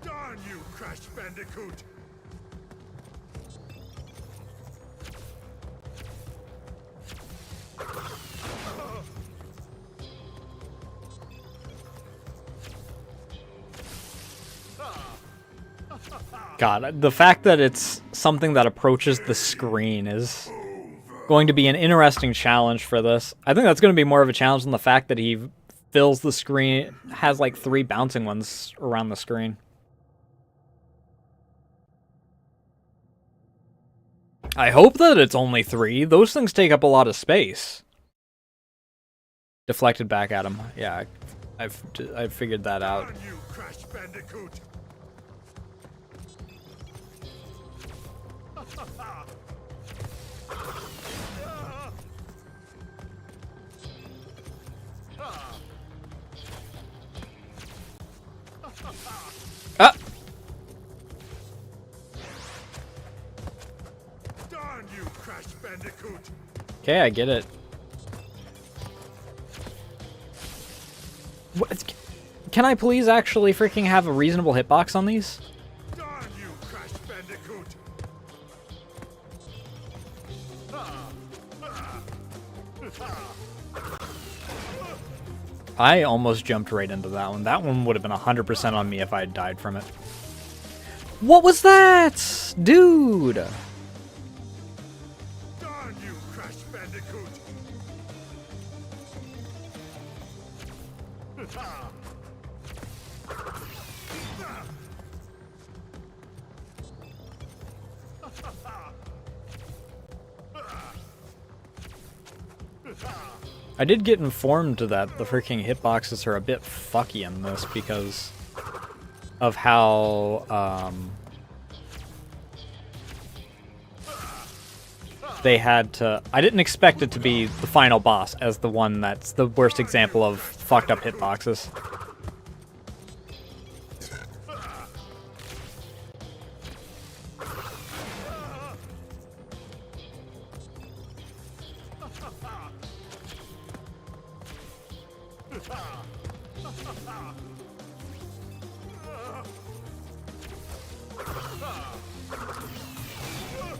Darn you, Crash Bandicoot! God, the fact that it's something that approaches the screen is going to be an interesting challenge for this. I think that's going to be more of a challenge than the fact that he fills the screen, has like 3 bouncing ones around the screen. I hope that it's only 3. Those things take up a lot of space. Deflected back at him. Yeah, I've figured that out. Darn you, Crash Bandicoot! Ah! Darn you, Crash Bandicoot! Okay, I get it. What? Can I please actually freaking have a reasonable hitbox on these? Darn you, Crash Bandicoot! I almost jumped right into that one. That one would have been 100% on me if I had died from it. What was that? Dude! Darn you, Crash Bandicoot! I did get informed that the freaking hitboxes are a bit fucky in this because of how they had to... I didn't expect it to be the final boss as the one that's the worst example of fucked up hitboxes.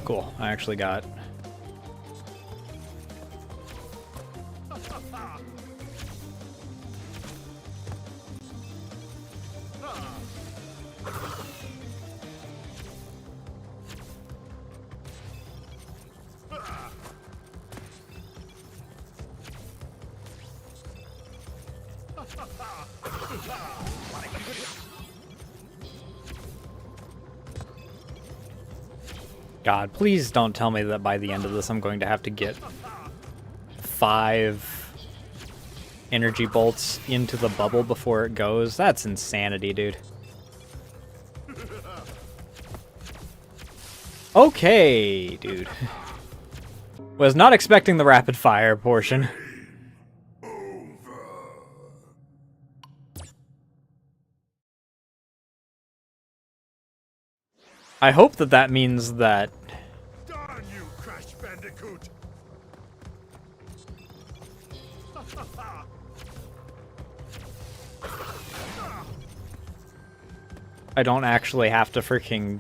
Cool, I actually got... God, please don't tell me that by the end of this I'm going to have to get 5 energy bolts into the bubble before it goes. That's insanity, dude. Okay, dude. Was not expecting the rapid fire portion. I hope that that means that... Darn you, Crash Bandicoot! I don't actually have to freaking...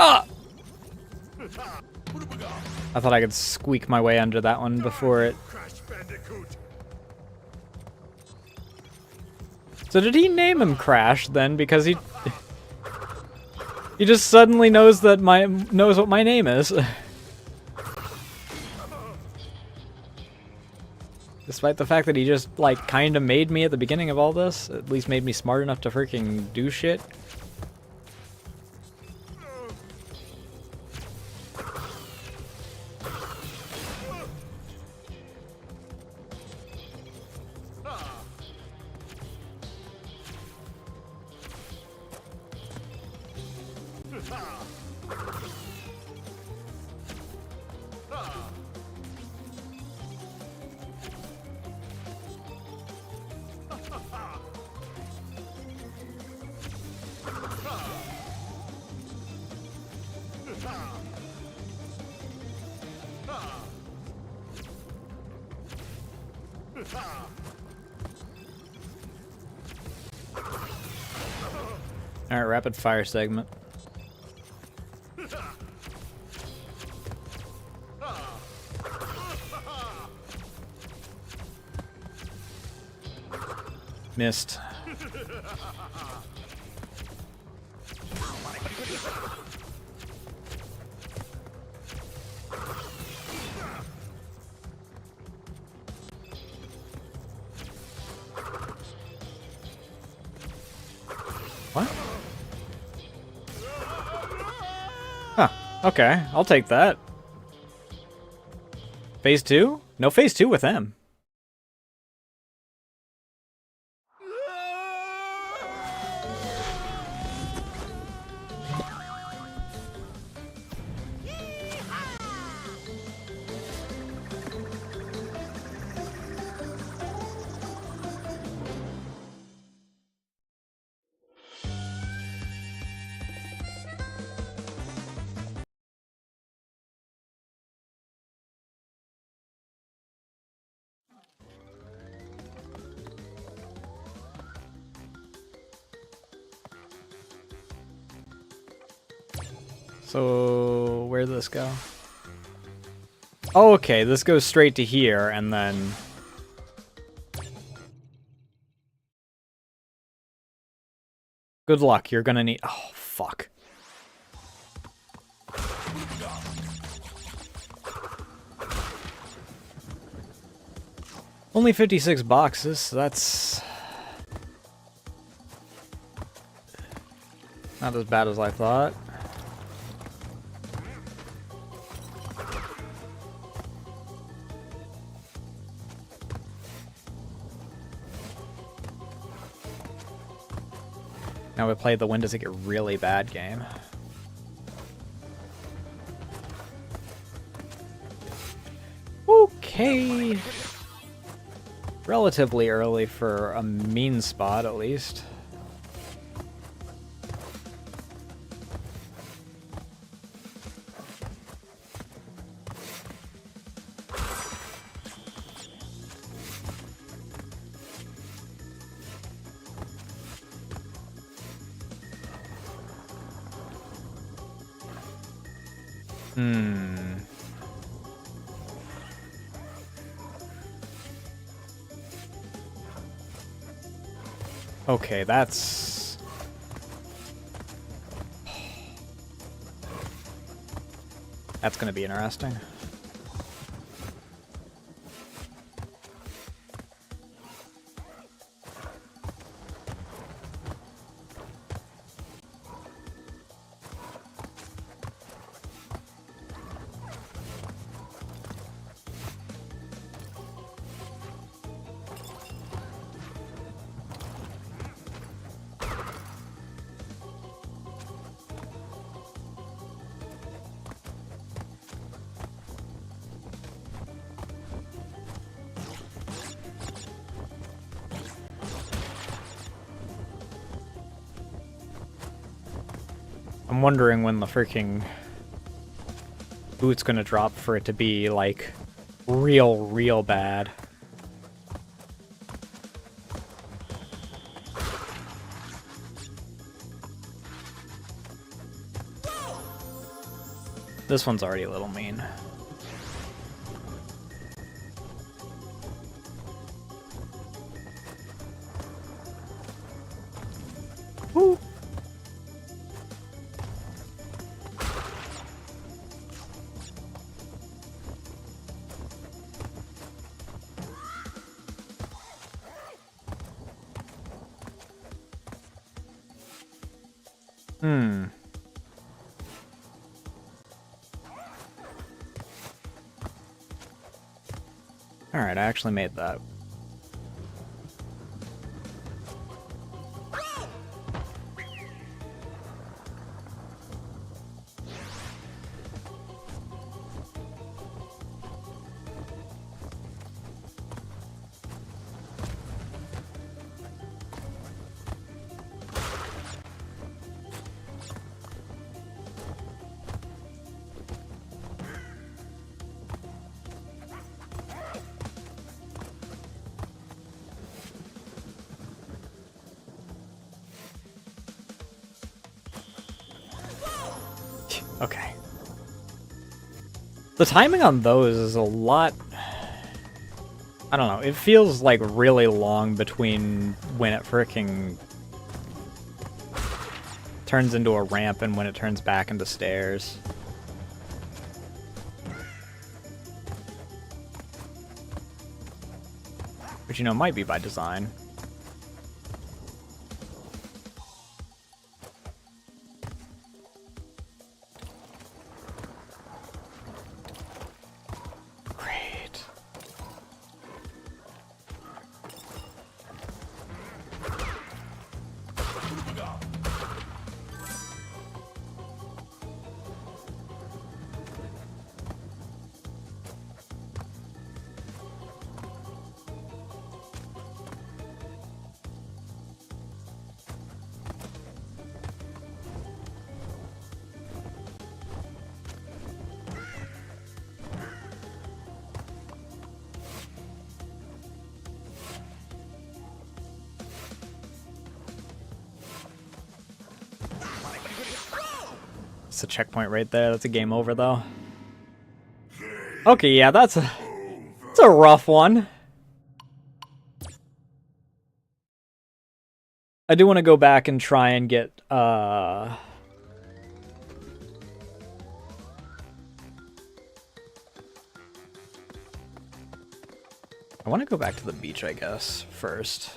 Ah! I thought I could squeak my way under that one before it... Crash Bandicoot! So did he name him Crash then? Because he... He just suddenly knows that knows what my name is. Despite the fact that he just, like, kinda made me at the beginning of all this. At least made me smart enough to freaking do shit. Alright, rapid fire segment. Missed. What? Huh. Okay, I'll take that. Phase 2? No phase 2 with them. So, where'd this go? Oh, okay, this goes straight to here, and then... Good luck, you're gonna need... Oh, fuck. Only 56 boxes, that's... not as bad as I thought. Now we play the when does it get really bad game. Okay. Relatively early for a mean spot, at least. Hmm. Okay, that's... That's gonna be interesting. I'm wondering when the freaking boot's gonna drop for it to be, like, real bad. This one's already a little mean. Woo! Hmm. Alright, I actually made that. Okay. The timing on those is a lot... I don't know, it feels like really long between when it fricking turns into a ramp and when it turns back into stairs. Which, you know, might be by design. Great. It's a checkpoint right there. That's a game over, though. Okay, yeah, that's a rough one. I do want to go back and try and get, I want to go back to the beach, I guess, first.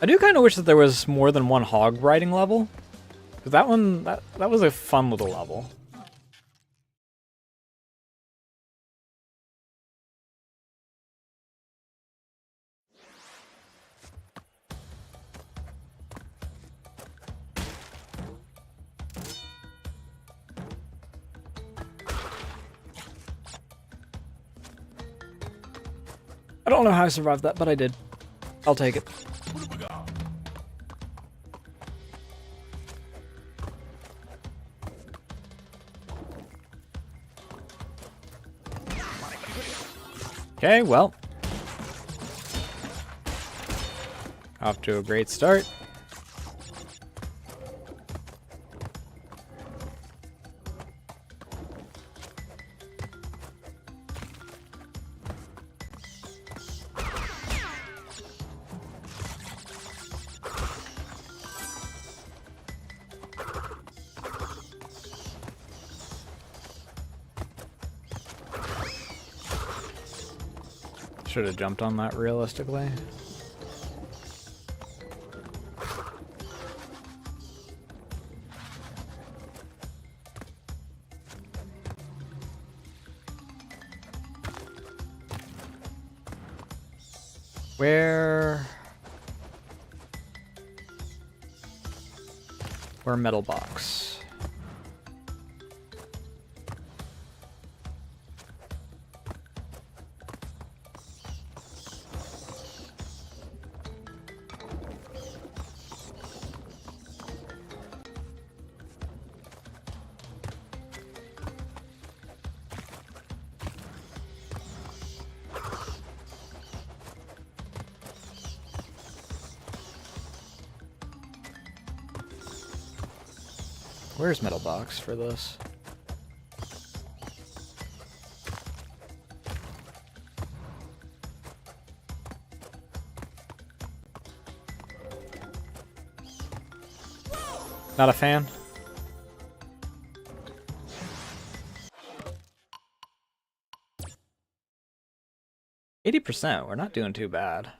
I do kind of wish that there was more than one hog riding level. Because that one, that was a fun little level. I don't know how I survived that, but I did. I'll take it. Okay, well. Off to a great start. Should have jumped on that realistically. Where metal box? Where's metal box for this? Not a fan. 80%, we're not doing too bad.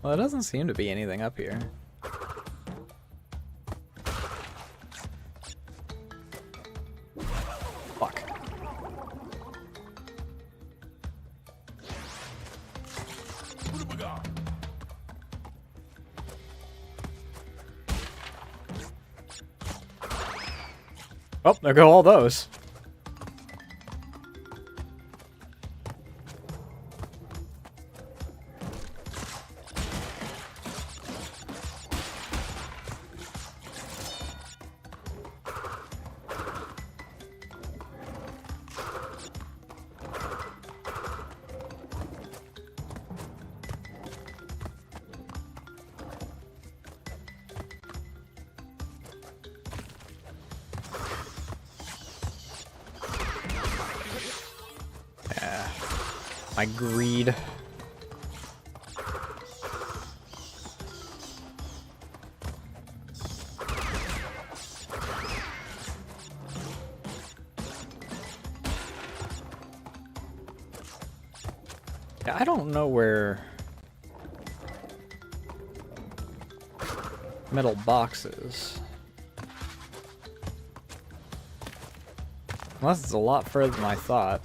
Well, it doesn't seem to be anything up here. Fuck. Oh, there go all those. My greed. Yeah, I don't know where metal box is. Unless it's a lot further than I thought.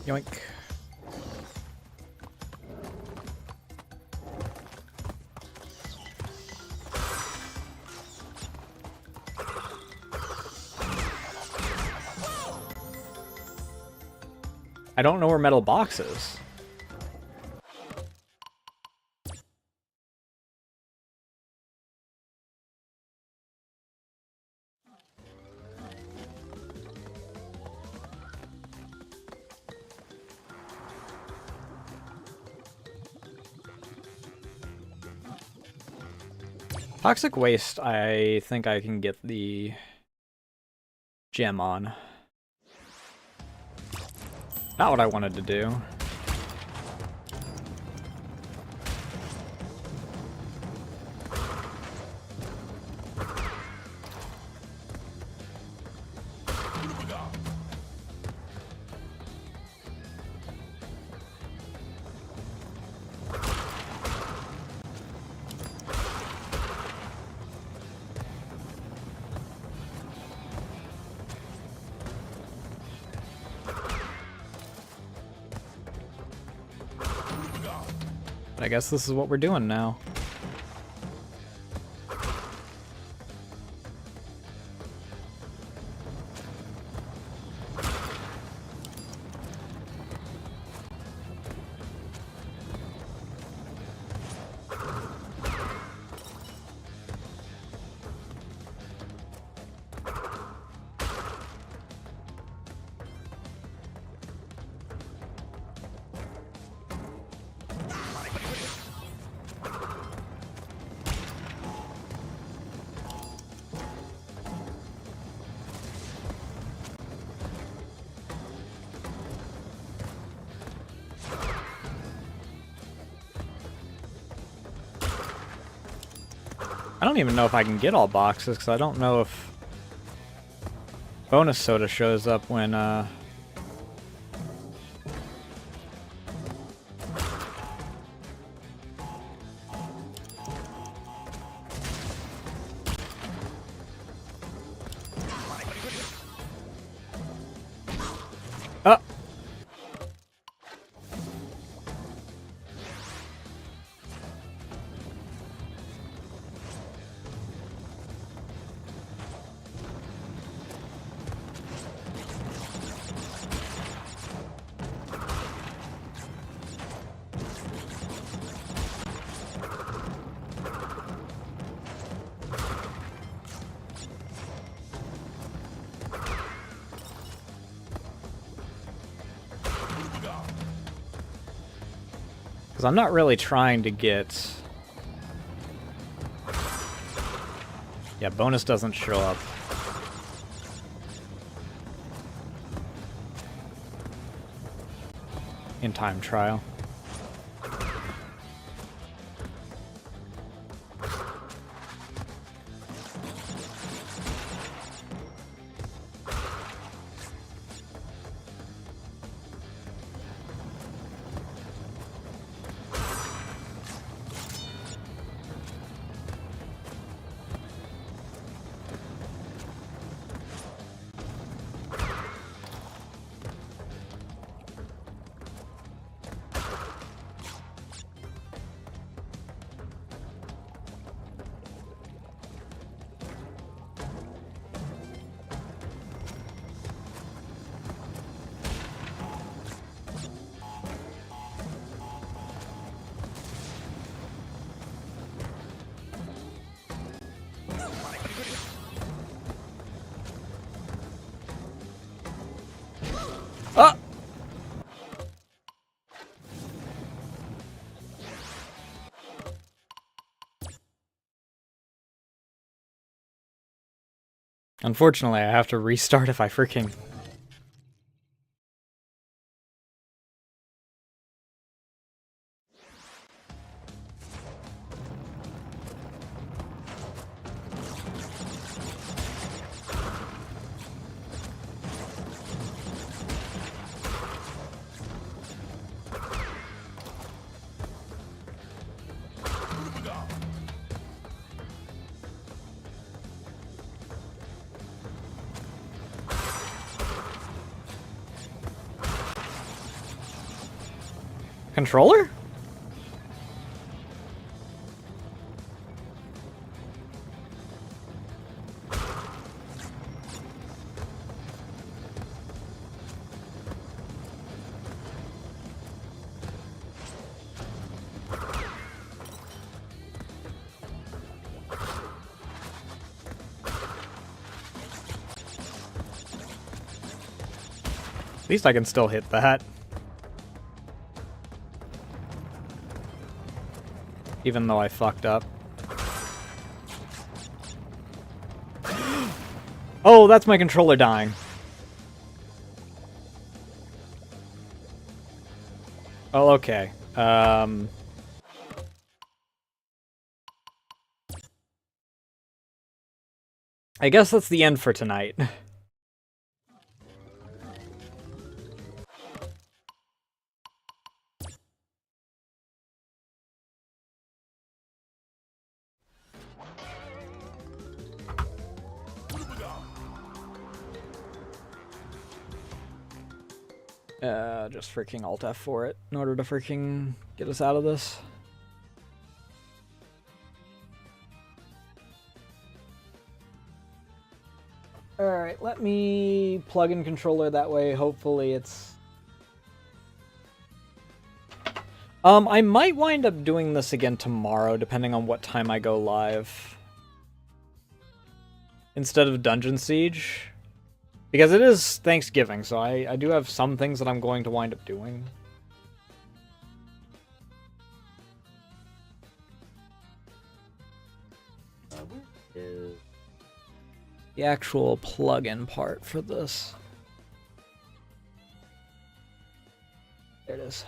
Yoink. I don't know where metal box is. Toxic waste, I think I can get the gem on. Not what I wanted to do. I guess this is what we're doing now. I don't even know if I can get all boxes, because I don't know if bonus soda shows up when, Oh! Because I'm not really trying to get... Yeah, bonus doesn't show up. In time trial. Ah! Unfortunately, I have to restart if I freaking... Controller? At least I can still hit that. Even though I fucked up. Oh, that's my controller dying. Oh, okay. I guess that's the end for tonight. Just freaking Alt F for it in order to freaking get us out of this. Alright, let me plug in controller that way. Hopefully it's... I might wind up doing this again tomorrow, depending on what time I go live. Instead of Dungeon Siege. Because it is Thanksgiving, so I do have some things that I'm going to wind up doing. Where is the actual plug-in part for this? There it is.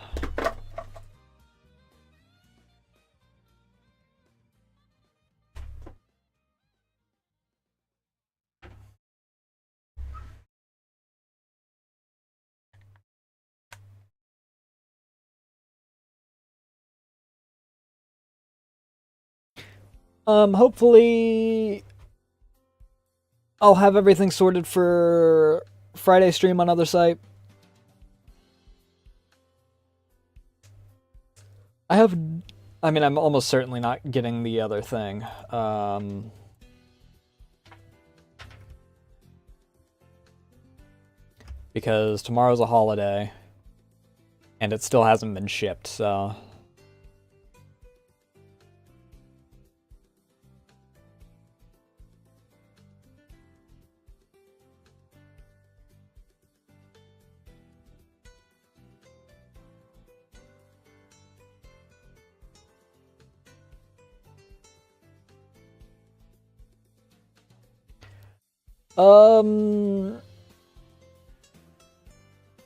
Hopefully I'll have everything sorted for Friday stream on other site. I'm almost certainly not getting the other thing. Because tomorrow's a holiday and it still hasn't been shipped, so...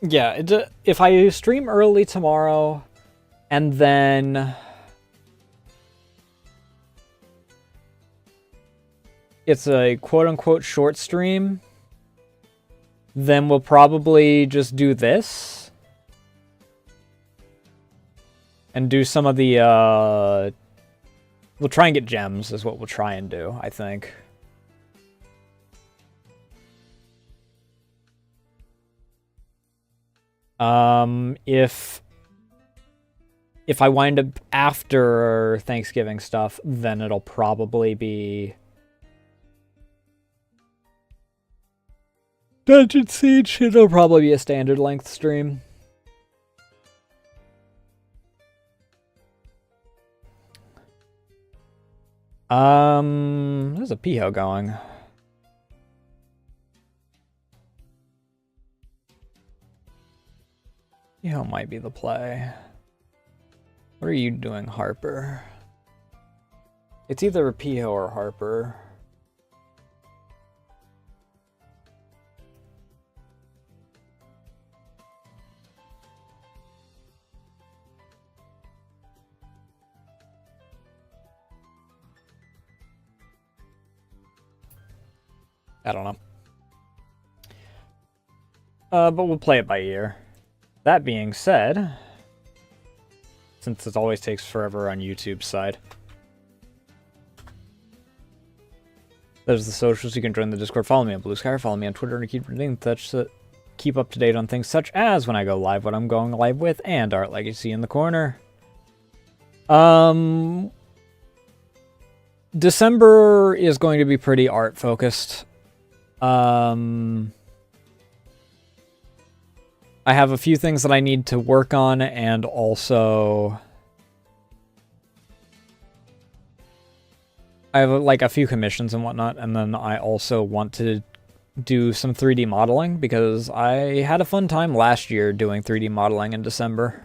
Yeah, if I stream early tomorrow, and then it's a quote-unquote short stream, then we'll probably just do this. And do some of the, we'll try and get gems, is what we'll try and do, I think. If I wind up after Thanksgiving stuff, then it'll probably be Dungeon Siege. It'll probably be a standard length stream. There's a Piho going. Piho might be the play. What are you doing, Harper? It's either a Piho or Harper. I don't know. But we'll play it by ear. That being said, since it always takes forever on YouTube's side, there's the socials. You can join the Discord. Follow me on Blue Sky. Follow me on Twitter and keep keep up to date on things such as when I go live, what I'm going live with, and Art Legacy in the corner. December is going to be pretty art focused. I have a few things that I need to work on, and also I have like a few commissions and whatnot, and then I also want to do some 3D modeling because I had a fun time last year doing 3D modeling in December.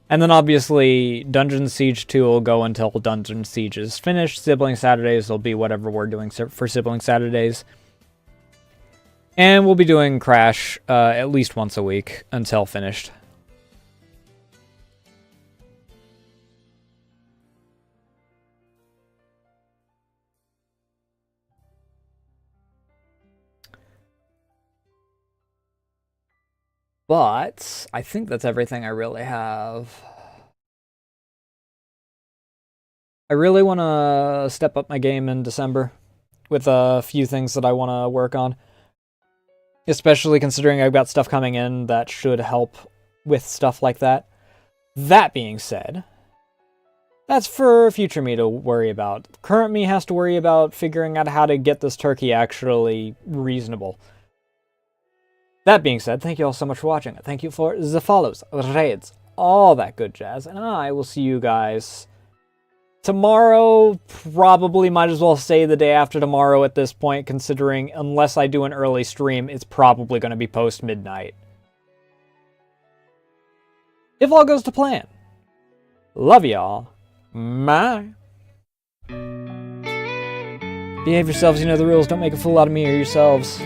And then obviously Dungeon Siege 2 will go until Dungeon Siege is finished. Sibling Saturdays will be whatever we're doing for Sibling Saturdays. And we'll be doing Crash at least once a week until finished. But I think that's everything I really have. I really want to step up my game in December with a few things that I want to work on. Especially considering I've got stuff coming in that should help with stuff like that. That being said, that's for future me to worry about. Current me has to worry about figuring out how to get this turkey actually reasonable. That being said, thank you all so much for watching. Thank you for the follows, raids, all that good jazz. And I will see you guys tomorrow. Probably might as well say the day after tomorrow at this point, considering unless I do an early stream, it's probably going to be post-midnight. If all goes to plan. Love y'all. Bye. Behave yourselves, you know the rules. Don't make a fool out of me or yourselves.